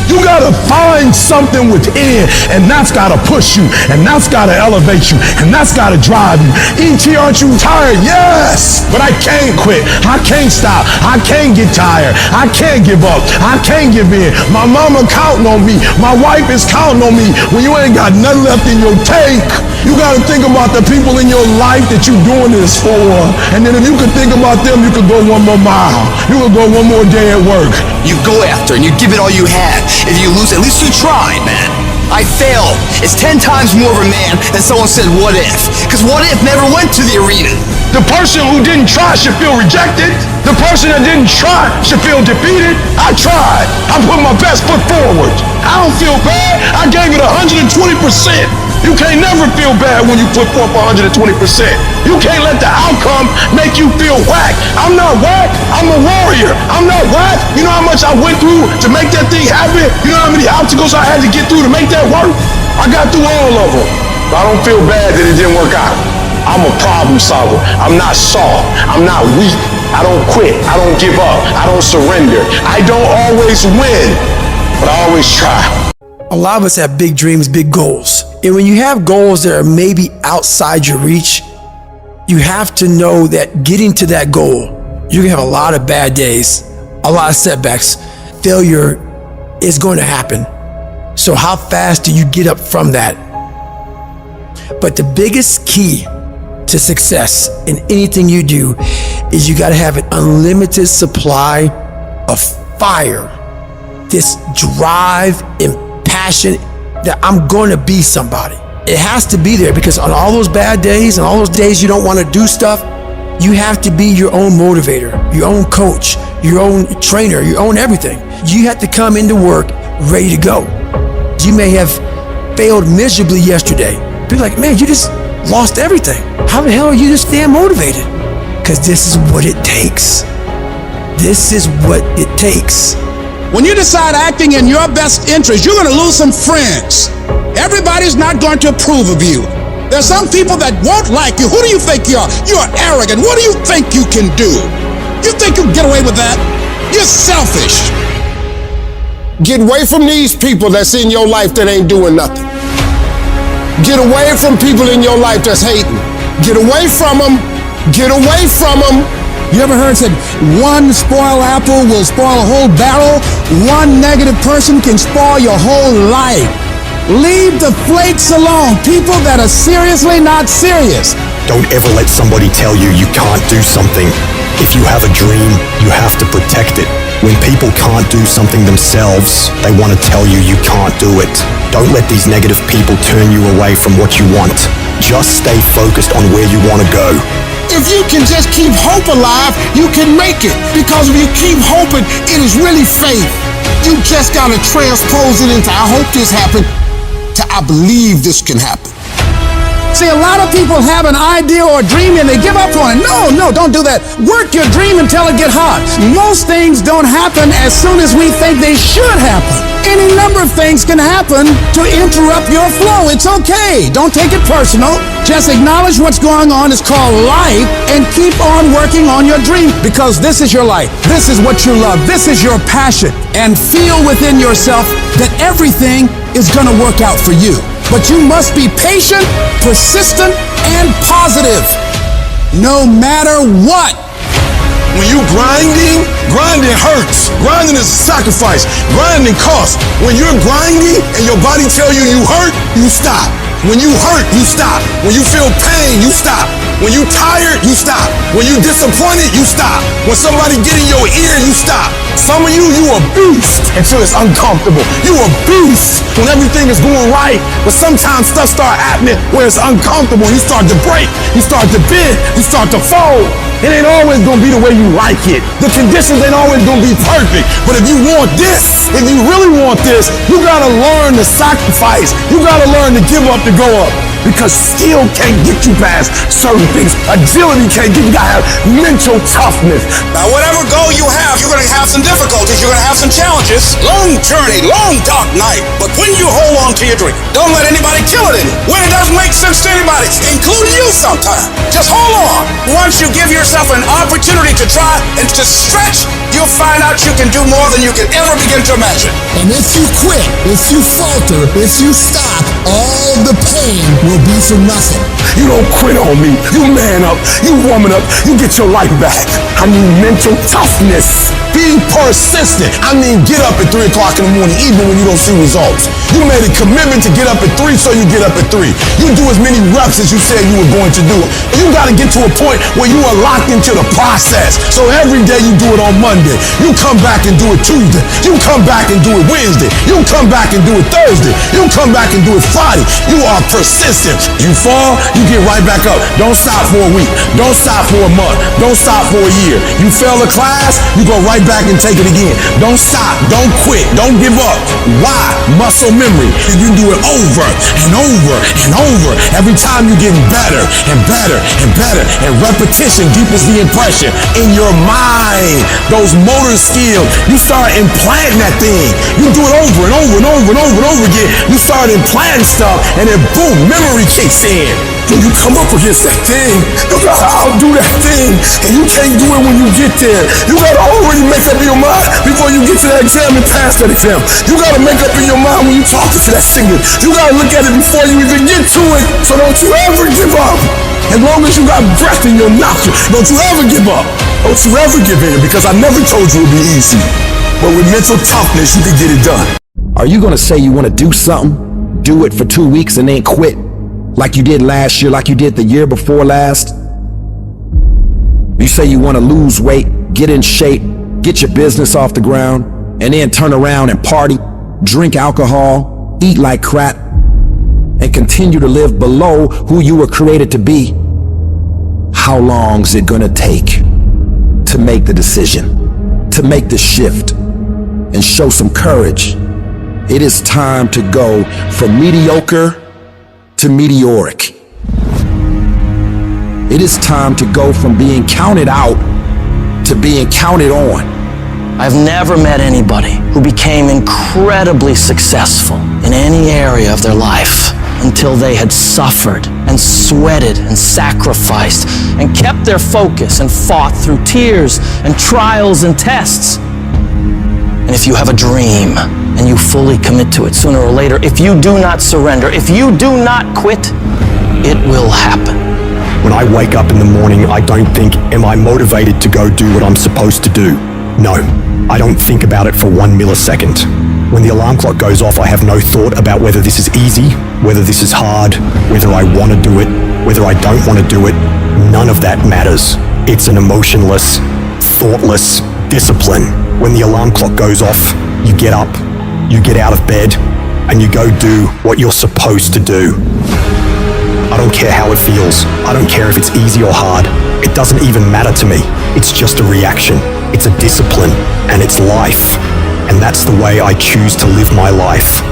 You gotta find something within, and that's gotta push you, and that's gotta elevate you, and that's gotta drive you. E.T., aren't you tired? Yes, but I can't quit. I can't stop. I can't get tired. I can't give up. I can't give in. My mama counting on me. My wife is counting on me. When you ain't got nothing left in your tank, you gotta think about the people in your life that you're doing this for. And then if you could think about them, you could go one more mile. You could go one more day at work. You go after and you give it all you have. If you lose, at least you tried, man. I failed. It's 10 times more of a man than someone said, what if? Because what if never went to the arena. The person who didn't try should feel rejected. The person that didn't try should feel defeated. I tried. I put my best foot forward. I don't feel bad. I gave it 120%. You can't never feel bad when you put forth 120%. You can't let the outcome make you feel whack. I'm not whack. I'm a warrior. I'm not whack. You know how much I went through to make that thing happen? You know how many obstacles I had to get through to make that work? I got through all of them. But I don't feel bad that it didn't work out. I'm a problem solver. I'm not soft. I'm not weak. I don't quit. I don't give up. I don't surrender. I don't always win, but I always try. A lot of us have big dreams, big goals. And when you have goals that are maybe outside your reach, you have to know that getting to that goal, you're gonna have a lot of bad days, a lot of setbacks. Failure is going to happen. So how fast do you get up from that? But the biggest key to success in anything you do is you gotta have an unlimited supply of fire, this drive and passion that I'm going to be somebody. It has to be there because on all those bad days and all those days you don't want to do stuff, you have to be your own motivator, your own coach, your own trainer, your own everything. You have to come into work ready to go. You may have failed miserably yesterday. Be like, man, you just lost everything. How the hell are you just staying motivated? Because this is what it takes. This is what it takes. When you decide acting in your best interest, you're going to lose some friends. Everybody's not going to approve of you. There's some people that won't like you. Who do you think you are? You are arrogant. What do you think you can do? You think you can get away with that? You're selfish. Get away from these people that's in your life that ain't doing nothing. Get away from people in your life that's hating. Get away from them. Get away from them. You ever heard said one spoiled apple will spoil a whole barrel? One negative person can spoil your whole life. Leave the flakes alone. People that are seriously not serious. Don't ever let somebody tell you you can't do something. If you have a dream, you have to protect it. When people can't do something themselves, they want to tell you you can't do it. Don't let these negative people turn you away from what you want. Just stay focused on where you want to go. If you can just keep hope alive, you can make it. Because if you keep hoping, it is really faith. You just got to transpose it into I hope this happened to I believe this can happen. See, a lot of people have an idea or a dream and they give up on it. No, don't do that. Work your dream until it gets hot. Most things don't happen as soon as we think they should happen. Any number of things can happen to interrupt your flow. It's okay. Don't take it personal. Just acknowledge what's going on. It's called life and keep on working on your dream because this is your life. This is what you love. This is your passion. And feel within yourself that everything is going to work out for you. But you must be patient, persistent, and positive, no matter what. When you grinding hurts. Grinding is a sacrifice. Grinding costs. When you're grinding and your body tell you hurt, you stop. When you hurt, you stop. When you feel pain, you stop. When you tired, you stop. When you disappointed, you stop. When somebody get in your ear, you stop. Some of you a beast until it's uncomfortable. You a beast when everything is going right, but sometimes stuff start happening where it's uncomfortable. You start to break, you start to bend, you start to fold. It ain't always gonna be the way you like it. The conditions ain't always gonna be perfect. But if you want this, if you really want this, you gotta learn to sacrifice. You gotta learn to give up to go up. Because skill can't get you past certain things. Agility can't get you. You gotta have mental toughness. Now, whatever goal you have, you're gonna have some difficulties. You're gonna have some challenges. Long journey, long dark night. But when you hold on to your dream, don't let anybody kill it in you. When it doesn't make sense to anybody, including you sometimes, just hold on. Once you give yourself an opportunity to try and to stretch, you'll find out you can do more than you can ever begin to imagine. And if you quit, if you falter, if you stop, all the pain will be for nothing. You don't quit on me. You man up. You woman up. You get your life back. I need mental toughness. Be persistent. I mean, get up at 3 o'clock in the morning, even when you don't see results. You made a commitment to get up at 3, so you get up at 3. You do as many reps as you said you were going to do. You got to get to a point where you are locked into the process. So every day you do it on Monday. You come back and do it Tuesday. You come back and do it Wednesday. You come back and do it Thursday. You come back and do it Friday. You are persistent. You fall, you get right back up. Don't stop for a week. Don't stop for a month. Don't stop for a year. You fail a class, you go right back and take it again. Don't stop. Don't quit. Don't give up. Why? Muscle memory. You do it over and over and over. Every time you're getting better and better and better. And repetition deepens the impression in your mind. Those motor skills, you start implanting that thing. You do it over and over and over and over and over again. You start implanting stuff and then boom, memory kicks in. When you come up against that thing, you gotta outdo that thing. And you can't do it when you get there. You gotta already make up your mind before you get to that exam and pass that exam. You gotta make up in your mind when you talking to that singer. You gotta look at it before you even get to it. So don't you ever give up. As long as you got breath in your nostrils, don't you ever give up. Don't you ever give in, because I never told you it'd be easy. But with mental toughness, you can get it done. Are you gonna say you wanna do something, do it for 2 weeks and then quit? Like you did last year, like you did the year before last? You say you want to lose weight, get in shape, get your business off the ground, and then turn around and party, drink alcohol, eat like crap, and continue to live below who you were created to be, how long's it gonna take to make the decision, to make the shift, and show some courage? It is time to go from mediocre to meteoric. It is time to go from being counted out to being counted on. I've never met anybody who became incredibly successful in any area of their life until they had suffered and sweated and sacrificed and kept their focus and fought through tears and trials and tests. And if you have a dream and you fully commit to it sooner or later, if you do not surrender, if you do not quit, it will happen. When I wake up in the morning, I don't think, am I motivated to go do what I'm supposed to do? No, I don't think about it for 1 millisecond. When the alarm clock goes off, I have no thought about whether this is easy, whether this is hard, whether I want to do it, whether I don't want to do it. None of that matters. It's an emotionless, thoughtless discipline. When the alarm clock goes off, you get up, you get out of bed, and you go do what you're supposed to do. I don't care how it feels. I don't care if it's easy or hard. It doesn't even matter to me. It's just a reaction. It's a discipline, and it's life. And that's the way I choose to live my life.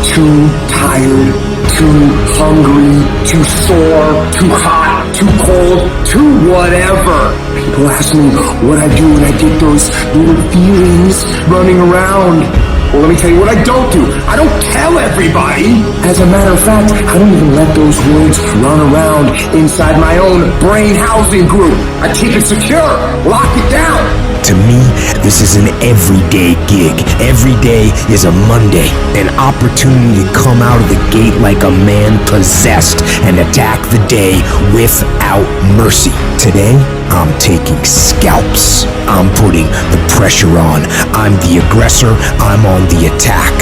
Too tired, too hungry, too sore, too hot, too cold, too whatever. People ask me what I do when I get those little feelings running around. Well, let me tell you what I don't do. I don't tell everybody. As a matter of fact, I don't even let those words run around inside my own brain housing group. I keep it secure, lock it down. To me, this is an everyday gig. Every day is a Monday, an opportunity to come out of the gate like a man possessed and attack the day without mercy. Today, I'm taking scalps. I'm putting the pressure on. I'm the aggressor. I'm on the attack.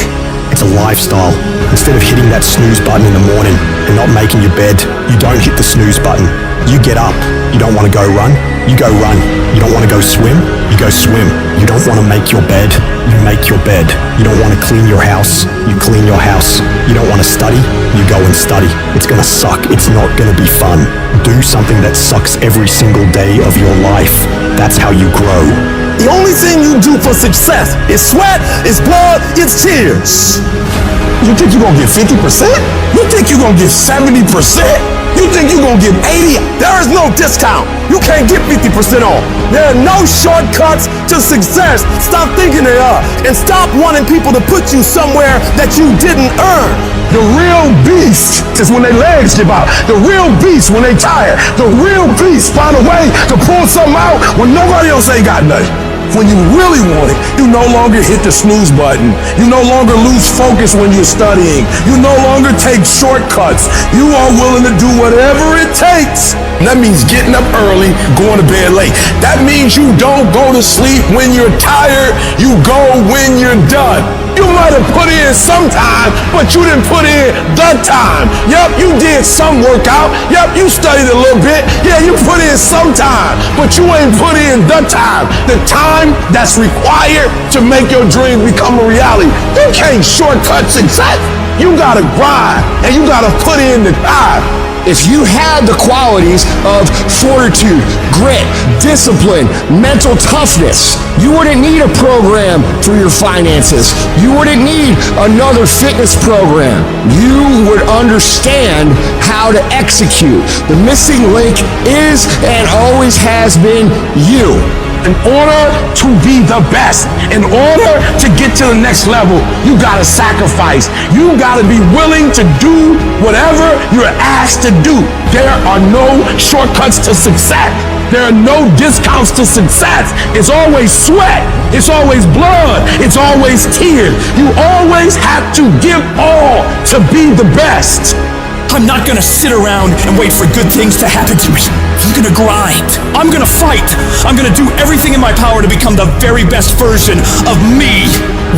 It's a lifestyle. Instead of hitting that snooze button in the morning and not making your bed, you don't hit the snooze button. You get up. You don't want to go run? You go run. You don't want to go swim? You go swim. You don't want to make your bed? You make your bed. You don't want to clean your house? You clean your house. You don't want to study? You go and study. It's going to suck. It's not going to be fun. Do something that sucks every single day of your life. That's how you grow. The only thing you do for success is sweat, it's blood, it's tears. You think you're gonna get 50%? You think you're gonna get 70%? You think you're gonna get 80? There is no discount. You can't get 50% off. There are no shortcuts to success. Stop thinking they are. And stop wanting people to put you somewhere that you didn't earn. The real beast is when their legs give out. The real beast when they tired. The real beast find a way to pull something out when nobody else ain't got nothing. When you really want it, you no longer hit the snooze button. You no longer lose focus when you're studying. You no longer take shortcuts. You are willing to do whatever it takes. And that means getting up early, going to bed late. That means you don't go to sleep when you're tired. You go when you're done. You might have put in some time, but you didn't put in the time. Yep, you did some workout. Yep, you studied a little bit. Yeah, you put in some time, but you ain't put in the time. The time that's required to make your dream become a reality. You can't shortcut success. You gotta grind, and you gotta put in the time. If you had the qualities of fortitude, grit, discipline, mental toughness, you wouldn't need a program for your finances. You wouldn't need another fitness program. You would understand how to execute. The missing link is and always has been you. In order to be the best, in order to get to the next level, you gotta sacrifice. You gotta be willing to do whatever you're asked to do. There are no shortcuts to success. There are no discounts to success. It's always sweat. It's always blood. It's always tears. You always have to give all to be the best. I'm not gonna sit around and wait for good things to happen to me. I'm gonna grind. I'm gonna fight. I'm gonna do everything in my power to become the very best version of me.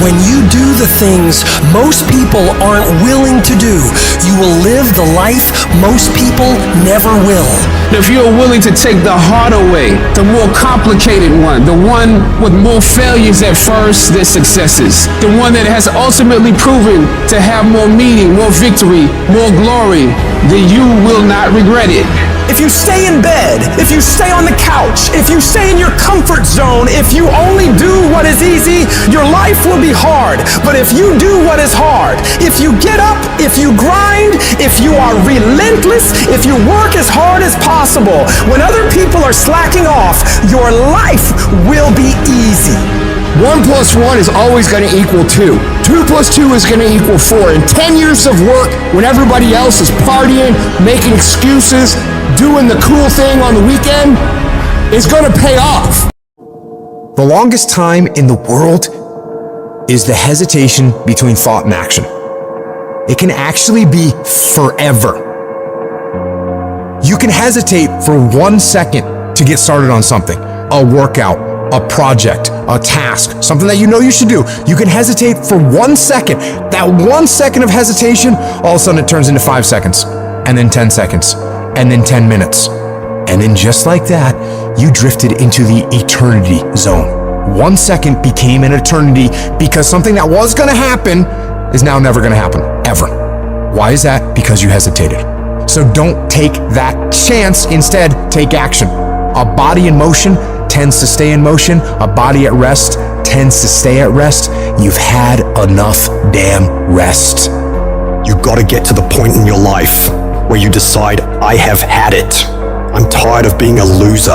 When you do the things most people aren't willing to do, you will live the life most people never will. If you're willing to take the harder way, the more complicated one, the one with more failures at first than successes, the one that has ultimately proven to have more meaning, more victory, more glory, then you will not regret it. If you stay in bed, if you stay on the couch, if you stay in your comfort zone, if you only do what is easy, your life will be hard. But if you do what is hard, if you get up, if you grind, if you are relentless, if you work as hard as possible, when other people are slacking off, your life will be easy. 1 + 1 is always going to equal 2. 2 + 2 is going to equal 4. And 10 years of work when everybody else is partying, making excuses, doing the cool thing on the weekend is going to pay off. The longest time in the world is the hesitation between thought and action. It can actually be forever. You can hesitate for 1 second to get started on something, a workout, a project, a task, something that you know you should do. You can hesitate for 1 second. That 1 second of hesitation, all of a sudden it turns into 5 seconds, and then 10 seconds, and then 10 minutes. And then just like that, you drifted into the eternity zone. 1 second became an eternity because something that was gonna happen is now never gonna happen, ever. Why is that? Because you hesitated. So don't take that chance. Instead, take action. A body in motion tends to stay in motion. A body at rest tends to stay at rest. You've had enough damn rest. You gotta get to the point in your life where you decide, I have had it. I'm tired of being a loser.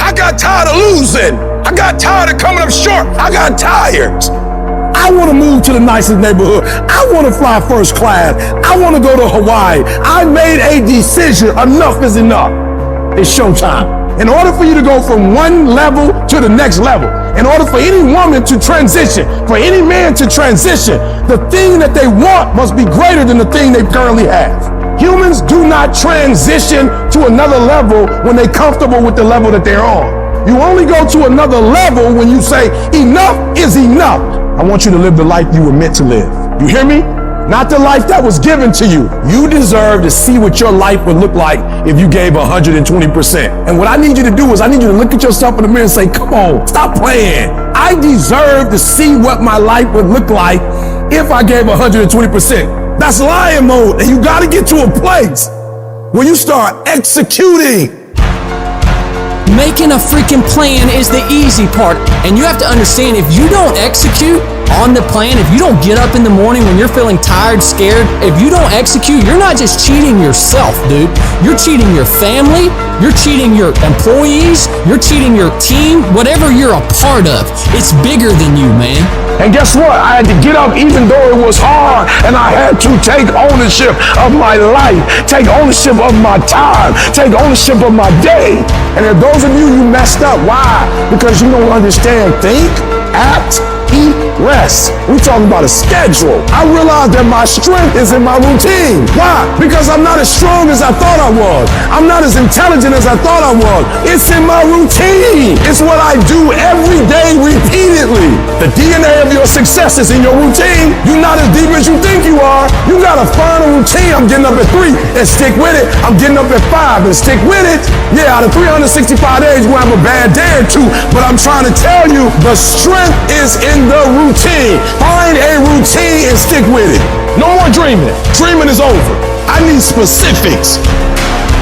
I got tired of losing. I got tired of coming up short. I got tired. I want to move to the nicest neighborhood. I want to fly first class. I want to go to Hawaii. I made a decision. Enough is enough. It's showtime. In order for you to go from one level to the next level, in order for any woman to transition, for any man to transition, the thing that they want must be greater than the thing they currently have. Humans do not transition to another level when they're comfortable with the level that they're on. You only go to another level when you say, enough is enough. I want you to live the life you were meant to live. You hear me? Not the life that was given to you. You deserve to see what your life would look like if you gave 120%. And what I need you to do is I need you to look at yourself in the mirror and say, come on, stop playing. I deserve to see what my life would look like if I gave 120%. That's lion mode. And you got to get to a place where you start executing. Making a freaking plan is the easy part. And you have to understand, if you don't execute on the plan, if you don't get up in the morning when you're feeling tired, scared, if you don't execute, you're not just cheating yourself, dude. You're cheating your family, you're cheating your employees, you're cheating your team, whatever you're a part of. It's bigger than you, man. And guess what? I had to get up even though it was hard, and I had to take ownership of my life, take ownership of my time, take ownership of my day. And if those of you messed up, why? Because you don't understand think, act, eat, rest. We're talking about a schedule. I realized that my strength is in my routine. Why? Because I'm not as strong as I thought I was. I'm not as intelligent as I thought I was. It's in my routine. It's what I do every day repeatedly. The DNA of your success is in your routine. You're not as deep as you think you are. You gotta find a routine. I'm getting up at 3 and stick with it. I'm getting up at 5 and stick with it. Yeah, out of 365 days, we'll have a bad day or two, but I'm trying to tell you, the strength is in the routine. Find a routine and stick with it. No more dreaming. Dreaming is over. I need specifics.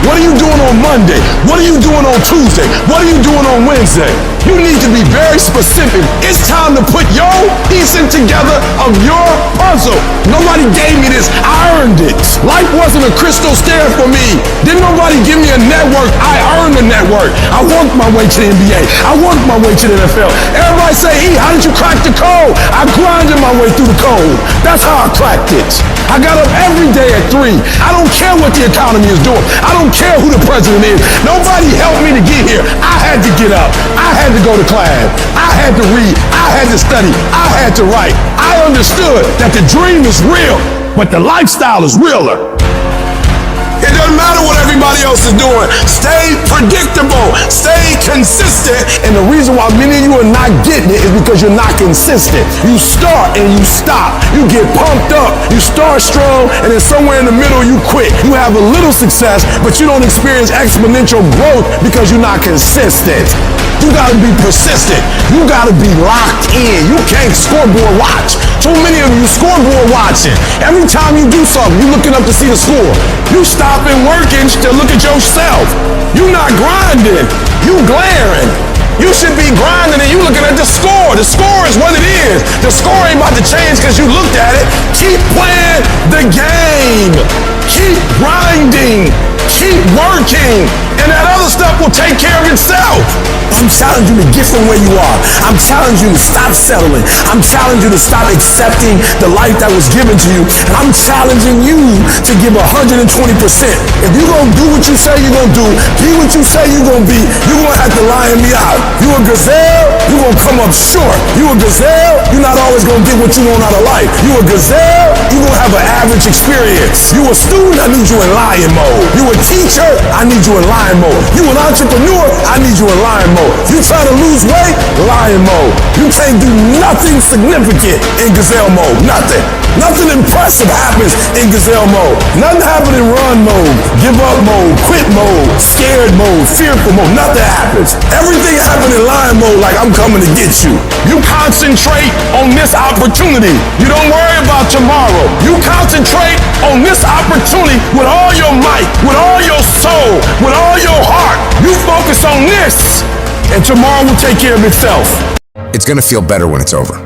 What are you doing on Monday? What are you doing on Tuesday? What are you doing on Wednesday? You need to be very specific. It's time to put your piecing together of your puzzle. Nobody gave me this. I earned it. Life wasn't a crystal stair for me. Didn't nobody give me a network. I earned the network. I worked my way to the NBA. I worked my way to the NFL. Everybody say, E, how did you crack the code? I grinded my way through the code. That's how I cracked it. I got up every day at 3. I don't care what the economy is doing. I don't care who the president is. Nobody helped me to get here. I had to get up. I had to go to class. I had to read. I had to study. I had to write. I understood that the dream is real, but the lifestyle is realer. Doesn't matter what everybody else is doing. Stay predictable. Stay consistent. And the reason why many of you are not getting it is because you're not consistent. You start and you stop. You get pumped up. You start strong, and then somewhere in the middle you quit. You have a little success, but you don't experience exponential growth because you're not consistent. You gotta be persistent. You gotta be locked in. You can't scoreboard watch. Too many of you scoreboard watching. Every time you do something, you looking up to see the score. You stopping working to look at yourself. You not grinding. You glaring. You should be grinding and you looking at the score. The score is what it is. The score ain't about to change because you looked at it. Keep playing the game. Keep grinding. Keep working. And that other stuff will take care of itself. I'm challenging you to get from where you are. I'm challenging you to stop settling. I'm challenging you to stop accepting the life that was given to you. And I'm challenging you to give 120%. If you're going to do what you say you're going to do, be what you say you're going to be, you're going to have to lion me out. You a gazelle, you're going to come up short. You a gazelle, you're not always going to get what you want out of life. You a gazelle, you're going to have an average experience. You a student, I need you in lion mode. You a teacher, I need you in lion mode. You an entrepreneur, I need you in lion mode. You trying to lose weight? Lion mode. You can't do nothing significant in gazelle mode. Nothing. Nothing impressive happens in gazelle mode. Nothing happens in run mode, give up mode, quit mode, scared mode, fearful mode. Nothing happens. Everything happens in lion mode like I'm coming to get you. You concentrate on this opportunity. You don't worry about tomorrow. You concentrate on this opportunity with all your might, with all your soul, with all your heart. You focus on this, and tomorrow will take care of itself. It's gonna feel better when it's over.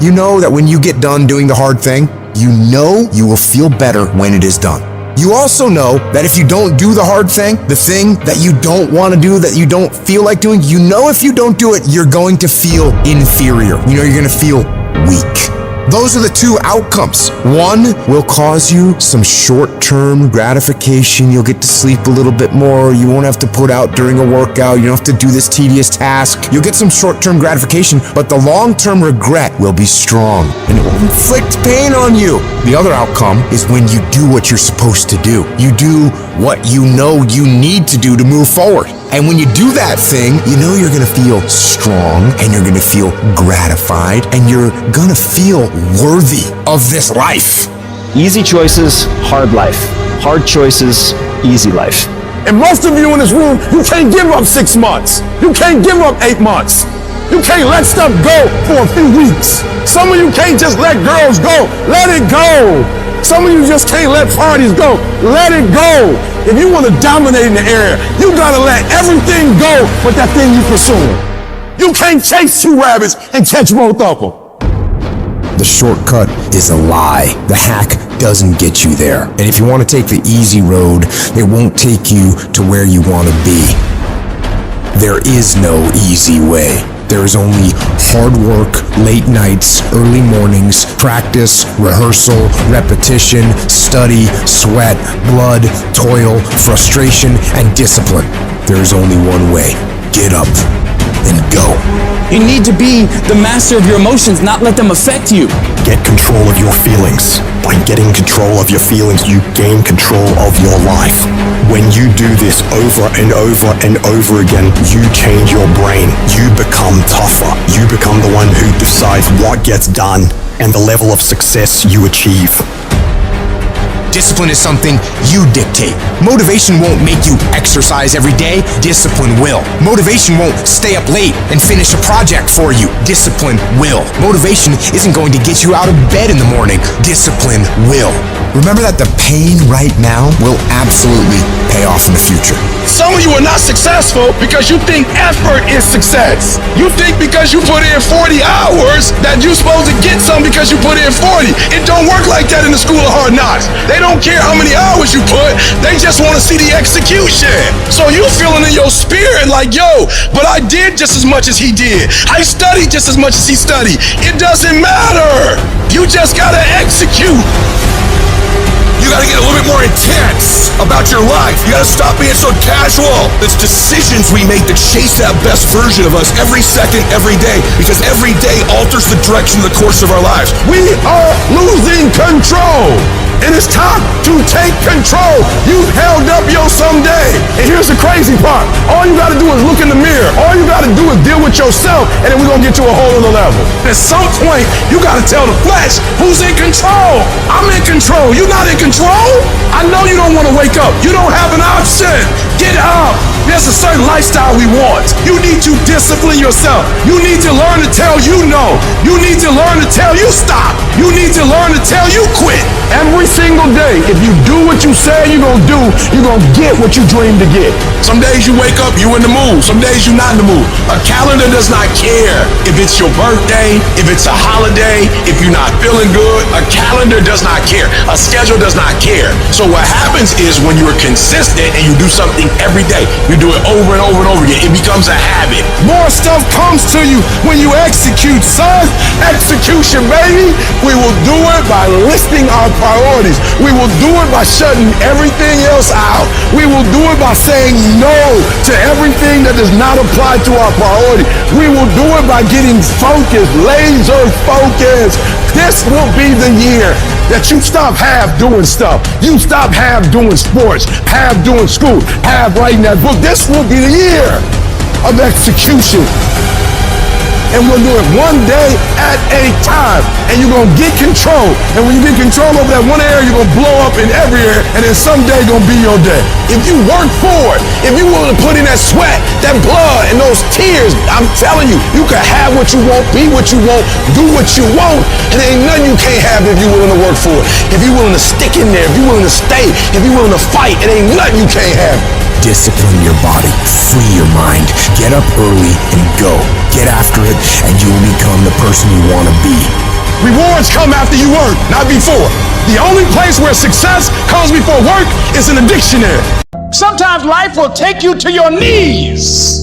You know that when you get done doing the hard thing, you know you will feel better when it is done. You also know that if you don't do the hard thing, the thing that you don't want to do, that you don't feel like doing, you know if you don't do it, you're going to feel inferior. You know you're going to feel weak. Those are the two outcomes. One will cause you some short-term gratification. You'll get to sleep a little bit more. You won't have to put out during a workout. You don't have to do this tedious task. You'll get some short-term gratification, but the long-term regret will be strong and it will inflict pain on you. The other outcome is when you do what you're supposed to do. You do what you know you need to do to move forward. And when you do that thing, you know you're gonna feel strong and you're gonna feel gratified and you're gonna feel worthy of this life. Easy choices, hard life. Hard choices, easy life. And most of you in this room, you can't give up 6 months. You can't give up 8 months. You can't let stuff go for a few weeks. Some of you can't just let girls go. Let it go. Some of you just can't let parties go. Let it go. If you want to dominate in the area, you gotta let everything go with that thing you're pursuing. You can't chase 2 rabbits and catch both of them. The shortcut is a lie. The hack doesn't get you there. And if you want to take the easy road, it won't take you to where you want to be. There is no easy way. There is only hard work, late nights, early mornings, practice, rehearsal, repetition, study, sweat, blood, toil, frustration, and discipline. There is only one way. Get up and go. You need to be the master of your emotions, not let them affect you. Get control of your feelings. By getting control of your feelings, you gain control of your life. When you do this over and over and over again, you change your brain. You become tougher. You become the one who decides what gets done and the level of success you achieve. Discipline is something you dictate. Motivation won't make you exercise every day. Discipline will. Motivation won't stay up late and finish a project for you. Discipline will. Motivation isn't going to get you out of bed in the morning. Discipline will. Remember that the pain right now will absolutely pay off in the future. Some of you are not successful because you think effort is success. You think because you put in 40 hours that you're supposed to get some because you put in 40. It don't work like that in the school of hard knocks. They don't care how many hours you put. They just want to see the execution. So you feeling in your spirit like, yo, but I did just as much as he did. I studied just as much as he studied. It doesn't matter. You just gotta execute. You gotta get a little bit more intense about your life. You gotta stop being so casual. It's decisions we make to chase that best version of us every second, every day, because every day alters the direction of the course of our lives. We are losing control. And it's time to take control. You've held up your someday. And here's the crazy part. All you gotta do is look in the mirror. All you gotta do is deal with yourself, and then we're gonna get to a whole other level. At some point, you gotta tell the flesh who's in control. I'm in control. You're not in control. I know you don't wanna wake up. You don't have an option. Get up. There's a certain lifestyle we want. You need to discipline yourself. You need to learn to tell you no. You need to learn to tell you stop. You need to learn to tell you quit. Every single day, if you do what you say you're gonna do, you're gonna get what you dream to get. Some days you wake up, you in the mood. Some days you're not in the mood. A calendar does not care if it's your birthday, if it's a holiday, if you're not feeling good. A calendar does not care. A schedule does not care. So what happens is when you're consistent and you do something every day, you do it over and over and over again, it becomes a habit. More stuff comes to you when you execute, son. Execution, baby. We will do it by listing our priorities. We will do it by shutting everything else out. We will do it by saying no to everything that does not apply to our priority. We will do it by getting focused, laser focused. This will be the year that you stop half doing stuff. You stop half doing sports, half doing school, half writing that book. This will be the year of execution. And we'll do it one day at a time. And you're going to get control. And when you get control over that one area, you're going to blow up in every area. And then someday going to be your day. If you work for it, if you're willing to put in that sweat, that blood, and those tears, I'm telling you, you can have what you want, be what you want, do what you want. And there ain't nothing you can't have if you're willing to work for it. If you're willing to stick in there, if you're willing to stay, if you're willing to fight, it ain't nothing you can't have. Discipline your body, free your mind, get up early and go. Get after it, and you will become the person you want to be. Rewards come after you work, not before. The only place where success comes before work is in the dictionary. Sometimes life will take you to your knees.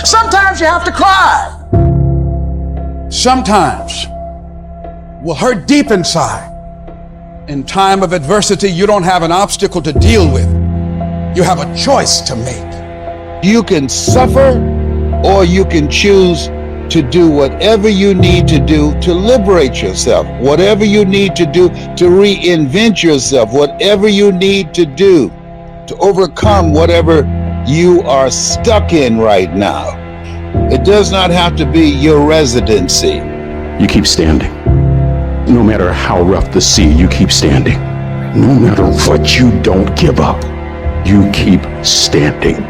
Sometimes you have to cry. Sometimes will hurt deep inside. In time of adversity, you don't have an obstacle to deal with. You have a choice to make. You can suffer, or you can choose to do whatever you need to do to liberate yourself, whatever you need to do to reinvent yourself, whatever you need to do to overcome whatever you are stuck in right now. It does not have to be your residency. You keep standing. No matter how rough the sea, you keep standing. No matter what, you don't give up. You keep standing.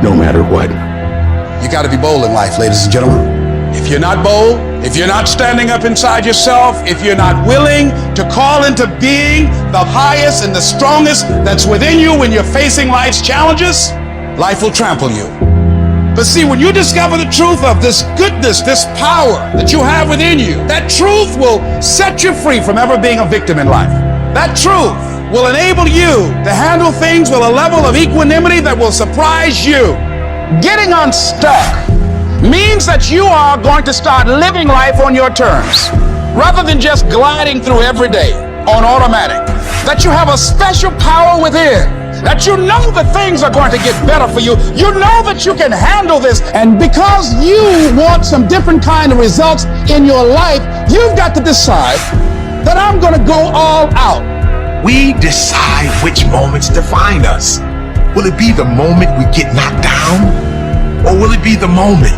No matter what. You got to be bold in life, ladies and gentlemen. If you're not bold, if you're not standing up inside yourself, if you're not willing to call into being the highest and the strongest that's within you when you're facing life's challenges, life will trample you. But see, when you discover the truth of this goodness, this power that you have within you, that truth will set you free from ever being a victim in life. That truth will enable you to handle things with a level of equanimity that will surprise you. Getting unstuck means that you are going to start living life on your terms, rather than just gliding through every day on automatic. That you have a special power within, that you know that things are going to get better for you. You know that you can handle this. And because you want some different kind of results in your life, you've got to decide that I'm going to go all out. We decide which moments define us. Will it be the moment we get knocked down? Or will it be the moment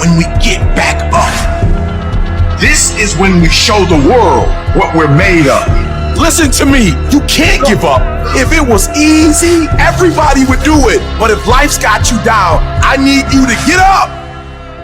when we get back up? This is when we show the world what we're made of. Listen to me, you can't give up. If it was easy, everybody would do it. But if life's got you down, I need you to get up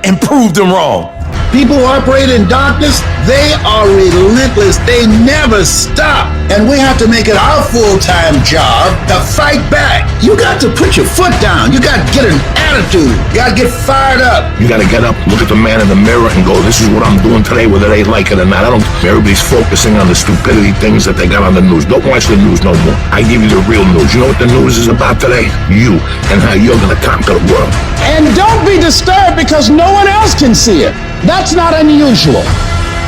and prove them wrong. People who operate in darkness, they are relentless. They never stop. And we have to make it our full-time job to fight back. You got to put your foot down. You got to get an attitude. You got to get fired up. You got to get up, look at the man in the mirror and go, this is what I'm doing today, whether they like it or not. Everybody's focusing on the stupidity things that they got on the news. Don't watch the news no more. I give you the real news. You know what the news is about today? You and how you're going to conquer the world. And don't be disturbed because no one else can see it. That's not unusual.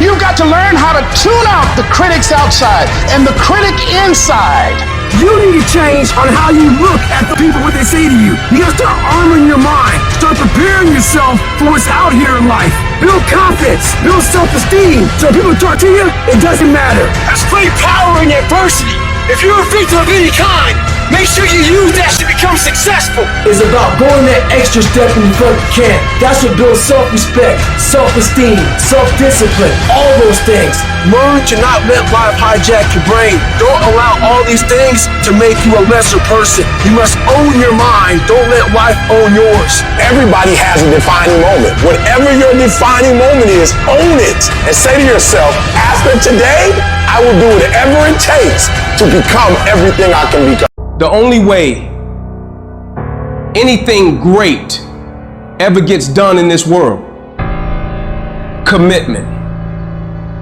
You've got to learn how to tune out the critics outside and the critic inside. You need to change on how you look at the people, what they say to you. You gotta start armoring your mind. Start preparing yourself for what's out here in life. Build confidence. Build self-esteem. So when people talk to you, it doesn't matter. There's great power in adversity. If you're a victim of any kind, make sure you use that to become successful. It's about going that extra step when you feel like you can. That's what builds self-respect, self-esteem, self-discipline, all those things. Learn to not let life hijack your brain. Don't allow all these things to make you a lesser person. You must own your mind. Don't let life own yours. Everybody has a defining moment. Whatever your defining moment is, own it. And say to yourself, after today, I will do whatever it takes to become everything I can become. The only way anything great ever gets done in this world, commitment,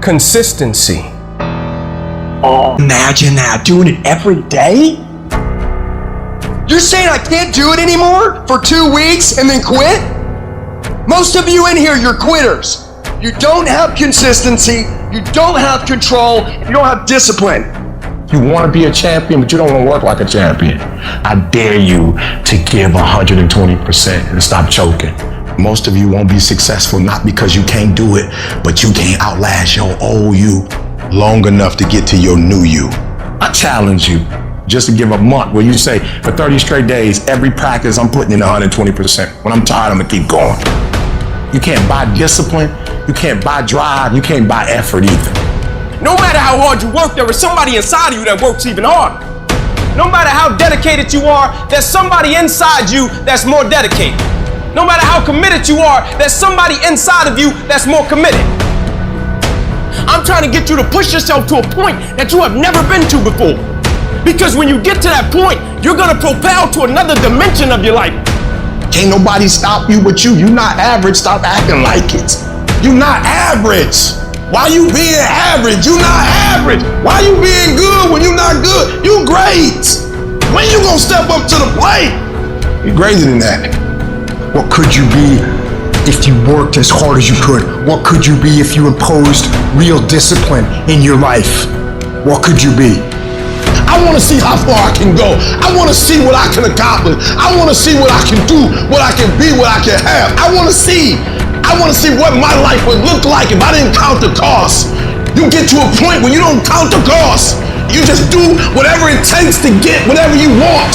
consistency. Oh, imagine that, doing it every day? You're saying I can't do it anymore for 2 weeks and then quit? Most of you in here, you're quitters. You don't have consistency, you don't have control, you don't have discipline. You want to be a champion, but you don't want to work like a champion. I dare you to give 120% and stop choking. Most of you won't be successful not because you can't do it, but you can't outlast your old you long enough to get to your new you. I challenge you just to give a month where you say, for 30 straight days, every practice I'm putting in 120%. When I'm tired, I'm gonna keep going. You can't buy discipline, you can't buy drive, you can't buy effort either. No matter how hard you work, there is somebody inside of you that works even harder. No matter how dedicated you are, there's somebody inside you that's more dedicated. No matter how committed you are, there's somebody inside of you that's more committed. I'm trying to get you to push yourself to a point that you have never been to before. Because when you get to that point, you're gonna propel to another dimension of your life. Can't nobody stop you but you. You're not average, stop acting like it. You're not average. Why you being average? You're not average. Why you being good when you're not good? You great. When you gonna step up to the plate? You're greater than that. What could you be if you worked as hard as you could? What could you be if you imposed real discipline in your life? What could you be? I want to see how far I can go. I want to see what I can accomplish. I want to see what I can do, what I can be, what I can have. I want to see what my life would look like if I didn't count the cost. You get to a point where you don't count the cost. You just do whatever it takes to get whatever you want.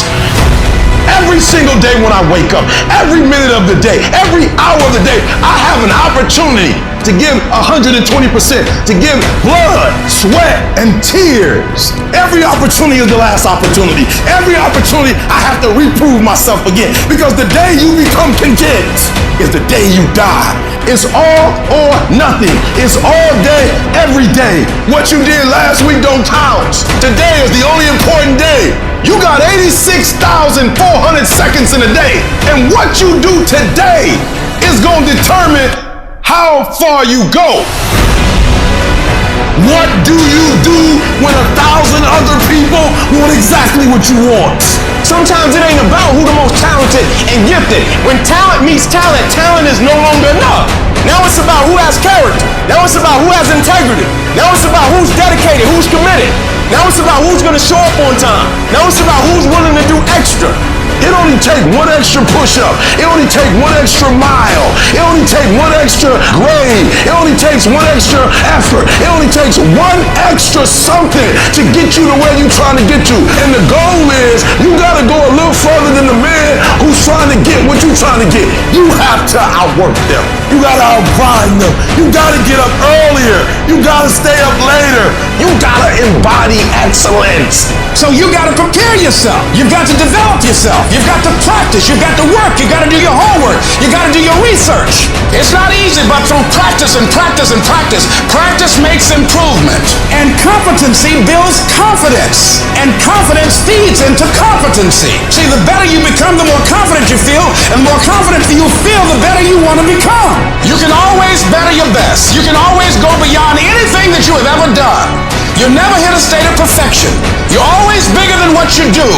Every single day when I wake up, every minute of the day, every hour of the day, I have an opportunity to give 120%, to give blood, sweat, and tears. Every opportunity is the last opportunity. Every opportunity I have to reprove myself again, because the day you become content is the day you die. It's all or nothing. It's all day, every day. What you did last week don't count. Today is the only important day. You got 86,400 seconds in a day, and what you do today is going to determine how far you go. What do you do when 1,000 other people want exactly what you want? Sometimes it ain't about who the most talented and gifted. When talent meets talent, talent is no longer enough. Now it's about who has character. Now it's about who has integrity. Now it's about who's dedicated, who's committed. Now it's about who's gonna show up on time. Now it's about who's willing to do extra. It only takes one extra push-up. It only takes one extra mile. It only takes one extra grade. It only takes one extra effort. It only takes one extra something to get you to where you're trying to get to. And the goal is you gotta go a little further than the man who's trying to get what you're trying to get. You have to outwork them. You gotta outgrind them. You gotta get up earlier. You gotta stay up later. You gotta embody excellence. So you gotta prepare yourself. You've got to develop yourself. You've got to practice. You've got to work. You've got to do your homework. You got to do your research. It's not easy, but through practice and practice and practice, practice makes improvement. And competency builds confidence. And confidence feeds into competency. See, the better you become, the more confident you feel. And the more confident you feel, the better you want to become. You can always better your best. You can always go beyond anything that you have ever done. You never hit a state of perfection. You're always bigger than what you do.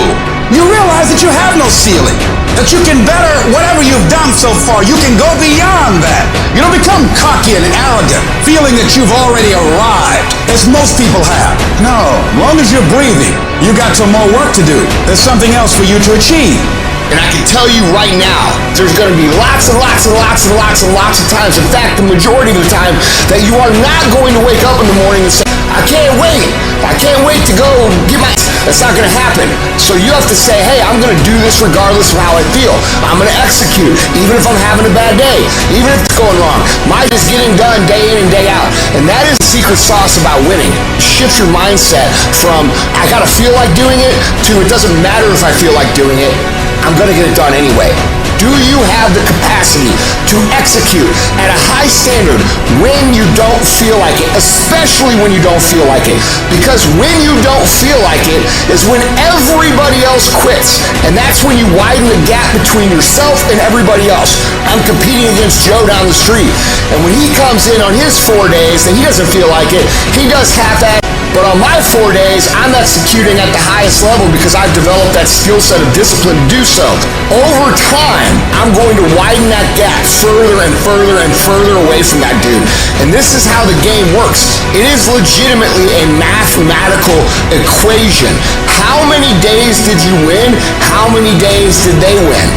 You realize that you have no ceiling, that you can better whatever you've done so far. You can go beyond that. You don't become cocky and arrogant, feeling that you've already arrived, as most people have. No, as long as you're breathing, you got some more work to do. There's something else for you to achieve. And I can tell you right now, there's going to be lots and lots and lots and lots and lots of times, in fact, the majority of the time, that you are not going to wake up in the morning and say, I can't wait. I can't wait to go get my... That's not going to happen. So you have to say, hey, I'm going to do this regardless of how I feel. I'm going to execute, even if I'm having a bad day, even if it's going wrong. Mine is getting done day in and day out. And that is the secret sauce about winning. Shift your mindset from, I got to feel like doing it, to it doesn't matter if I feel like doing it. I'm going to get it done anyway. Do you have the capacity to execute at a high standard when you don't feel like it, especially when you don't feel like it? Because when you don't feel like it is when everybody else quits. And that's when you widen the gap between yourself and everybody else. I'm competing against Joe down the street. And when he comes in on his 4 days and he doesn't feel like it, he does half-ass. But on my 4 days, I'm executing at the highest level because I've developed that skill set of discipline to do so. Over time, I'm going to widen that gap further and further and further away from that dude. And this is how the game works. It is legitimately a mathematical equation. How many days did you win? How many days did they win?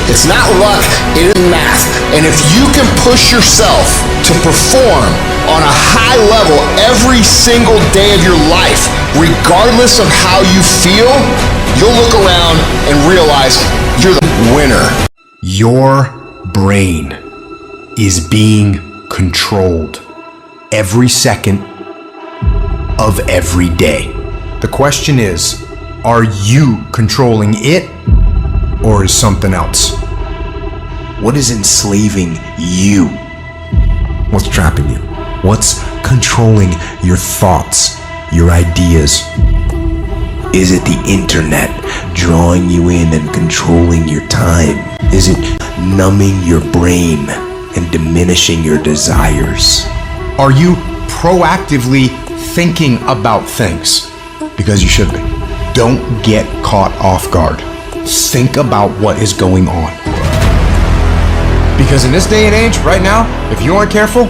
It's not luck, it is math. And if you can push yourself to perform on a high level every single day of your life, regardless of how you feel, you'll look around and realize you're the winner. Your brain is being controlled every second of every day. The question is, are you controlling it, or is something else? What is enslaving you? What's trapping you? What's controlling your thoughts, your ideas? Is it the internet drawing you in and controlling your time? Is it numbing your brain and diminishing your desires? Are you proactively thinking about things? Because you should be. Don't get caught off guard. Think about what is going on. Because in this day and age, right now, if you aren't careful,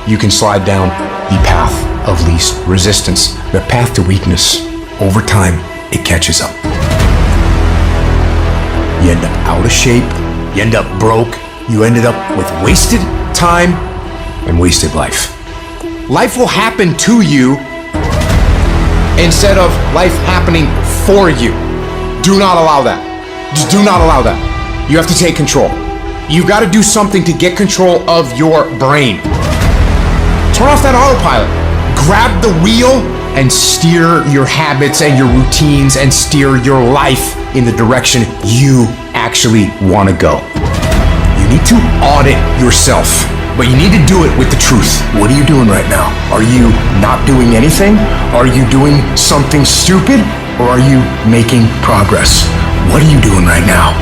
you can slide down the path of least resistance, the path to weakness. Over time, it catches up. You end up out of shape, you end up broke, you ended up with wasted time and wasted life. Life will happen to you instead of life happening for you. Do not allow that. Just do not allow that. You have to take control. You've got to do something to get control of your brain. Turn off that autopilot. Grab the wheel and steer your habits and your routines and steer your life in the direction you actually want to go. You need to audit yourself, but you need to do it with the truth. What are you doing right now? Are you not doing anything? Are you doing something stupid? Or are you making progress? What are you doing right now?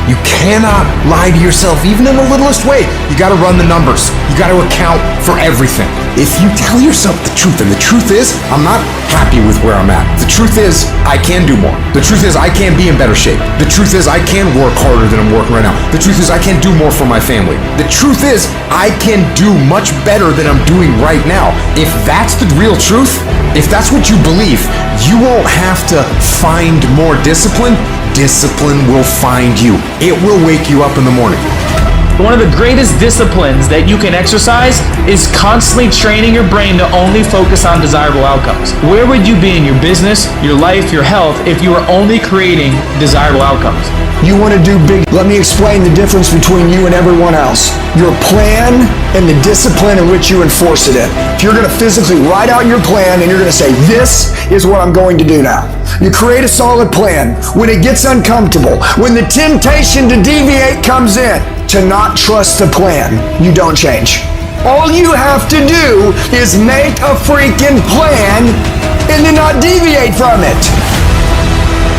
You cannot lie to yourself, even in the littlest way. You gotta run the numbers. You gotta account for everything. If you tell yourself the truth, and the truth is, I'm not happy with where I'm at. The truth is, I can do more. The truth is, I can be in better shape. The truth is, I can work harder than I'm working right now. The truth is, I can do more for my family. The truth is, I can do much better than I'm doing right now. If that's the real truth, if that's what you believe, you won't have to find more discipline. Discipline will find you. It will wake you up in the morning. One of the greatest disciplines that you can exercise is constantly training your brain to only focus on desirable outcomes. Where would you be in your business, your life, your health if you were only creating desirable outcomes? You want to do big. Let me explain the difference between you and everyone else. Your plan and the discipline in which you enforce it in. If you're going to physically write out your plan and you're going to say, this is what I'm going to do now. You create a solid plan. When it gets uncomfortable, when the temptation to deviate comes in, to not trust the plan, you don't change. All you have to do is make a freaking plan and then not deviate from it.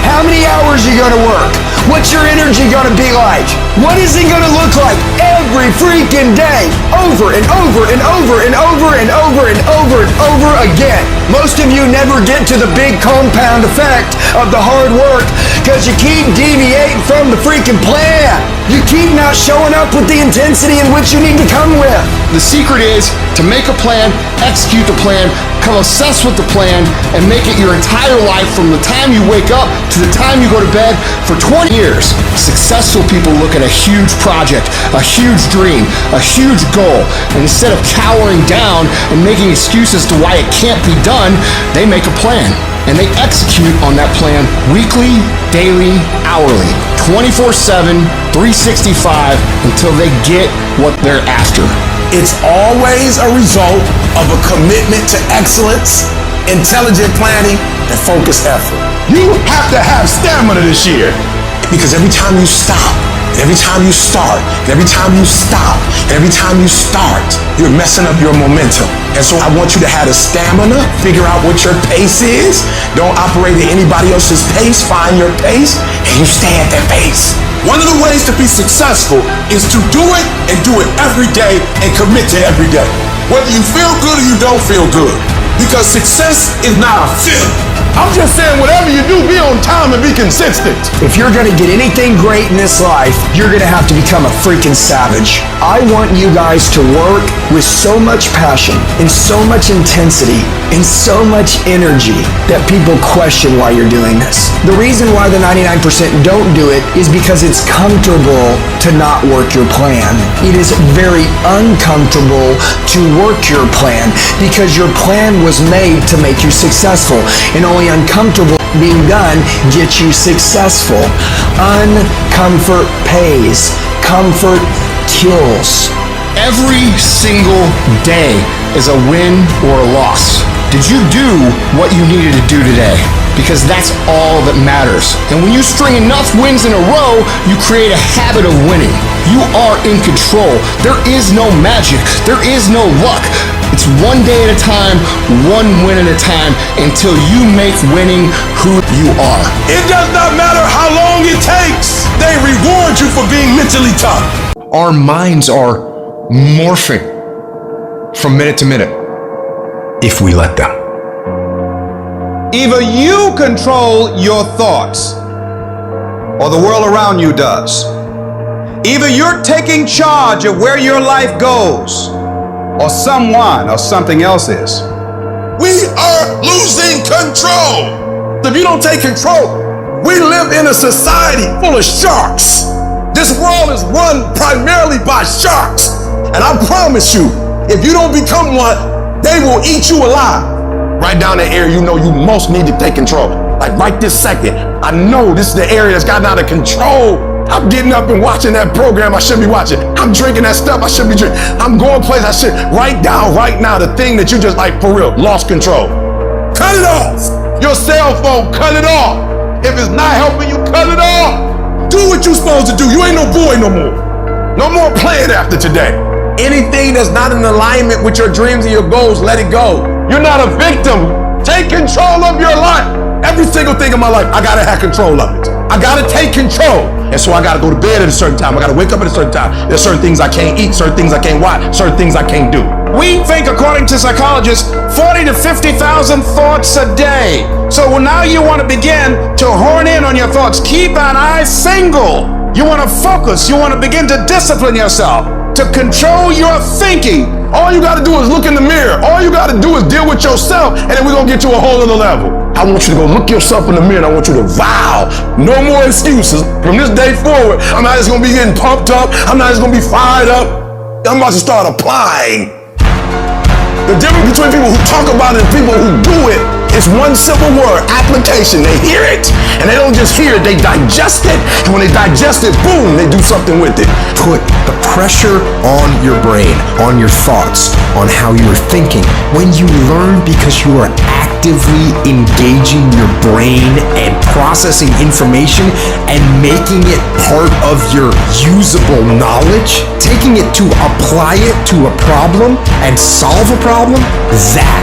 How many hours are you going to work? What's your energy going to be like? What is it going to look like? Every every freaking day, over and over and over and over and over and over and over again. Most of you never get to the big compound effect of the hard work because you keep deviating from the freaking plan. You keep not showing up with the intensity in which you need to come with. The secret is to make a plan, execute the plan, become obsessed with the plan, and make it your entire life from the time you wake up to the time you go to bed for 20 years. Successful people look at a huge project, a huge dream, a huge goal, and instead of cowering down and making excuses to why it can't be done, they make a plan. And they execute on that plan weekly, daily, hourly, 24/7, 365 until they get what they're after. It's always a result of a commitment to excellence, intelligent planning, and focused effort. You have to have stamina this year because every time you stop, every time you start, every time you stop, every time you start, you're messing up your momentum. And so I want you to have the stamina, figure out what your pace is. Don't operate at anybody else's pace. Find your pace, and you stay at that pace. One of the ways to be successful is to do it and do it every day and commit to every day. Whether you feel good or you don't feel good. Because success is not a feeling. I'm just saying whatever you do, be on time and be consistent. If you're gonna get anything great in this life, you're gonna have to become a freaking savage. I want you guys to work with so much passion and so much intensity and so much energy that people question why you're doing this. The reason why the 99% don't do it is because it's comfortable to not work your plan. It is very uncomfortable to work your plan because your plan was made to make you successful, and only uncomfortable being done gets you successful. Uncomfort pays. Comfort kills. Every single day is a win or a loss. Did you do what you needed to do today? Because that's all that matters. And when you string enough wins in a row, you create a habit of winning. You are in control. There is no magic. There is no luck. It's one day at a time, one win at a time, until you make winning who you are. It does not matter how long it takes. They reward you for being mentally tough. Our minds are morphing from minute to minute if we let them. Either you control your thoughts or the world around you does. Either you're taking charge of where your life goes or someone or something else is. We are losing control. If you don't take control, we live in a society full of sharks. This world is run primarily by sharks. And I promise you, if you don't become one, they will eat you alive. Right down the area you know you most need to take control. Like right this second, I know this is the area that's gotten out of control. I'm getting up and watching that program I should be watching. I'm drinking that stuff I should be drinking. I'm going places I should. Write down right now the thing that you just like for real, lost control. Cut it off. Your cell phone, cut it off. If it's not helping you, cut it off. Do what you're supposed to do. You ain't no boy no more. No more playing after today. Anything that's not in alignment with your dreams and your goals, let it go. You're not a victim. Take control of your life. Every single thing in my life, I gotta have control of it. I gotta take control. And so I gotta go to bed at a certain time. I gotta wake up at a certain time. There's certain things I can't eat, certain things I can't watch, certain things I can't do. We think, according to psychologists, 40 to 50,000 thoughts a day. So now you want to begin to hone in on your thoughts. Keep an eye single. You want to focus. You want to begin to discipline yourself to control your thinking. All you gotta do is look in the mirror. All you gotta do is deal with yourself, and then we're gonna get to a whole other level. I want you to go look yourself in the mirror, and I want you to vow no more excuses. From this day forward, I'm not just gonna be getting pumped up. I'm not just gonna be fired up. I'm about to start applying. The difference between people who talk about it and people who do it is one simple word: application. They hear it, and they don't just hear it, they digest it. And when they digest it, boom, they do something with it. Put the pressure on your brain, on your thoughts, on how you're thinking. When you learn because you are actively engaging your brain and processing information and making it part of your usable knowledge, taking it to apply it to a problem and solve a problem, that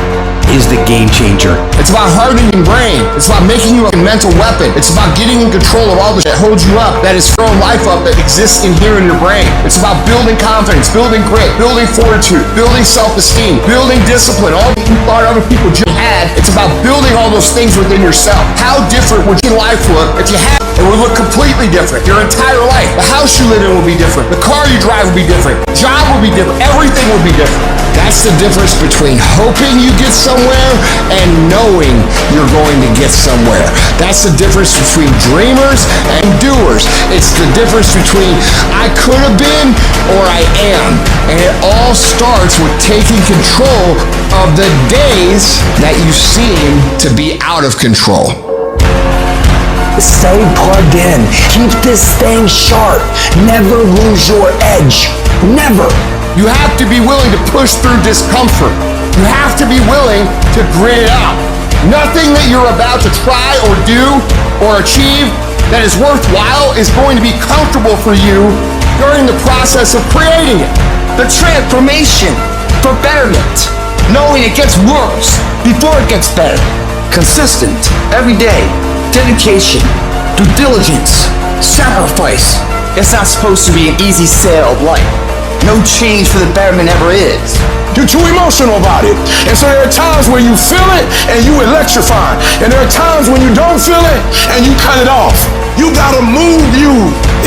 is the game changer. It's about hardening your brain. It's about making you a mental weapon. It's about getting in control of all the shit that holds you up, that is throwing life up, that exists in here in your brain. It's about building confidence, building grit, building fortitude, building self-esteem, building discipline, all that you thought other people just had. It's about building all those things within yourself. How different would your life look if you had it? It would look completely different. Your entire life. The house you live in will be different. The car you drive will be different. Job will be different. Everything will be different. That's the difference between hoping you get somewhere and knowing you're going to get somewhere. That's the difference between dreamers and doers. It's the difference between I could have been or I am. And it all starts with taking control of the days that you seem to be out of control. Stay plugged in. Keep this thing sharp. Never lose your edge. Never. You have to be willing to push through discomfort. You have to be willing to grit it out. Nothing that you're about to try or do or achieve that is worthwhile is going to be comfortable for you during the process of creating it. The transformation for betterment. Knowing it gets worse before it gets better. Consistent, every day. Dedication, due diligence, sacrifice. It's not supposed to be an easy sail of life. No change for the betterment ever is. You're too emotional about it. And so there are times where you feel it and you electrify. And there are times when you don't feel it and you cut it off. You gotta move you.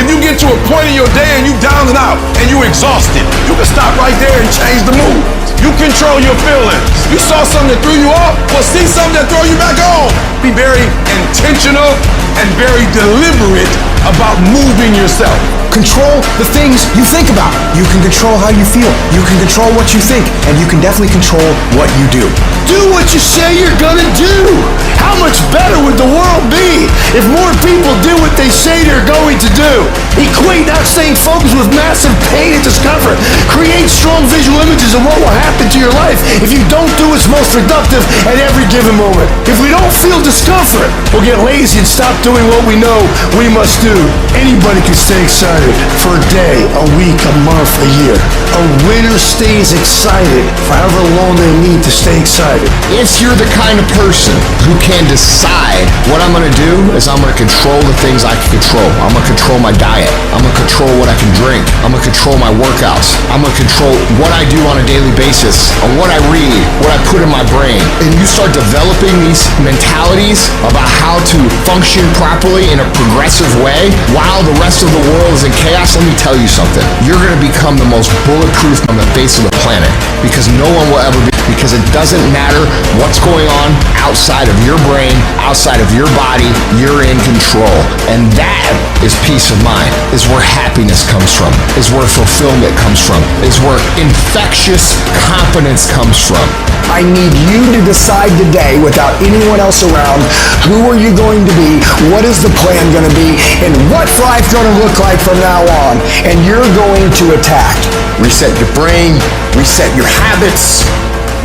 If you get to a point in your day and you down and out and you exhausted, you can stop right there and change the mood. You control your feelings. You saw something that threw you off, well, see something that throw you back on. Be very intentional and very deliberate about moving yourself. Control the things you think about. You can control how you feel. You can control what you think. And you can definitely control what you do. Do what you say you're gonna do. How much better would the world be if more people did what they say they're going to do? Equate not staying focused with massive pain and discomfort. Create strong visual images of what will happen to your life if you don't do what's most productive at every given moment. If we don't feel discomfort, we'll get lazy and stop doing what we know we must do. Anybody can stay excited for a day, a week, a month, a year. A winner stays excited for however long they need to stay excited. If you're the kind of person who can decide what I'm gonna do is I'm gonna control the things I can control. I'm gonna control my diet. I'm gonna control what I can drink. I'm gonna control my workouts. I'm gonna control what I do on a daily basis, on what I read, what I put in my brain. And you start developing these mentalities about how to function properly in a progressive way while the rest of the world is in chaos. Let me tell you something. You're gonna become the most bulletproof on the face of the planet because no one will ever be, because it doesn't matter what's going on outside of your brain, outside of your body, you're in control. And that is peace of mind, is where happiness comes from, is where fulfillment comes from, is where infectious confidence comes from. I need you to decide today without anyone else around, who are you going to be, what is the plan going to be, and what's life going to look like from now on. And you're going to attack. Reset your brain, reset your habits,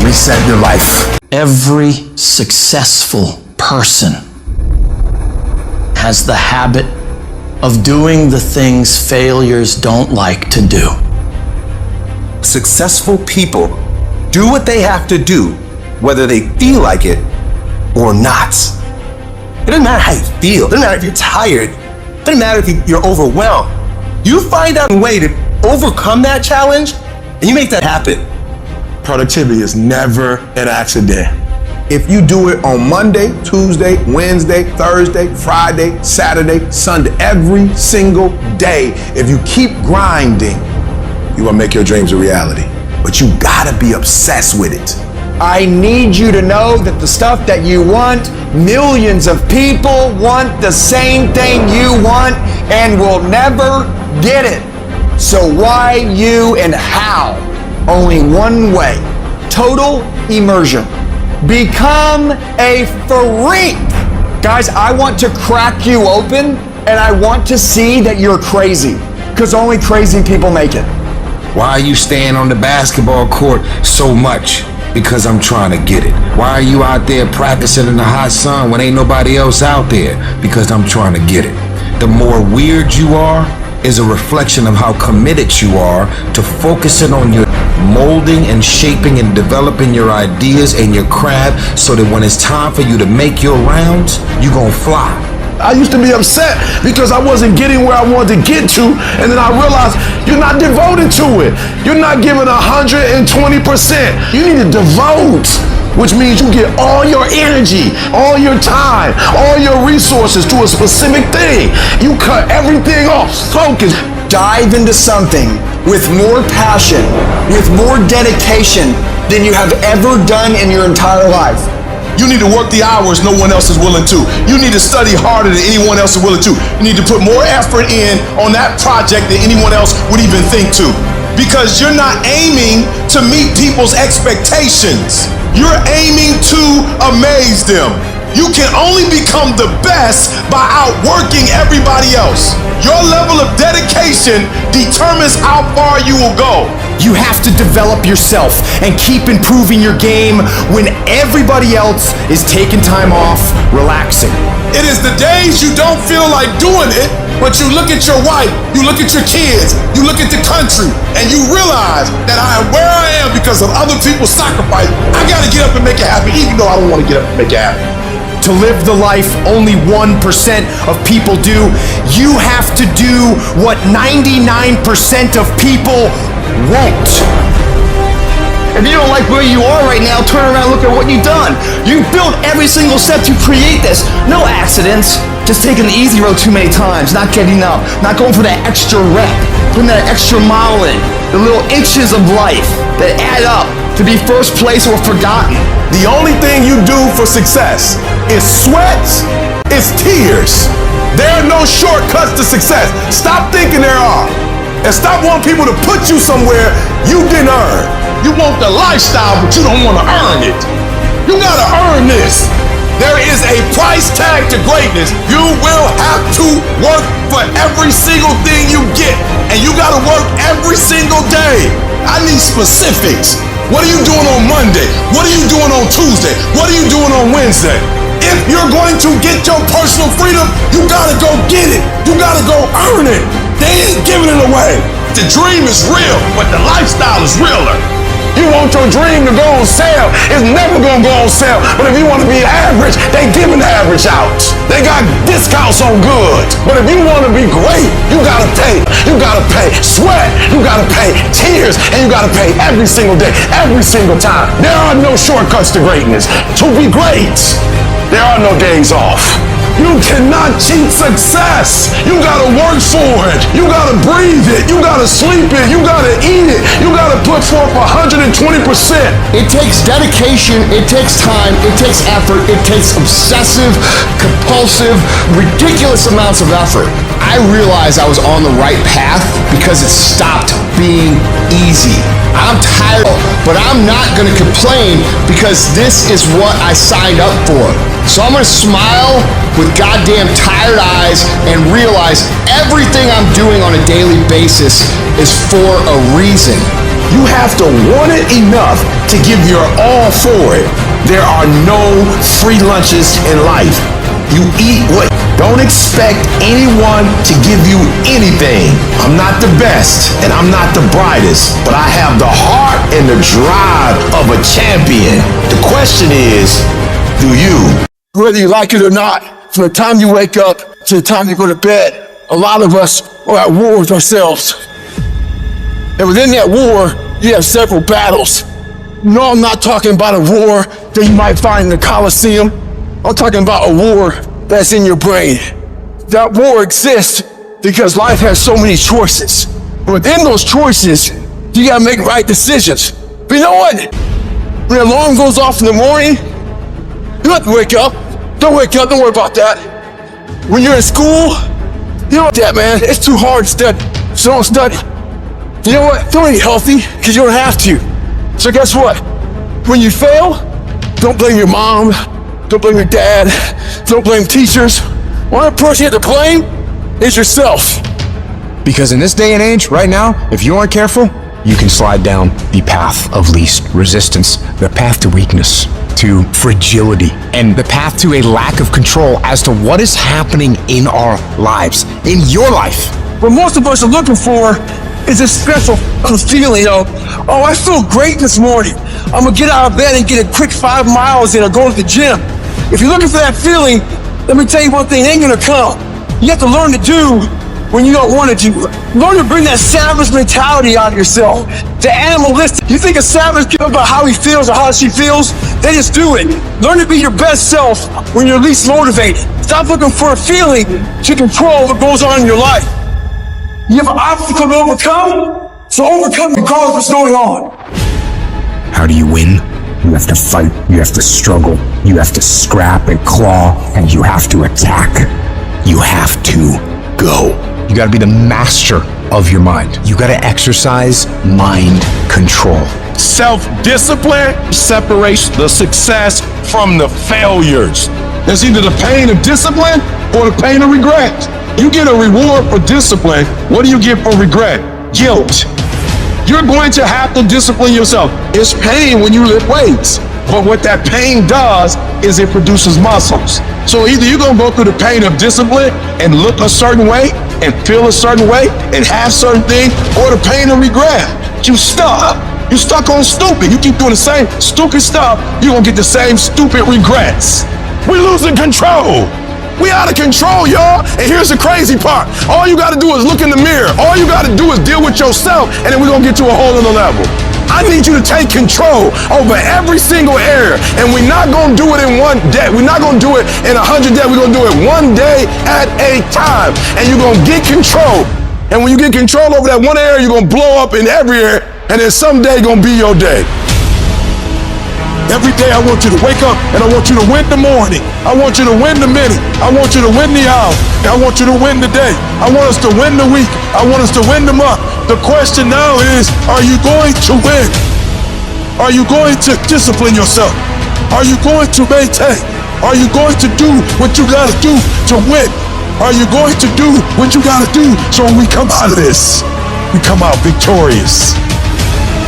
reset your life. Every successful person has the habit of doing the things failures don't like to do. Successful people do what they have to do, whether they feel like it or not. It doesn't matter how you feel. It doesn't matter if you're tired. It doesn't matter if you're overwhelmed. You find out a way to overcome that challenge and you make that happen. Productivity is never an accident. If you do it on Monday, Tuesday, Wednesday, Thursday, Friday, Saturday, Sunday, every single day, if you keep grinding, you will make your dreams a reality. But you gotta be obsessed with it. I need you to know that the stuff that you want, millions of people want the same thing you want and will never get it. So why, you, and how? Only one way. Total immersion. Become a freak. Guys, I want to crack you open and I want to see that you're crazy, because only crazy people make it. Why are you staying on the basketball court so much? Because I'm trying to get it. Why are you out there practicing in the hot sun when ain't nobody else out there? Because I'm trying to get it. The more weird you are, is a reflection of how committed you are to focusing on your molding and shaping and developing your ideas and your craft so that when it's time for you to make your rounds, you're gonna fly. I used to be upset because I wasn't getting where I wanted to get to, and then I realized you're not devoted to it. You're not giving 120%. You need to devote, which means you get all your energy, all your time, all your resources to a specific thing. You cut everything off, focus. Dive into something with more passion, with more dedication than you have ever done in your entire life. You need to work the hours no one else is willing to. You need to study harder than anyone else is willing to. You need to put more effort in on that project than anyone else would even think to. Because you're not aiming to meet people's expectations. You're aiming to amaze them. You can only become the best by outworking everybody else. Your level of dedication determines how far you will go. You have to develop yourself and keep improving your game when everybody else is taking time off, relaxing. It is the days you don't feel like doing it, but you look at your wife, you look at your kids, you look at the country, and you realize that I am where I am because of other people's sacrifice. I gotta get up and make it happen, even though I don't want to get up and make it happen. To live the life only 1% of people do, you have to do what 99% of people won't. If you don't like where you are right now, turn around and look at what you've done. You built every single step to create this. No accidents. Just taking the easy road too many times, not getting up, not going for that extra rep, putting that extra mile in, the little inches of life that add up to be first place or forgotten. The only thing you do for success is sweat, it's tears. There are no shortcuts to success. Stop thinking there are. And stop wanting people to put you somewhere you didn't earn. You want the lifestyle, but you don't want to earn it. You gotta earn this. There is a price tag to greatness. You will have to work for every single thing you get. And you gotta work every single day. I need specifics. What are you doing on Monday? What are you doing on Tuesday? What are you doing on Wednesday? If you're going to get your personal freedom, you gotta go get it. You gotta go earn it. They ain't giving it away. The dream is real, but the lifestyle is realer. You want your dream to go on sale, it's never gonna go on sale. But if you want to be average, they giving the average out. They got discounts on goods. But if you want to be great, you gotta pay. You gotta pay sweat, you gotta pay tears, and you gotta pay every single day, every single time. There are no shortcuts to greatness. To be great, there are no days off. You cannot cheat success. You gotta work for it. You gotta breathe it. You gotta sleep it. You gotta eat it. You gotta put forth 120%. It takes dedication, it takes time, it takes effort, it takes obsessive, compulsive, ridiculous amounts of effort. I realized I was on the right path because it stopped being easy. I'm tired, but I'm not gonna complain because this is what I signed up for. So I'm gonna smile with goddamn tired eyes and realize everything I'm doing on a daily basis is for a reason. You have to want it enough to give your all for it. There are no free lunches in life. You eat what? Don't expect anyone to give you anything. I'm not the best and I'm not the brightest, but I have the heart and the drive of a champion. The question is, do you? Whether you like it or not, from the time you wake up to the time you go to bed, a lot of us are at war with ourselves. And within that war, you have several battles. No, I'm not talking about a war that you might find in the Coliseum. I'm talking about a war that's in your brain. That war exists because life has so many choices. Within those choices, you gotta make right decisions. But you know what? When the alarm goes off in the morning, you don't have to wake up. Don't wake up, don't worry about that. When you're in school, you know what that, man, it's too hard to study, so don't study. You know what, don't eat healthy, because you don't have to. So guess what? When you fail, don't blame your mom, don't blame your dad, don't blame teachers. One person you have to blame is yourself. Because in this day and age, right now, if you aren't careful, you can slide down the path of least resistance, the path to weakness, to fragility, and the path to a lack of control as to what is happening in our lives, in your life. what most of us are looking for is a special feeling of, oh, I feel great this morning. I'm gonna get out of bed and get a quick 5 miles in or go to the gym. If you're looking for that feeling, let me tell you one thing, it ain't gonna come. You have to learn to do when you don't want to do. Learn to bring that savage mentality out of yourself. The animalistic. You think a savage cares about how he feels or how she feels? They just do it. Learn to be your best self when you're least motivated. Stop looking for a feeling to control what goes on in your life. You have an obstacle to overcome, so overcome regardless of what's going on. How do you win? You have to fight, you have to struggle, you have to scrap and claw, and you have to attack. You have to go. You gotta be the master of your mind. You gotta exercise mind control. Self-discipline separates the success from the failures. It's either the pain of discipline or the pain of regret. You get a reward for discipline. What do you get for regret? Guilt. You're going to have to discipline yourself. It's pain when you lift weights. But what that pain does is it produces muscles. So either you're going to go through the pain of discipline and look a certain way and feel a certain way and have certain things, or the pain of regret. You stuck. You stuck on stupid. You keep doing the same stupid stuff, you're going to get the same stupid regrets. We're losing control. We out of control, y'all. And here's the crazy part. All you got to do is look in the mirror. All you got to do is deal with yourself, and then we're going to get to a whole other level. I need you to take control over every single area, and we're not going to do it in one day. We're not going to do it in 100 days. We're going to do it one day at a time, and you're going to get control. And when you get control over that one area, you're going to blow up in every area, and then someday going to be your day. Every day I want you to wake up and I want you to win the morning. I want you to win the minute. I want you to win the hour. I want you to win the day. I want us to win the week. I want us to win the month. The question now is, are you going to win? Are you going to discipline yourself? Are you going to maintain? Are you going to do what you gotta do to win? Are you going to do what you gotta do so when we come out of this, we come out victorious?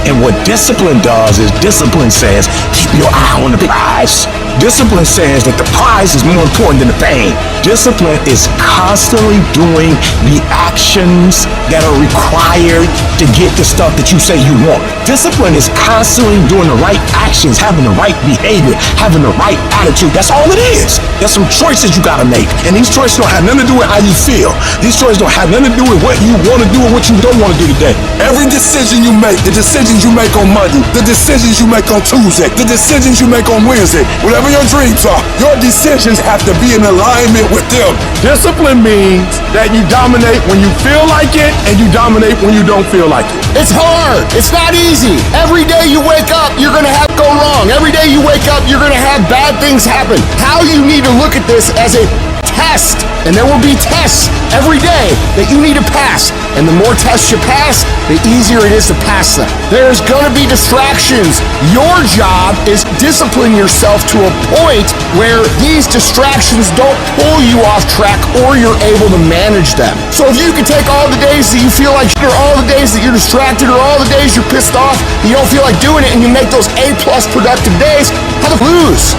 And what discipline does is discipline says, keep your eye on the prize. Discipline says that the prize is more important than the pain. Discipline is constantly doing the actions that are required to get the stuff that you say you want. Discipline is constantly doing the right actions, having the right behavior, having the right attitude. That's all it is. There's some choices you gotta make. And these choices don't have nothing to do with how you feel. These choices don't have nothing to do with what you wanna do or what you don't wanna do today. Every decision you make, the decisions you make on Monday, the decisions you make on Tuesday, the decisions you make on Wednesday, whatever your dreams are, your decisions have to be in alignment with them. Discipline means that you dominate when you feel like it and you dominate when you don't feel like it. It's hard. It's not easy. Every day you wake up, you're gonna have go wrong. Every day you wake up, you're gonna have bad things happen. How you need to look at this as a test, and there will be tests every day that you need to pass. And the more tests you pass, the easier it is to pass them. There's gonna be distractions. Your job is discipline yourself to a point where these distractions don't pull you off track or you're able to manage them. So if you can take all the days that you feel like shit, or all the days that you're distracted, or all the days you're pissed off, you don't feel like doing it, and you make those A+ productive days, how to lose?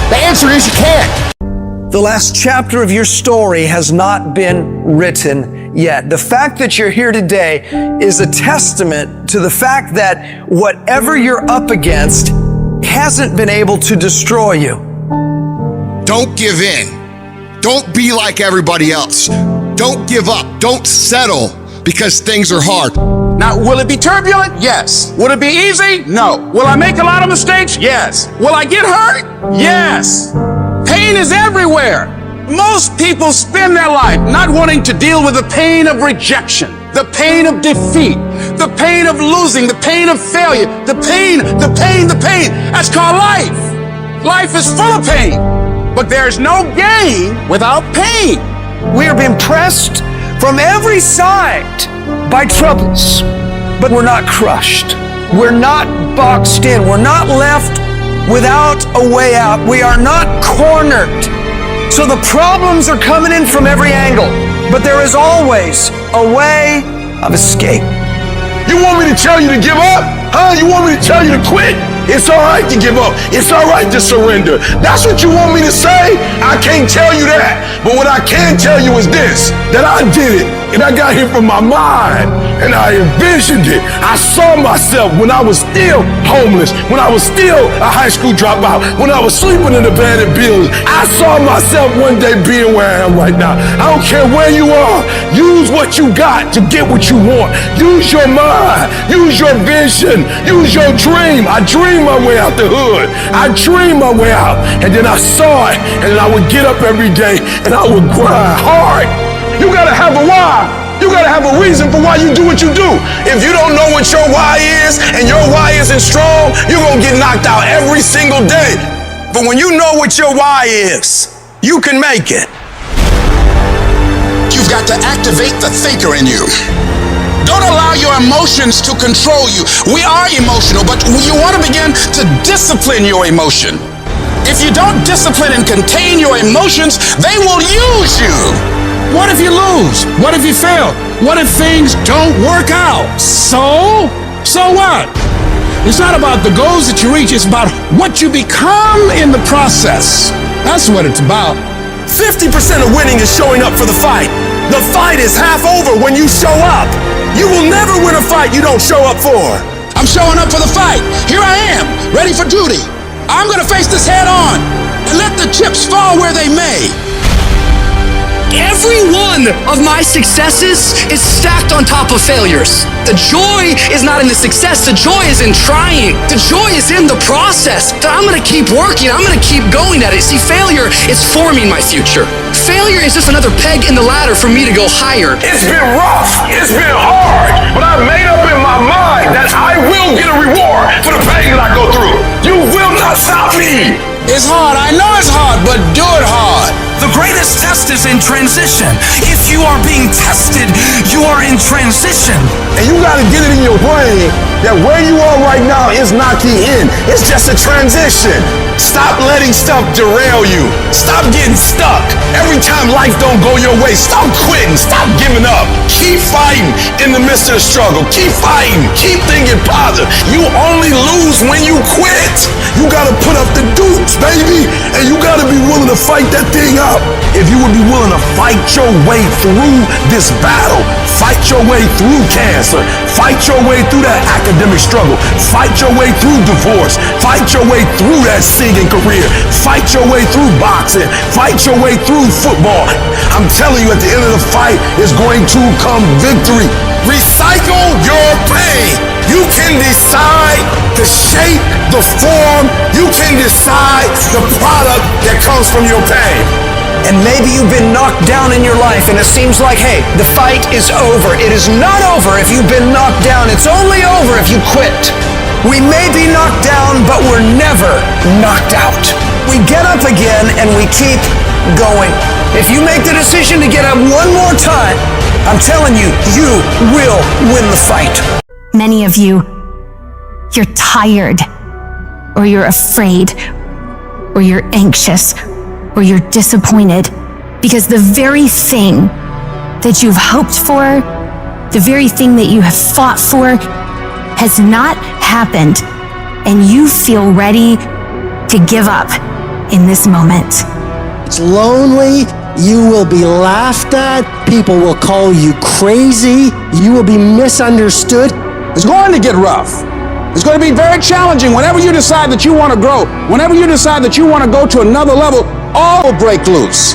The answer is you can't. The last chapter of your story has not been written yet. The fact that you're here today is a testament to the fact that whatever you're up against hasn't been able to destroy you. Don't give in. Don't be like everybody else. Don't give up. Don't settle because things are hard. Now, will it be turbulent? Yes. Will it be easy? No. Will I make a lot of mistakes? Yes. Will I get hurt? Yes. Pain is everywhere. Most people spend their life not wanting to deal with the pain of rejection, the pain of defeat, the pain of losing, the pain of failure, the pain. That's called life. Life is full of pain, but there's no gain without pain. We are being pressed from every side by troubles, but we're not crushed. We're not boxed in. We're not left without a way out. We are not cornered. So the problems are coming in from every angle, but there is always a way of escape. You want me to tell you to give up? Huh? You want me to tell you to quit? It's all right to give up. It's all right to surrender. That's what you want me to say? I can't tell you that. But what I can tell you is this, that I did it And I got here from my mind, and I envisioned it. I saw myself when I was still homeless, when I was still a high school dropout, when I was sleeping in abandoned buildings. I saw myself one day being where I am right now. I don't care where you are. Use what you got to get what you want. Use your mind. Use your vision. Use your dream. I dreamed my way out the hood. I dreamed my way out, and then I saw it, and then I would get up every day, and I would grind hard. You gotta have a why. You gotta have a reason for why you do what you do. If you don't know what your why is, and your why isn't strong, you're gonna get knocked out every single day. But when you know what your why is, you can make it. You've got to activate the thinker in you. Don't allow your emotions to control you. We are emotional, but you want to begin to discipline your emotion. If you don't discipline and contain your emotions, they will use you. What if you lose? What if you fail? What if things don't work out? So what? It's not about the goals that you reach, it's about what you become in the process. That's what it's about. 50% of winning is showing up for the fight. The fight is half over when you show up. You will never win a fight you don't show up for. I'm showing up for the fight. Here I am, ready for duty. I'm gonna face this head on and let the chips fall where they may. Every one of my successes is stacked on top of failures. The joy is not in the success, the joy is in trying. The joy is in the process. That I'm gonna keep working, I'm gonna keep going at it. See, failure is forming my future. Failure is just another peg in the ladder for me to go higher. It's been rough, it's been hard, but I made up in my mind that I will get a reward for the pain that I go through. You will not stop me. It's hard, I know it's hard, but do it hard. The greatest test is in transition. If you are being tested, you are in transition. And you gotta get it in your brain that where you are right now is not the end. It's just a transition. Stop letting stuff derail you. Stop getting stuck. Every time life don't go your way, stop quitting. Stop giving up. Keep fighting in the midst of the struggle. Keep fighting. Keep thinking positive. You only lose when you quit. You gotta put up the dukes, baby. And you gotta be willing to fight that thing out. If you would be willing to fight your way through this battle, fight your way through cancer, fight your way through that academic struggle, fight your way through divorce, fight your way through that singing career, fight your way through boxing, fight your way through football. I'm telling you, at the end of the fight is going to come victory. Recycle your pain. You can decide the shape, the form. You can decide the product that comes from your pain. And maybe you've been knocked down in your life and it seems like, hey, the fight is over. It is not over if you've been knocked down. It's only over if you quit. We may be knocked down, but we're never knocked out. We get up again and we keep going. If you make the decision to get up one more time, I'm telling you, you will win the fight. Many of you, you're tired, or you're afraid, or you're anxious, or you're disappointed because the very thing that you've hoped for, the very thing that you have fought for, has not happened, and you feel ready to give up in this moment. It's lonely. You will be laughed at. People will call you crazy. You will be misunderstood. It's going to get rough. It's going to be very challenging. Whenever you decide that you want to grow, whenever you decide that you want to go to another level, all will break loose.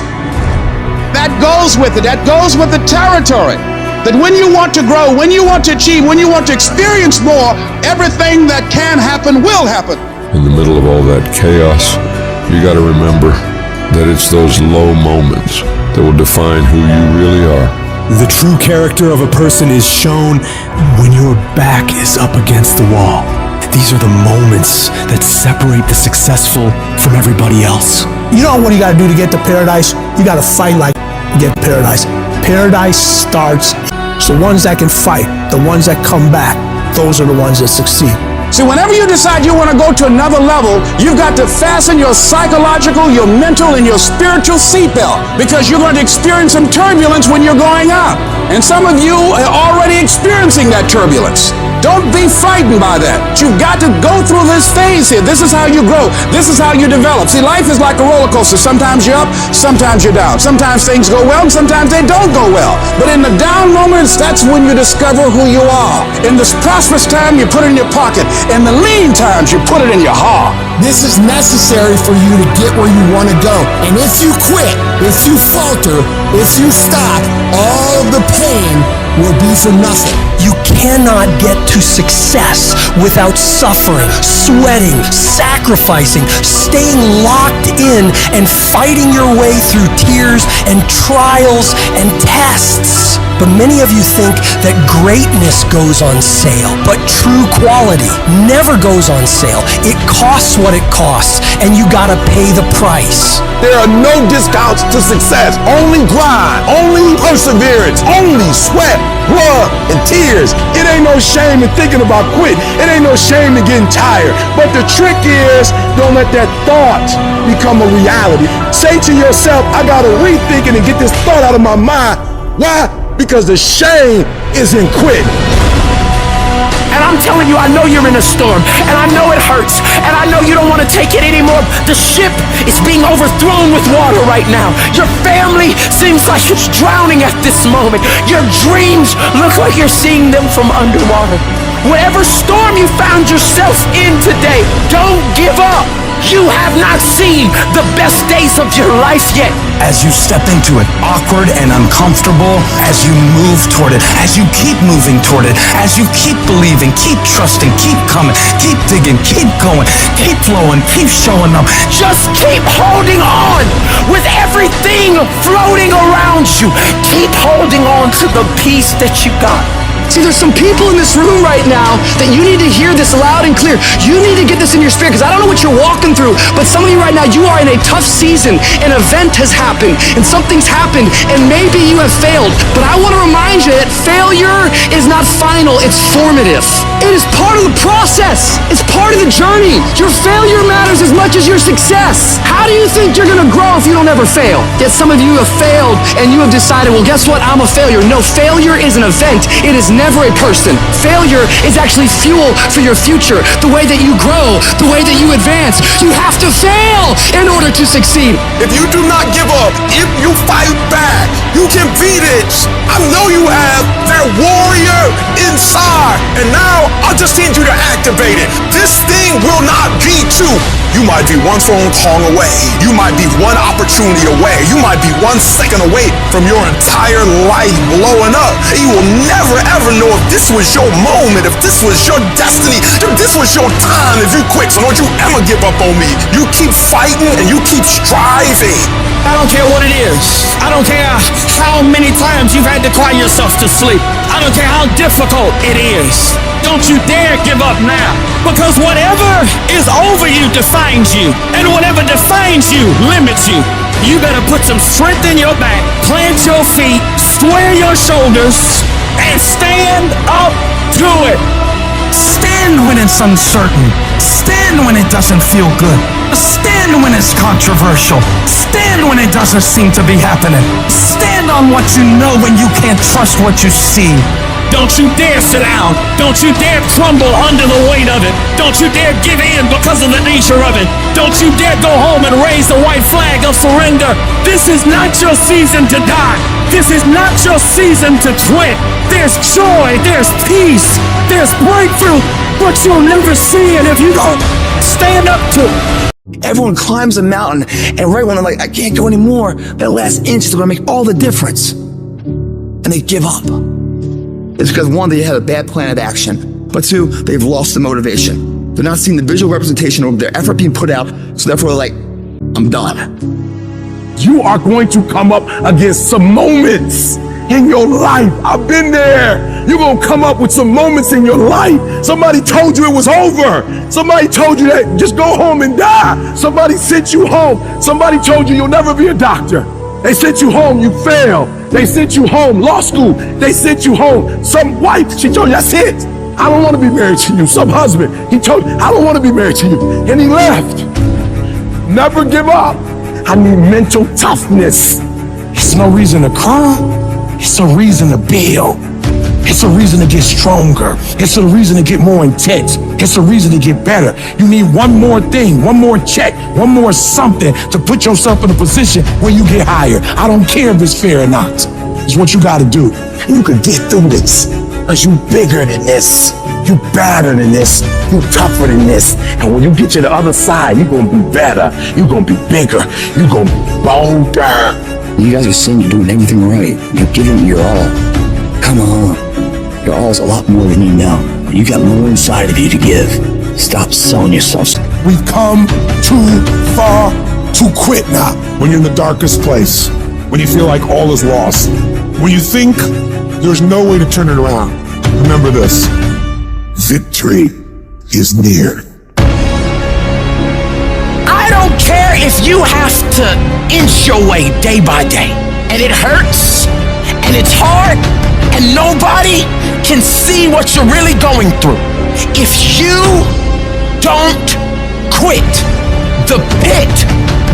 That goes with it. That goes with the territory. That when you want to grow, when you want to achieve, when you want to experience more, everything that can happen will happen. In the middle of all that chaos, you got to remember that it's those low moments that will define who you really are. The true character of a person is shown when your back is up against the wall. These are the moments that separate the successful from everybody else. You know what you gotta do to get to paradise? You gotta fight like to get paradise. Paradise starts. So the ones that can fight, the ones that come back, those are the ones that succeed. See, whenever you decide you want to go to another level, you've got to fasten your psychological, your mental, and your spiritual seatbelt, because you're going to experience some turbulence when you're going up. And some of you are already experiencing that turbulence. Don't be frightened by that. You've got to go through this phase here. This is how you grow. This is how you develop. See, life is like a roller coaster. Sometimes you're up, sometimes you're down. Sometimes things go well, and sometimes they don't go well. But in the down moments, that's when you discover who you are. In this prosperous time, you put it in your pocket. In the lean times, you put it in your heart. This is necessary for you to get where you want to go. And if you quit, if you falter, if you stop, all of the pain will be for nothing. You cannot get to success without suffering, sweating, sacrificing, staying locked in, and fighting your way through tears and trials and tests. But many of you think that greatness goes on sale, but true quality never goes on sale. It costs what it costs, and you gotta pay the price. There are no discounts to success. Only grind, only perseverance, only sweat, blood, and tears. It ain't no shame in thinking about quitting. It ain't no shame in getting tired. But the trick is, don't let that thought become a reality. Say to yourself, I gotta rethink it and get this thought out of my mind. Why? Because the shame is in quitting. And I'm telling you, I know you're in a storm, and I know it hurts, and I know you don't want to take it anymore. The ship is being overthrown with water right now. Your family seems like it's drowning at this moment. Your dreams look like you're seeing them from underwater. Whatever storm you found yourself in today, don't give up. You have not seen the best days of your life yet. As you step into it, awkward and uncomfortable, as you move toward it, as you keep moving toward it, as you keep believing, keep trusting, keep coming, keep digging, keep going, keep flowing, keep showing up. Just keep holding on with everything floating around you. Keep holding on to the peace that you got. See, there's some people in this room right now that you need to hear this loud and clear. You need to get this in your spirit, because I don't know what you're walking through, but some of you right now, you are in a tough season. An event has happened, and something's happened, and maybe you have failed. But I want to remind you that failure is not final, it's formative. It is part of the process. It's part of the journey. Your failure matters as much as your success. How do you think you're going to grow if you don't ever fail? Yet some of you have failed, and you have decided, well, guess what? I'm a failure. No, failure is an event. It is never a person. Failure is actually fuel for your future. The way that you grow, the way that you advance. You have to fail in order to succeed. If you do not give up, if you fight back, you can beat it. I know you have that warrior inside. And now I just need you to activate it. This thing will not be two. You might be one phone call away. You might be one opportunity away. You might be 1 second away from your entire life blowing up. And you will never ever know if this was your moment, if this was your destiny, if this was your time. If you quit, so don't you ever give up on me. You keep fighting and you keep striving. I don't care what it is. I don't care how many times you've had to cry yourself to sleep. I don't care how difficult it is. Don't you dare give up now. Because whatever is over you defines you. And whatever defines you limits you. You better put some strength in your back, plant your feet, square your shoulders, and stand up to it. Stand when it's uncertain. Stand when it doesn't feel good. Stand when it's controversial. Stand when it doesn't seem to be happening. Stand on what you know when you can't trust what you see. Don't you dare sit down. Don't you dare crumble under the weight of it. Don't you dare give in because of the nature of it. Don't you dare go home and raise the white flag of surrender. This is not your season to die. This is not your season to quit. There's joy, there's peace, there's breakthrough, but you'll never see it if you don't stand up to it. Everyone climbs a mountain, and right when they're like, I can't go anymore, that last inch is going to make all the difference. And they give up. It's because one, they had a bad plan of action, but two, they've lost the motivation. They're not seeing the visual representation of their effort being put out, so therefore they're like, I'm done. You are going to come up against some moments in your life. I've been there. You're going to come up with some moments in your life. Somebody told you it was over. Somebody told you that just go home and die. Somebody sent you home. Somebody told you you'll never be a doctor. They sent you home, you failed. They sent you home, law school. They sent you home. Some wife, she told you, that's it. I don't want to be married to you. Some husband, he told you, I don't want to be married to you. And he left. Never give up. I need mental toughness. It's no reason to cry. It's a reason to build. It's a reason to get stronger. It's a reason to get more intense. It's a reason to get better. You need one more thing, one more check, one more something to put yourself in a position where you get higher. I don't care if it's fair or not. It's what you gotta do. You can get through this, because you bigger than this. You better than this. You tougher than this. And when you get to the other side, you're gonna be better. You're gonna be bigger. You're gonna be bolder. You guys are saying you're doing everything right. You're giving your all. Come on. Your all's a lot more than you know. You got more inside of you to give. Stop selling yourself. We've come too far to quit now. When you're in the darkest place, when you feel like all is lost, when you think there's no way to turn it around, remember this: victory is near. I don't care if you have to inch your way day by day, and it hurts, and it's hard, and nobody can see what you're really going through. If you don't quit, the pit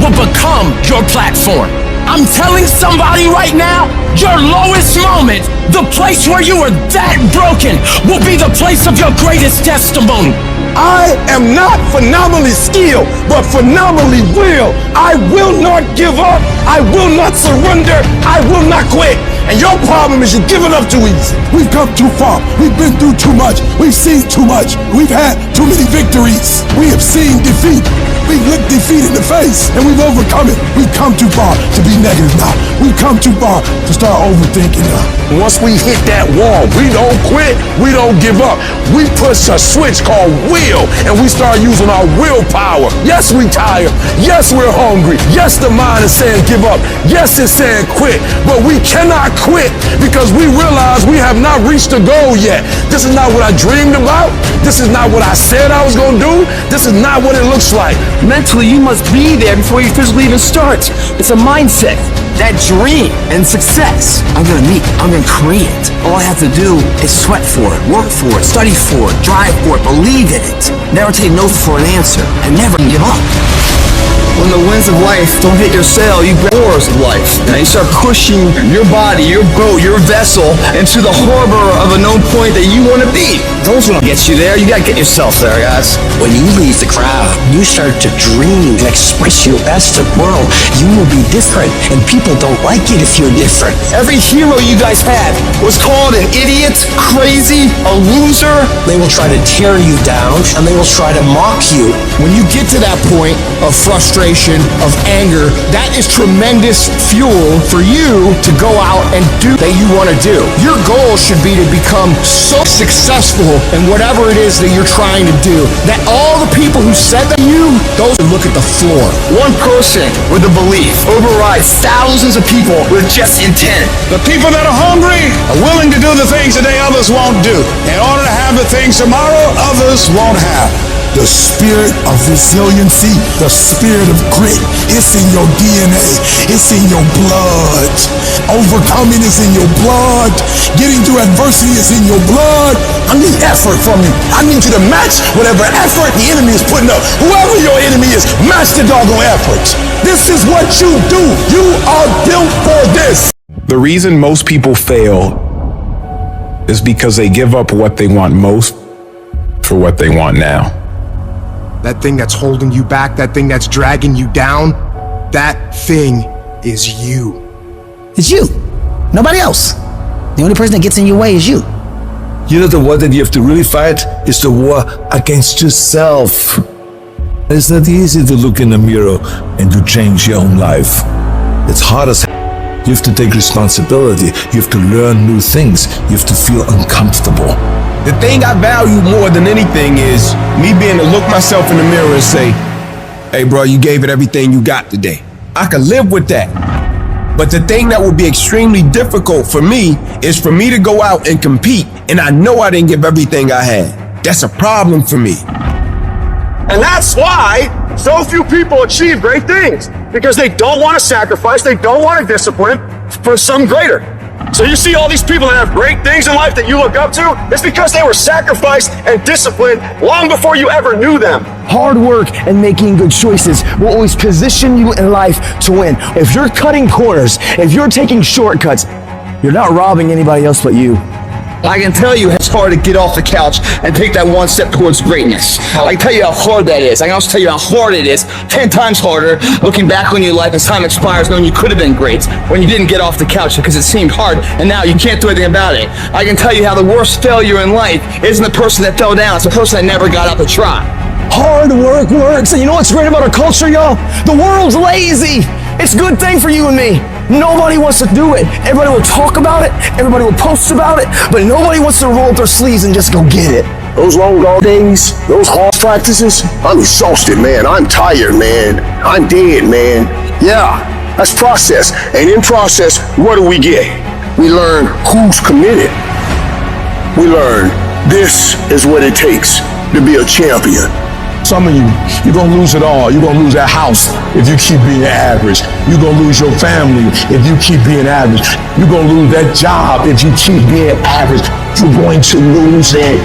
will become your platform. I'm telling somebody right now, your lowest moment, the place where you were that broken, will be the place of your greatest testimony. I am not phenomenally skilled, but phenomenally real. I will not give up. I will not surrender. I will not quit. And your problem is you're giving up too easy. We've come too far. We've been through too much. We've seen too much. We've had too many victories. We have seen defeat. We've looked defeat in the face, and we've overcome it. We've come too far to be negative now. We've come too far to start overthinking now. Once we hit that wall, we don't quit, we don't give up. We push a switch called will, and we start using our willpower. Yes, we tired. Yes, we're hungry. Yes, the mind is saying give up. Yes, it's saying quit. But we cannot quit because we realize we have not reached the goal yet. This is not what I dreamed about. This is not what I said I was going to do. This is not what it looks like. Mentally, you must be there before you physically even start. It's a mindset. That dream and success, I'm gonna meet, I'm gonna create it. All I have to do is sweat for it, work for it, study for it, drive for it, believe in it. Never take no for an answer, and never give up. When the winds of life don't hit your sail, you grab oars of life. And you start pushing your body, your boat, your vessel into the harbor of a known point that you want to be. Those won't get you there. You gotta get yourself there, guys. When you leave the crowd, you start to dream and express your best of world. You will be different, and people don't like it if you're different. Every hero you guys had was called an idiot, crazy, a loser. They will try to tear you down, and they will try to mock you. When you get to that point of frustration, of anger, that is tremendous fuel for you to go out and do that you want to do. Your goal should be to become so successful in whatever it is that you're trying to do that all the people who said that you, those who look at the floor. One person with a belief overrides thousands of people with just intent. The people that are hungry are willing to do the things today others won't do in order to have the things tomorrow others won't have. The spirit of resiliency, the spirit of grit, it's in your DNA, it's in your blood. Overcoming is in your blood. Getting through adversity is in your blood. I need effort from you. I need you to match whatever effort the enemy is putting up. Whoever your enemy is, match the doggone effort. This is what you do. You are built for this. The reason most people fail is because they give up what they want most for what they want now. That thing that's holding you back, that thing that's dragging you down, that thing is you. It's you. Nobody else. The only person that gets in your way is you. You know, the war that you have to really fight is the war against yourself. It's not easy to look in the mirror and to change your own life. It's hard as hell. You have to take responsibility. You have to learn new things. You have to feel uncomfortable. The thing I value more than anything is me being to look myself in the mirror and say, hey bro, you gave it everything you got today. I can live with that. But the thing that would be extremely difficult for me is for me to go out and compete and I know I didn't give everything I had. That's a problem for me. And that's why so few people achieve great things, because they don't want to sacrifice, they don't want to discipline for some greater. So you see all these people that have great things in life that you look up to, it's because they were sacrificed and disciplined long before you ever knew them. Hard work and making good choices will always position you in life to win. If you're cutting corners, if you're taking shortcuts, you're not robbing anybody else but you. I can tell you it's hard to get off the couch and take that one step towards greatness. I can tell you how hard that is. I can also tell you how hard it is, 10 times harder, looking back on your life as time expires, knowing you could have been great when you didn't get off the couch because it seemed hard, and now you can't do anything about it. I can tell you how the worst failure in life isn't the person that fell down, it's the person that never got up to try. Hard work works, and you know what's great about our culture, y'all? The world's lazy. It's a good thing for you and me. Nobody wants to do it. Everybody will talk about it, everybody will post about it, but nobody wants to roll up their sleeves and just go get it. Those long dog days, those hard practices, I'm exhausted, man. I'm tired, man. I'm dead, man. Yeah, that's process. And in process, what do we get? We learn who's committed. We learn this is what it takes to be a champion. Some of you, you're gonna lose it all. You're gonna lose that house if you keep being average. You're gonna lose your family if you keep being average. You're gonna lose that job if you keep being average. You're going to lose it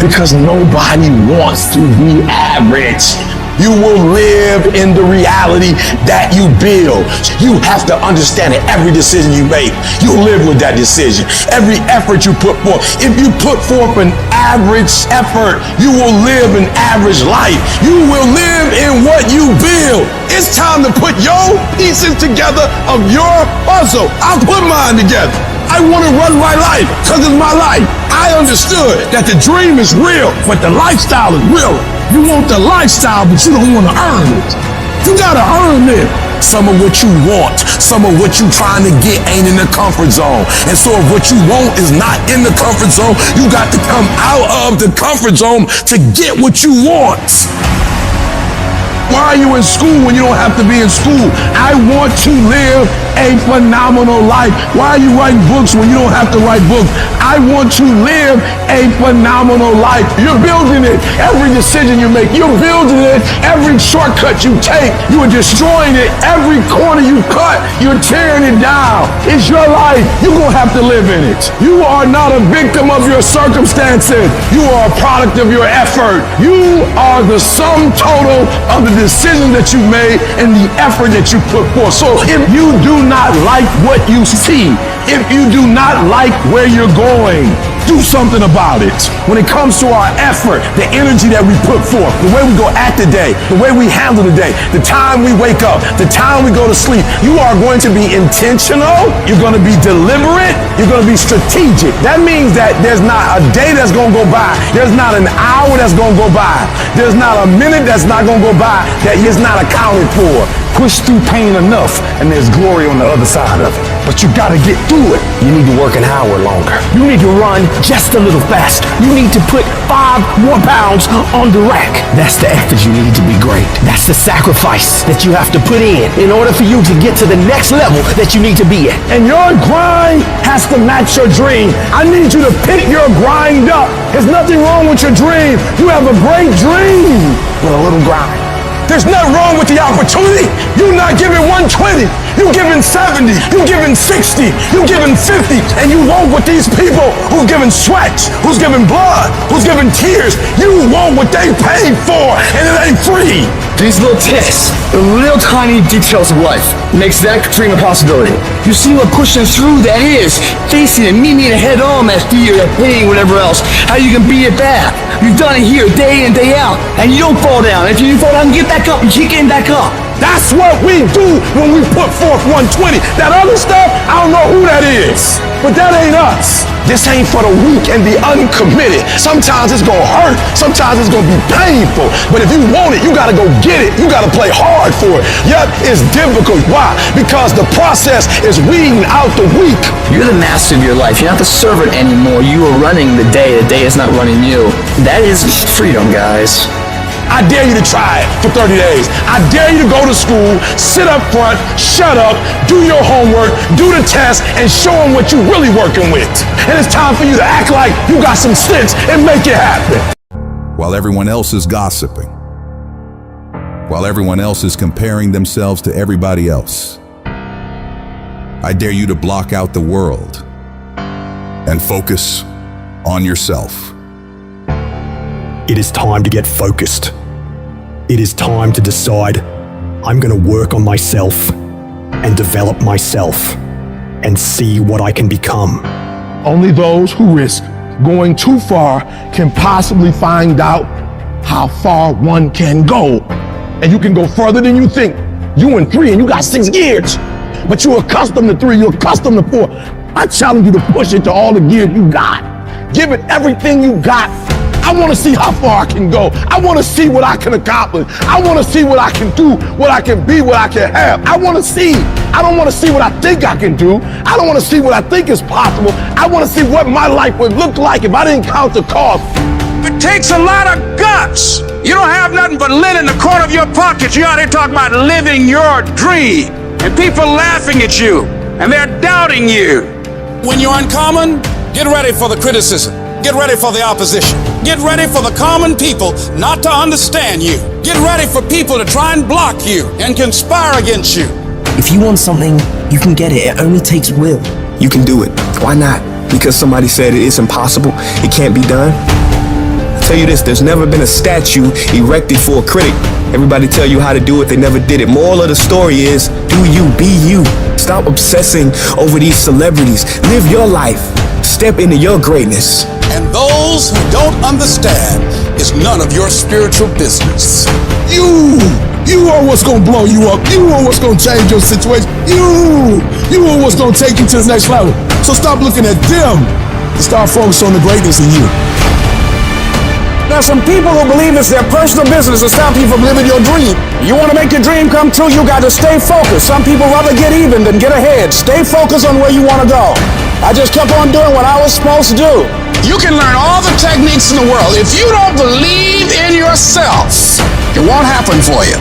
because nobody wants to be average. You will live in the reality that you build. You have to understand that every decision you make, you live with that decision. Every effort you put forth. If you put forth an average effort, you will live an average life. You will live in what you build. It's time to put your pieces together of your puzzle. I'll put mine together. I want to run my life because it's my life. I understood that the dream is real, but the lifestyle is real. You want the lifestyle, but you don't want to earn it. You gotta earn it. Some of what you want, some of what you trying to get ain't in the comfort zone. And so if what you want is not in the comfort zone, you got to come out of the comfort zone to get what you want. Why are you in school when you don't have to be in school? I want to live a phenomenal life. Why are you writing books when you don't have to write books? I want to live a phenomenal life. You're building it. Every decision you make, you're building it. Every shortcut you take, you are destroying it. Every corner you cut, you're tearing it down. It's your life. You're going to have to live in it. You are not a victim of your circumstances. You are a product of your effort. You are the sum total of the decision that you made and the effort that you put forth. So if you do not like what you see, if you do not like where you're going, do something about it. When it comes to our effort, the energy that we put forth, the way we go at the day, the way we handle the day, the time we wake up, the time we go to sleep, you are going to be intentional, you're going to be deliberate, you're going to be strategic. That means that there's not a day that's going to go by, there's not an hour that's going to go by, there's not a minute that's not going to go by that is not accounted for. Push through pain enough and there's glory on the other side of it. But you gotta get through it. You need to work an hour longer. You need to run just a little faster. You need to put 5 more pounds on the rack. That's the effort you need to be great. That's the sacrifice that you have to put in order for you to get to the next level that you need to be at. And your grind has to match your dream. I need you to pick your grind up. There's nothing wrong with your dream. You have a great dream with a little grind. There's nothing wrong with the opportunity. You're not giving 120. You're giving 70. You're giving 60. You're giving 50. And you want what these people who's giving sweat, who's giving blood, who's giving tears, you want what they paid for, and it ain't free. These little tips, the little tiny details of life, makes that dream a possibility. You see what pushing through that is, facing it, meeting it head on, that fear, that pain, whatever else, how you can beat it back. You've done it here day in, day out, and you don't fall down. If you fall down, get back up, you keep getting back up. That's what we do when we put forth 120. That other stuff, I don't know who that is, but that ain't us. This ain't for the weak and the uncommitted. Sometimes it's gonna hurt, sometimes it's gonna be painful, but if you want it, you gotta go get it. You gotta play hard for it. Yep, it's difficult. Why? Because the process is weeding out the weak. You're the master of your life. You're not the servant anymore. You are running the day is not running you. That is freedom, guys. I dare you to try it for 30 days. I dare you to go to school, sit up front, shut up, do your homework, do the test, and show them what you're really working with. And it's time for you to act like you got some sense and make it happen. While everyone else is gossiping, while everyone else is comparing themselves to everybody else, I dare you to block out the world and focus on yourself. It is time to get focused. It is time to decide I'm going to work on myself and develop myself and see what I can become. Only those who risk going too far can possibly find out how far one can go. And you can go further than you think. You in 3 and you got 6 gears. But you're accustomed to 3, you're accustomed to 4. I challenge you to push it to all the gears you got. Give it everything you got. I want to see how far I can go. I want to see what I can accomplish. I want to see what I can do, what I can be, what I can have. I want to see. I don't want to see what I think I can do. I don't want to see what I think is possible. I want to see what my life would look like if I didn't count the cost. It takes a lot of guts. You don't have nothing but lint in the corner of your pocket. You out here talking about living your dream. And people laughing at you. And they're doubting you. When you're uncommon, get ready for the criticism. Get ready for the opposition. Get ready for the common people not to understand you. Get ready for people to try and block you and conspire against you. If you want something, you can get it. It only takes will. You can do it. Why not? Because somebody said it is impossible, it can't be done? I'll tell you this, there's never been a statue erected for a critic. Everybody tell you how to do it, they never did it. Moral of the story is, do you, be you. Stop obsessing over these celebrities. Live your life. Step into your greatness. And those who don't understand is none of your spiritual business. You are what's gonna blow you up. You are what's gonna change your situation. You are what's gonna take you to the next level. So stop looking at them and start focusing on the greatness in you. There's some people who believe it's their personal business to stop you from living your dream. You want to make your dream come true, you got to stay focused. Some people rather get even than get ahead. Stay focused on where you want to go. I just kept on doing what I was supposed to do. You can learn all the techniques in the world. If you don't believe in yourself, it won't happen for you.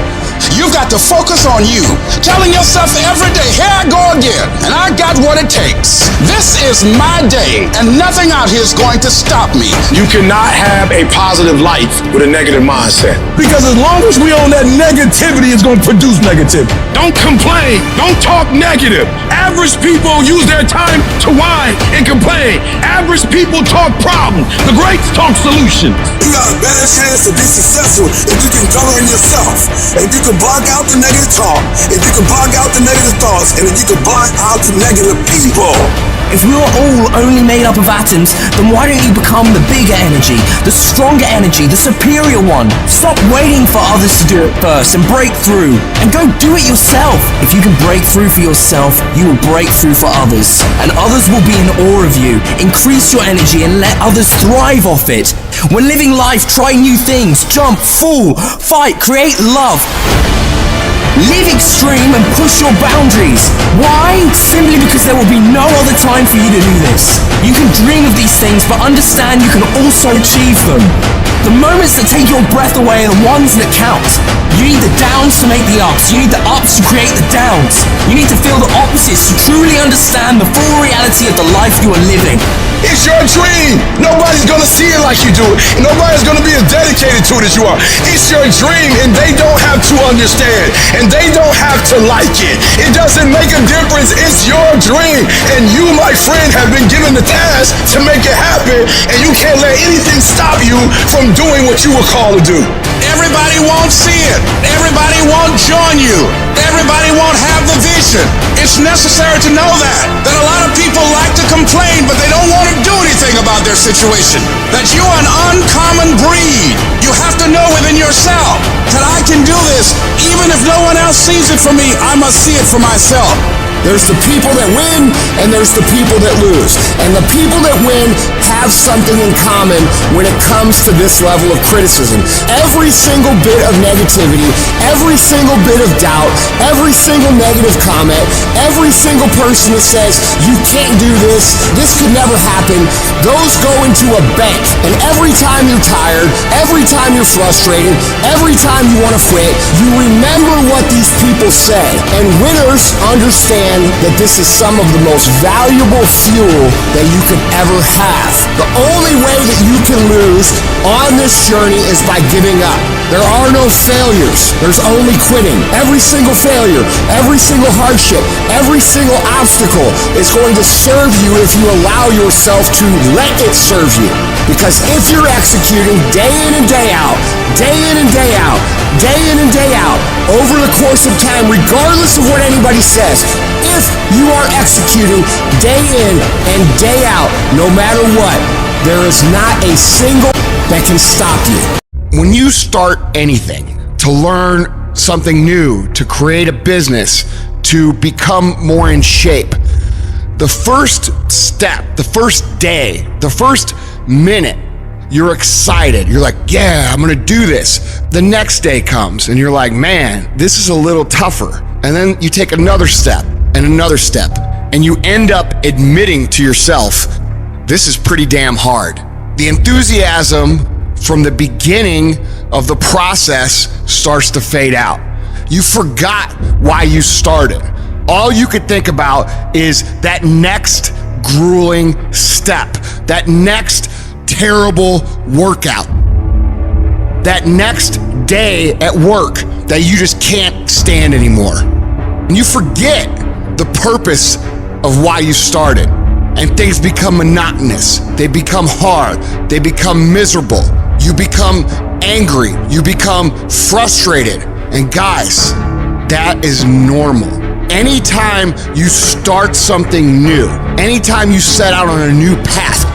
You've got to focus on you, telling yourself every day, here I go again, and I got what it takes. This is my day, and nothing out here is going to stop me. You cannot have a positive life with a negative mindset. Because as long as we own that negativity, it's going to produce negativity. Don't complain. Don't talk negative. Average people use their time to whine and complain. Average people talk problems. The greats talk solutions. You got a better chance to be successful if you can govern yourself. If you can block out the negative talk, if you can block out the negative thoughts, and if you can block out the negative people. If we are all only made up of atoms, then why don't you become the bigger energy, the stronger energy, the superior one? Stop waiting for others to do it first and break through, and go do it yourself. If you can break through for yourself, you will break through for others, and others will be in awe of you. Increase your energy and let others thrive off it. When living life, try new things, jump, fall, fight, create love. Live extreme and push your boundaries. Why? Simply because there will be no other time for you to do this. You can dream of these things, but understand you can also achieve them. The moments that take your breath away are the ones that count. You need the downs to make the ups. You need the ups to create the downs. You need to feel the opposites to truly understand the full reality of the life you are living. It's your dream. Nobody's gonna see it like you do it. Nobody's gonna be as dedicated to it as you are. It's your dream, and they don't have to understand, and they don't have to like it. It doesn't make a difference. It's your dream, and you, my friend, have been given the task to make it happen, and you can't let anything stop you from doing what you were called to do. Everybody won't see it. Everybody won't join you. Everybody won't have the vision. It's necessary to know that a lot of people like to complain, but they don't want to do anything about their situation. That you are an uncommon breed. You have to know within yourself that I can do this. Even if no one else sees it for me, I must see it for myself. There's the people that win, and there's the people that lose. And the people that win have something in common when it comes to this level of criticism. Every single bit of negativity, every single bit of doubt, every single negative comment, every single person that says, you can't do this could never happen, those go into a bank. And every time you're tired, every time you're frustrated, every time you want to quit, you remember what these people say. And winners understand that this is some of the most valuable fuel that you could ever have. The only way that you can lose on this journey is by giving up. There are no failures. There's only quitting. Every single failure, every single hardship, every single obstacle is going to serve you if you allow yourself to let it serve you. Because if you're executing day in and day out, day in and day out, over the course of time, regardless of what anybody says, if you are executing day in and day out, no matter what, there is not a single that can stop you. When you start anything, to learn something new, to create a business, to become more in shape, the first step, the first day, the first minute, you're excited. You're like, yeah, I'm gonna do this. The next day comes and you're like, man, this is a little tougher. And then you take another step and another step, and you end up admitting to yourself, this is pretty damn hard. The enthusiasm from the beginning of the process starts to fade out. You forgot why you started. All you could think about is that next grueling step, that next terrible workout, that next day at work that you just can't stand anymore. And you forget the purpose of why you started. And things become monotonous. They become hard. They become miserable. You become angry. You become frustrated. And guys, that is normal. Anytime you start something new, anytime you set out on a new path,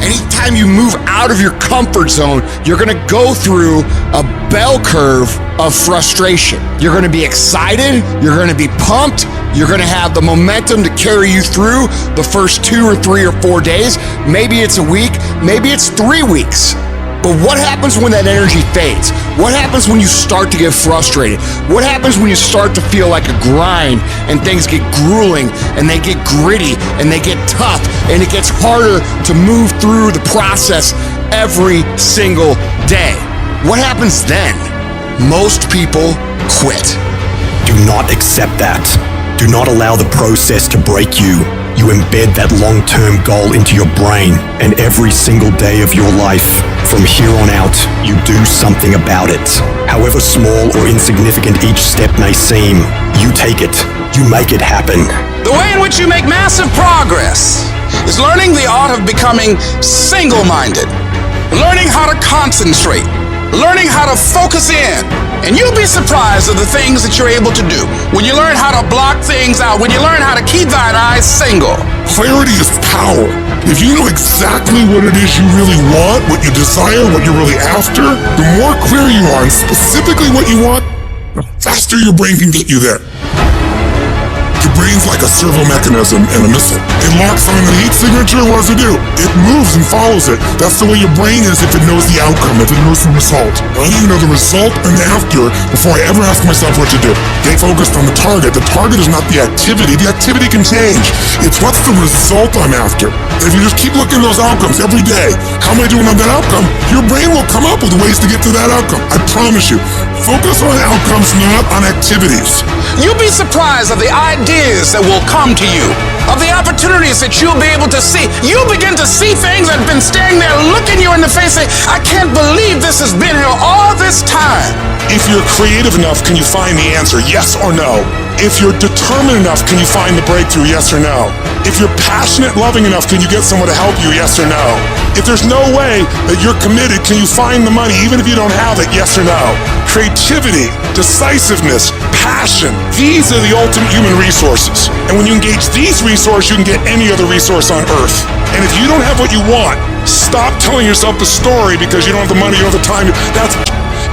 anytime you move out of your comfort zone, you're gonna go through a bell curve of frustration. You're gonna be excited, you're gonna be pumped, you're gonna have the momentum to carry you through the first 2 or 3 or 4 days. Maybe it's a week, maybe it's 3 weeks. But what happens when that energy fades? What happens when you start to get frustrated? What happens when you start to feel like a grind and things get grueling and they get gritty and they get tough and it gets harder to move through the process every single day? What happens then? Most people quit. Do not accept that. Do not allow the process to break you. You embed that long-term goal into your brain, and every single day of your life, from here on out, you do something about it. However small or insignificant each step may seem, you take it. You make it happen. The way in which you make massive progress is learning the art of becoming single-minded, learning how to concentrate, learning how to focus in. And you'll be surprised at the things that you're able to do when you learn how to block things out, when you learn how to keep thine eyes single. Clarity is power. If you know exactly what it is you really want, what you desire, what you're really after, the more clear you are on specifically what you want, the faster your brain can get you there. Your brain's like a servo mechanism and a missile. It locks on the heat signature, what does it do? It moves and follows it. That's the way your brain is if it knows the outcome, if it knows the result. I need to know the result and the after before I ever ask myself what to do. Stay focused on the target. The target is not the activity. The activity can change. It's what's the result I'm after. If you just keep looking at those outcomes every day, how am I doing on that outcome? Your brain will come up with ways to get to that outcome. I promise you. Focus on outcomes, not on activities. You'll be surprised at the ideas that will come to you, of the opportunities that you'll be able to see. You'll begin to see things that have been staring there, looking you in the face, saying, I can't believe this has been here all this time. If you're creative enough, can you find the answer? Yes or no? If you're determined enough, can you find the breakthrough? Yes or no? If you're passionate, loving enough, can you get someone to help you? Yes or no? If there's no way that you're committed, can you find the money even if you don't have it? Yes or no? Creativity, decisiveness, passion, these are the ultimate human resources. And when you engage these resources, you can get any other resource on earth. And if you don't have what you want, stop telling yourself the story because you don't have the money, you don't have the time.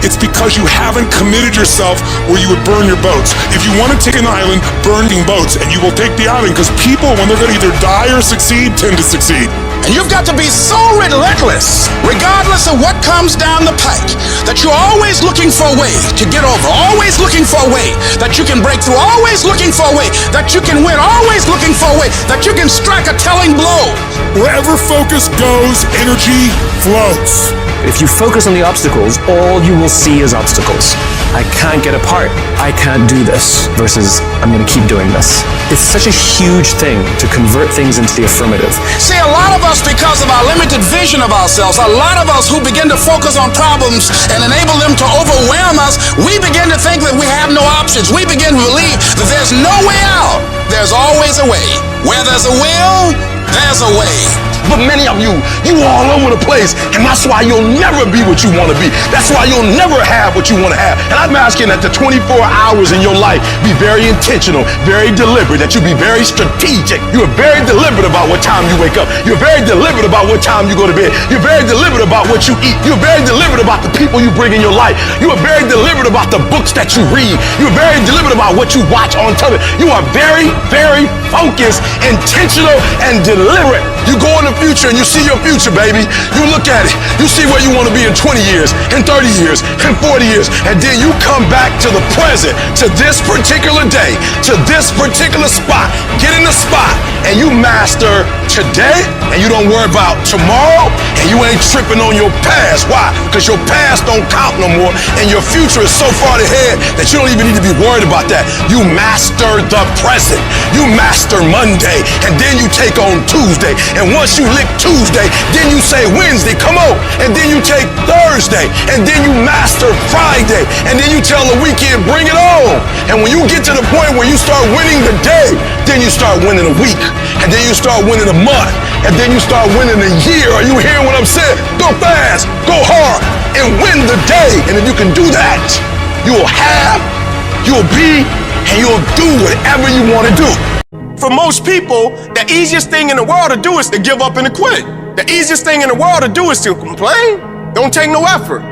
It's because you haven't committed yourself where you would burn your boats. If you want to take an island, burning boats, and you will take the island because people, when they're going to either die or succeed, tend to succeed. And you've got to be so relentless, regardless of what comes down the pike, that you're always looking for a way to get over, always looking for a way that you can break through, always looking for a way that you can win, always looking for a way that you can strike a telling blow. Wherever focus goes, energy flows. If you focus on the obstacles, all you will see is obstacles. I can't get apart. I can't do this versus I'm going to keep doing this. It's such a huge thing to convert things into the affirmative. See, a lot of us, because of our limited vision of ourselves, a lot of us who begin to focus on problems and enable them to overwhelm us, we begin to think that we have no options. We begin to believe that there's no way out. There's always a way. Where there's a will, there's a way. But many of you all over the place, and that's why you'll never be what you want to be. That's why you'll never have what you want to have. And I'm asking that the 24 hours in your life be very intentional, very deliberate, that you be very strategic. You are very deliberate about what time you wake up. You're very deliberate about what time you go to bed. You're very deliberate about what you eat. You're very deliberate about the people you bring in your life. You are very deliberate about the books that you read. You're very deliberate about what you watch on television. You are very, very focused, intentional, and deliberate. You go in the future and you see your future, baby. You look at it. You see where you want to be in 20 years, in 30 years, in 40 years. And then you come back to the present, to this particular day, to this particular spot. Get in the spot and you master today, and you don't worry about tomorrow, and you ain't tripping on your past. Why? Because your past don't count no more, and your future is so far ahead that you don't even need to be worried about that. You master the present. You master Monday, and then you take on Tuesday. And once you lick Tuesday, then you say Wednesday, come on. And then you take Thursday, and then you master Friday, and then you tell the weekend, bring it on. And when you get to the point where you start winning the day, then you start winning a week, and then you start winning a month, and then you start winning a year. Are you hearing what I'm saying? Go fast, go hard, and win the day. And if you can do that, you'll have, you'll be, and you'll do whatever you want to do. For most people, the easiest thing in the world to do is to give up and to quit. The easiest thing in the world to do is to complain. Don't take no effort.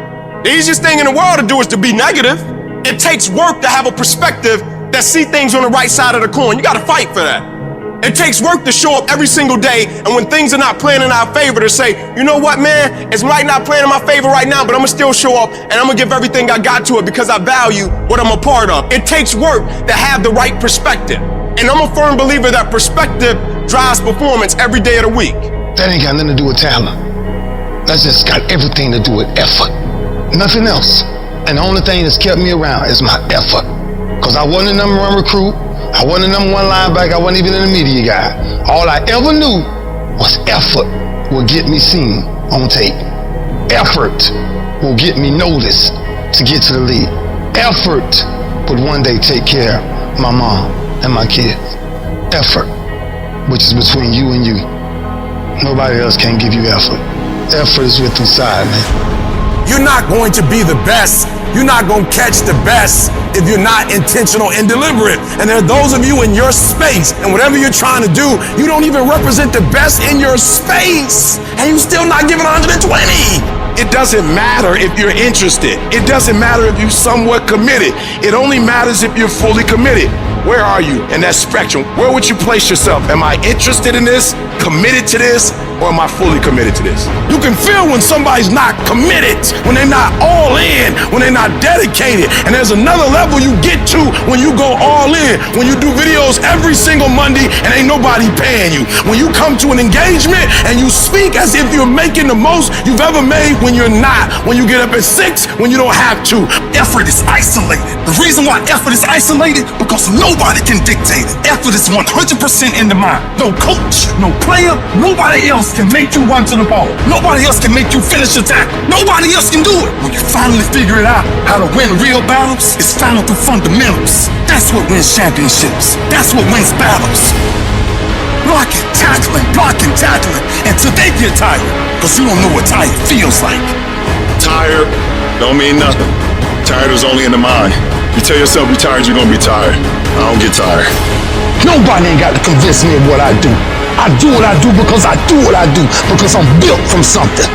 The easiest thing in the world to do is to be negative. It takes work to have a perspective that see things on the right side of the coin. You got to fight for that. It takes work to show up every single day, and when things are not playing in our favor, to say, you know what, man, it's right not playing in my favor right now, but I'm gonna still show up, and I'm gonna give everything I got to it because I value what I'm a part of. It takes work to have the right perspective, and I'm a firm believer that perspective drives performance every day of the week. That ain't got nothing to do with talent. That's just got everything to do with effort. Nothing else. And the only thing that's kept me around is my effort. Because I wasn't a number one recruit. I wasn't a number one linebacker. I wasn't even a media guy. All I ever knew was effort will get me seen on tape. Effort will get me noticed to get to the league. Effort would one day take care of my mom and my kids. Effort, which is between you and you. Nobody else can give you effort. Effort is what's inside, man. You're not going to be the best. You're not going to catch the best if you're not intentional and deliberate. And there are those of you in your space, and whatever you're trying to do, you don't even represent the best in your space, and you're still not giving 120. It doesn't matter if you're interested. It doesn't matter if you're somewhat committed. It only matters if you're fully committed. Where are you in that spectrum? Where would you place yourself? Am I interested in this, committed to this, or am I fully committed to this? You can feel when somebody's not committed, when they're not all in, when they're not dedicated. And there's another level you get to when you go all in, when you do videos every single Monday and ain't nobody paying you. When you come to an engagement and you speak as if you're making the most you've ever made when you're not. When you get up at 6 when you don't have to. Effort is isolated. The reason why effort is isolated, because nobody can dictate it. Effort is 100% in the mind. No coach, no player, nobody else can make you run to the ball. Nobody else can make you finish your tackle. Nobody else can do it. When you finally figure it out, how to win real battles, it's found through fundamentals. That's what wins championships. That's what wins battles. Blocking, tackling, until they get tired. Because you don't know what tired feels like. Tired don't mean nothing. Tired is only in the mind. You tell yourself you're tired, you're gonna be tired. I don't get tired. Nobody ain't got to convince me of what I do. I do what I do because I do what I do, because I'm built from something.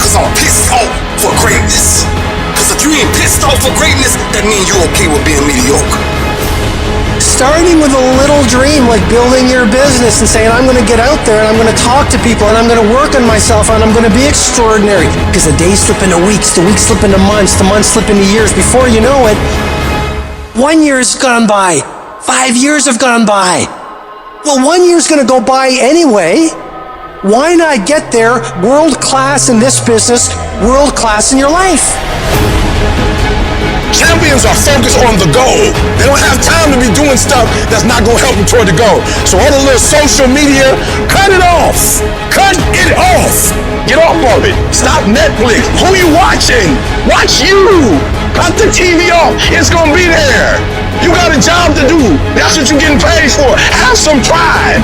Because I'm pissed off for greatness. Because if you ain't pissed off for greatness, that means you're okay with being mediocre. Starting with a little dream, like building your business and saying, I'm going to get out there and I'm going to talk to people and I'm going to work on myself and I'm going to be extraordinary. Because the days slip into weeks, the weeks slip into months, the months slip into years. Before you know it, 1 year's gone by, 5 years have gone by. Well, 1 year's going to go by anyway. Why not get there world class in this business, world class in your life? Champions are focused on the goal. They don't have time to be doing stuff that's not going to help them toward the goal. So all the little social media, cut it off. Cut it off. Get off of it. Stop Netflix. Who you watching? Watch you. Cut the TV off. It's going to be there. You got a job to do. That's what you're getting paid for. Have some pride.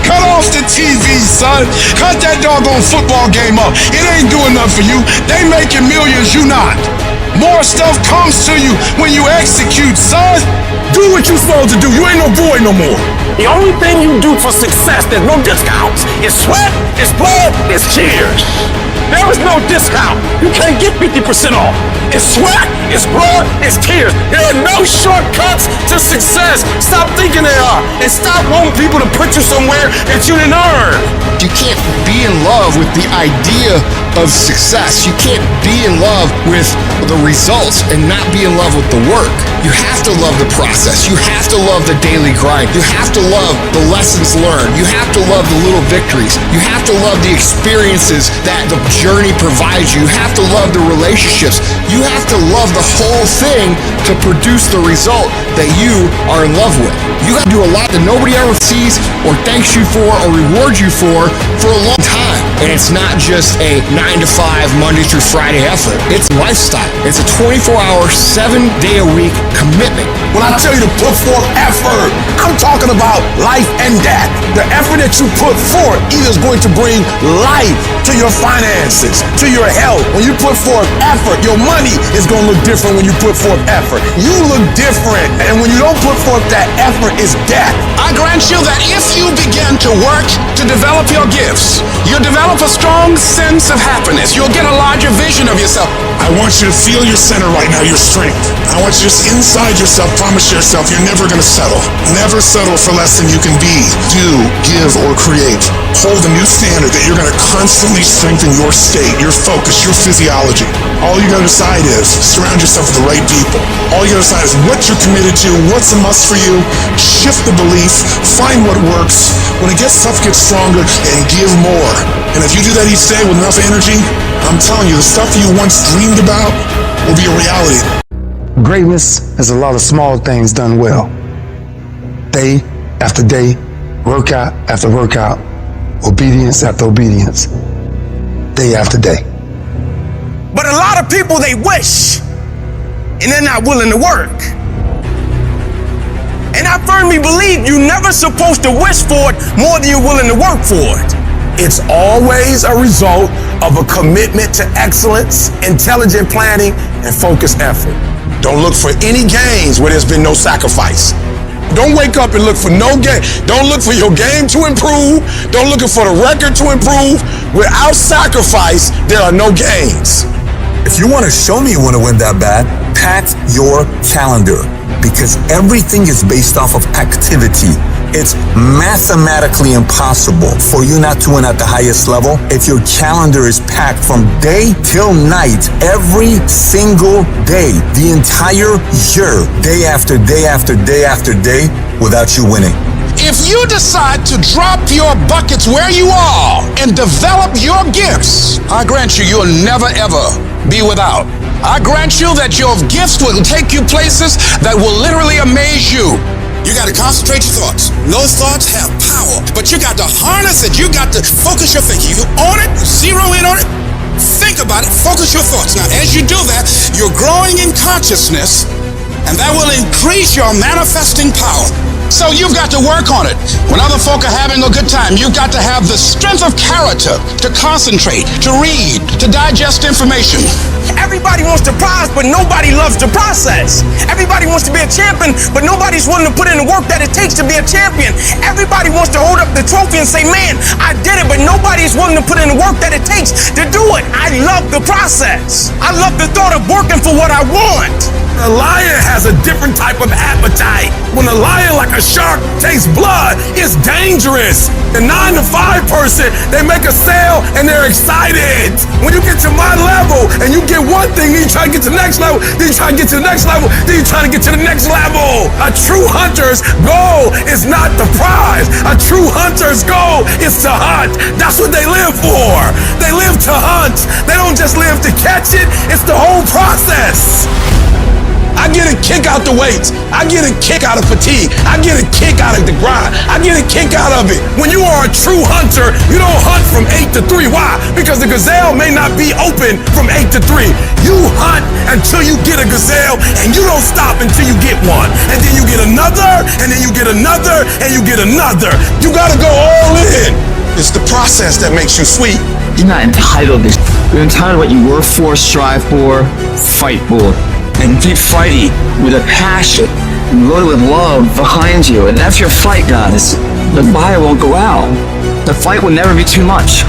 Cut off the TV, son. Cut that doggone football game up. It ain't doing nothing for you. They making millions, you not. More stuff comes to you when you execute, son. Do what you supposed to do. You ain't no boy no more. The only thing you do for success, there's no discounts. It's sweat, it's blood, it's tears. There is no discount. You can't get 50% off. It's sweat, it's blood, it's tears. There are no shortcuts to success. Stop thinking there are. And stop wanting people to put you somewhere that you didn't earn. You can't be in love with the idea of success. You can't be in love with the results and not be in love with the work. You have to love the process. You have to love the daily grind. You have to love the lessons learned. You have to love the little victories. You have to love the experiences that the journey provides you. You have to love the relationships. You have to love the whole thing to produce the result that you are in love with. You got to do a lot that nobody ever sees or thanks you for or rewards you for a long time. And it's not just a 9-to-5 Monday through Friday effort. It's a lifestyle. It's a 24-hour, 7-day-a-week commitment. When I tell you to put forth effort, I'm talking about life and death. The effort that you put forth either is going to bring life to your finances, to your health. When you put forth effort, your money is going to look different when you put forth effort. You look different. And when you don't put forth that effort, it's death. I grant you that if you begin to work to develop your gifts, you'll develop a strong sense of happiness. You'll get a larger vision of yourself. I want you to feel your center right now, your strength. I want you to just inside yourself, promise yourself you're never going to settle. Never settle for less than you can be, do, give, or create. Hold a new standard that you're going to constantly strengthen your state, your focus, your physiology. All you got to decide is surround yourself with the right people. All you got to decide is what you're committed to, what's a must for you. Shift the belief, find what works. When it gets tough, get stronger, and give more. And if you do that each day with enough energy, I'm telling you, the stuff you once dreamed about will be a reality. Greatness is a lot of small things done well. Day after day, workout after workout, obedience after obedience, day after day. But a lot of people, they wish, and they're not willing to work. And I firmly believe you're never supposed to wish for it more than you're willing to work for it. It's always a result of a commitment to excellence, intelligent planning, and focused effort. Don't look for any gains where there's been no sacrifice. Don't wake up and look for no game. Don't look for your game to improve. Don't look for the record to improve. Without sacrifice, there are no gains. If you want to show me you want to win that bad, pack your calendar, because everything is based off of activity. It's mathematically impossible for you not to win at the highest level if your calendar is packed from day till night, every single day, the entire year, day after day after day after day, without you winning. If you decide to drop your buckets where you are and develop your gifts, I grant you, you'll never ever be without. I grant you that your gifts will take you places that will literally amaze you. You got to concentrate your thoughts. Those thoughts have power, but you got to harness it. You got to focus your thinking. You own it, zero in on it, think about it, focus your thoughts. Now, as you do that, you're growing in consciousness, and that will increase your manifesting power. So you've got to work on it. When other folk are having a good time, you've got to have the strength of character to concentrate, to read, to digest information. Everybody wants to prize, but nobody loves the process. Everybody wants to be a champion, but nobody's willing to put in the work that it takes to be a champion. Everybody wants to hold up the trophy and say, man, I did it, but nobody's willing to put in the work that it takes to do it. I love the process. I love the thought of working for what I want. A lion has a different type of appetite. When a lion, like a shark, tastes blood, it's dangerous. The 9-to-5 person, they make a sale and they're excited. When you get to my level and you get one thing, then you try to get to the next level, then you try to get to the next level, then you try to get to the next level. A true hunter's goal is not the prize. A true hunter's goal is to hunt. That's what they live for. They live to hunt. They don't just live to catch it. It's the whole process. I get a kick out the weights. I get a kick out of fatigue. I get a kick out of the grind. I get a kick out of it. When you are a true hunter, you don't hunt from 8 to 3. Why? Because the gazelle may not be open from 8 to 3. You hunt until you get a gazelle, and you don't stop until you get one. And then you get another, and then you get another, and you get another. You gotta go all in. It's the process that makes you sweet. You're not entitled to. You're entitled to what you work for, strive for, fight for. And keep fighting with a passion. And load with love behind you. And after your fight, guys, the fire won't go out. The fight will never be too much.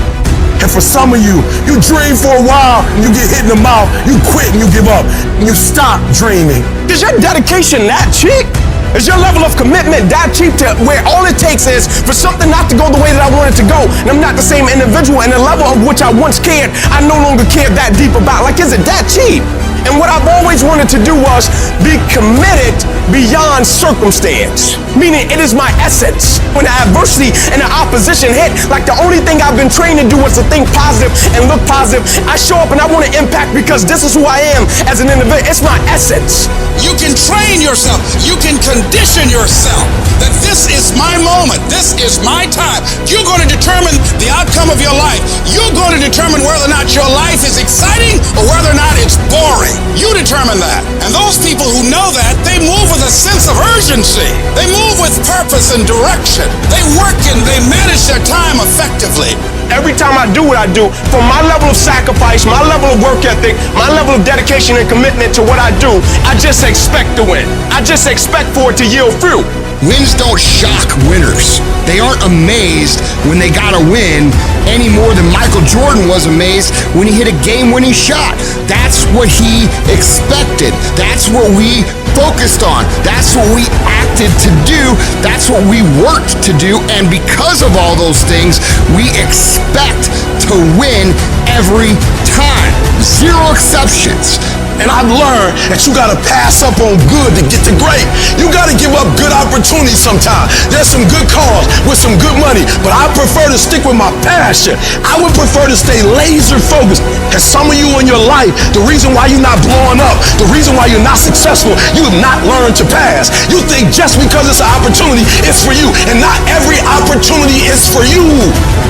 And for some of you, you dream for a while, and you get hit in the mouth, you quit and you give up, and you stop dreaming. Is your dedication that cheap? Is your level of commitment that cheap to where all it takes is for something not to go the way that I want it to go, and I'm not the same individual, and the level of which I once cared, I no longer care that deep about? Like, is it that cheap? And what I've always wanted to do was be committed beyond circumstance. Meaning it is my essence. When the adversity and the opposition hit, like the only thing I've been trained to do was to think positive and look positive. I show up and I want to impact because this is who I am as an individual. It's my essence. You can train yourself. You can condition yourself that this is my moment. This is my time. You're going to determine the outcome of your life. You're going to determine whether or not your life is exciting or whether or not it's boring. You determine that. And those people who know that, they move with a sense of urgency. They move with purpose and direction. They work and they manage their time effectively. Every time I do what I do, from my level of sacrifice, my level of work ethic, my level of dedication and commitment to what I do, I just expect to win. I just expect for it to yield fruit. Wins don't shock winners. They aren't amazed when they got a win any more than Michael Jordan was amazed when he hit a game-winning shot. That's what he expected. That's what we focused on. That's what we acted to do. That's what we worked to do. And because of all those things, we expect to win every time. Zero exceptions. And I've learned that you gotta pass up on good to get to great. You gotta give up good opportunities sometimes. There's some good cars with some good money, but I prefer to stick with my passion. I would prefer to stay laser focused. And some of you in your life, the reason why you're not blowing up, the reason why you're not successful, you have not learned to pass. You think just because it's an opportunity, it's for you. And not every opportunity is for you.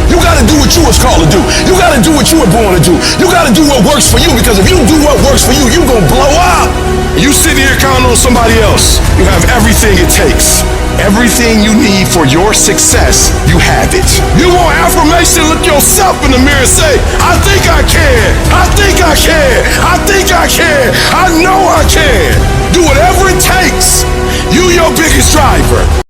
You gotta do what you was called to do. You gotta do what you were born to do. You gotta do what works for you, because if you do what works for you, you're gonna blow up. You sit here counting on somebody else. You have everything it takes. Everything you need for your success, you have it. You want affirmation? Look yourself in the mirror and say, I think I can. I think I can. I think I can. I know I can. Do whatever it takes. You your biggest driver.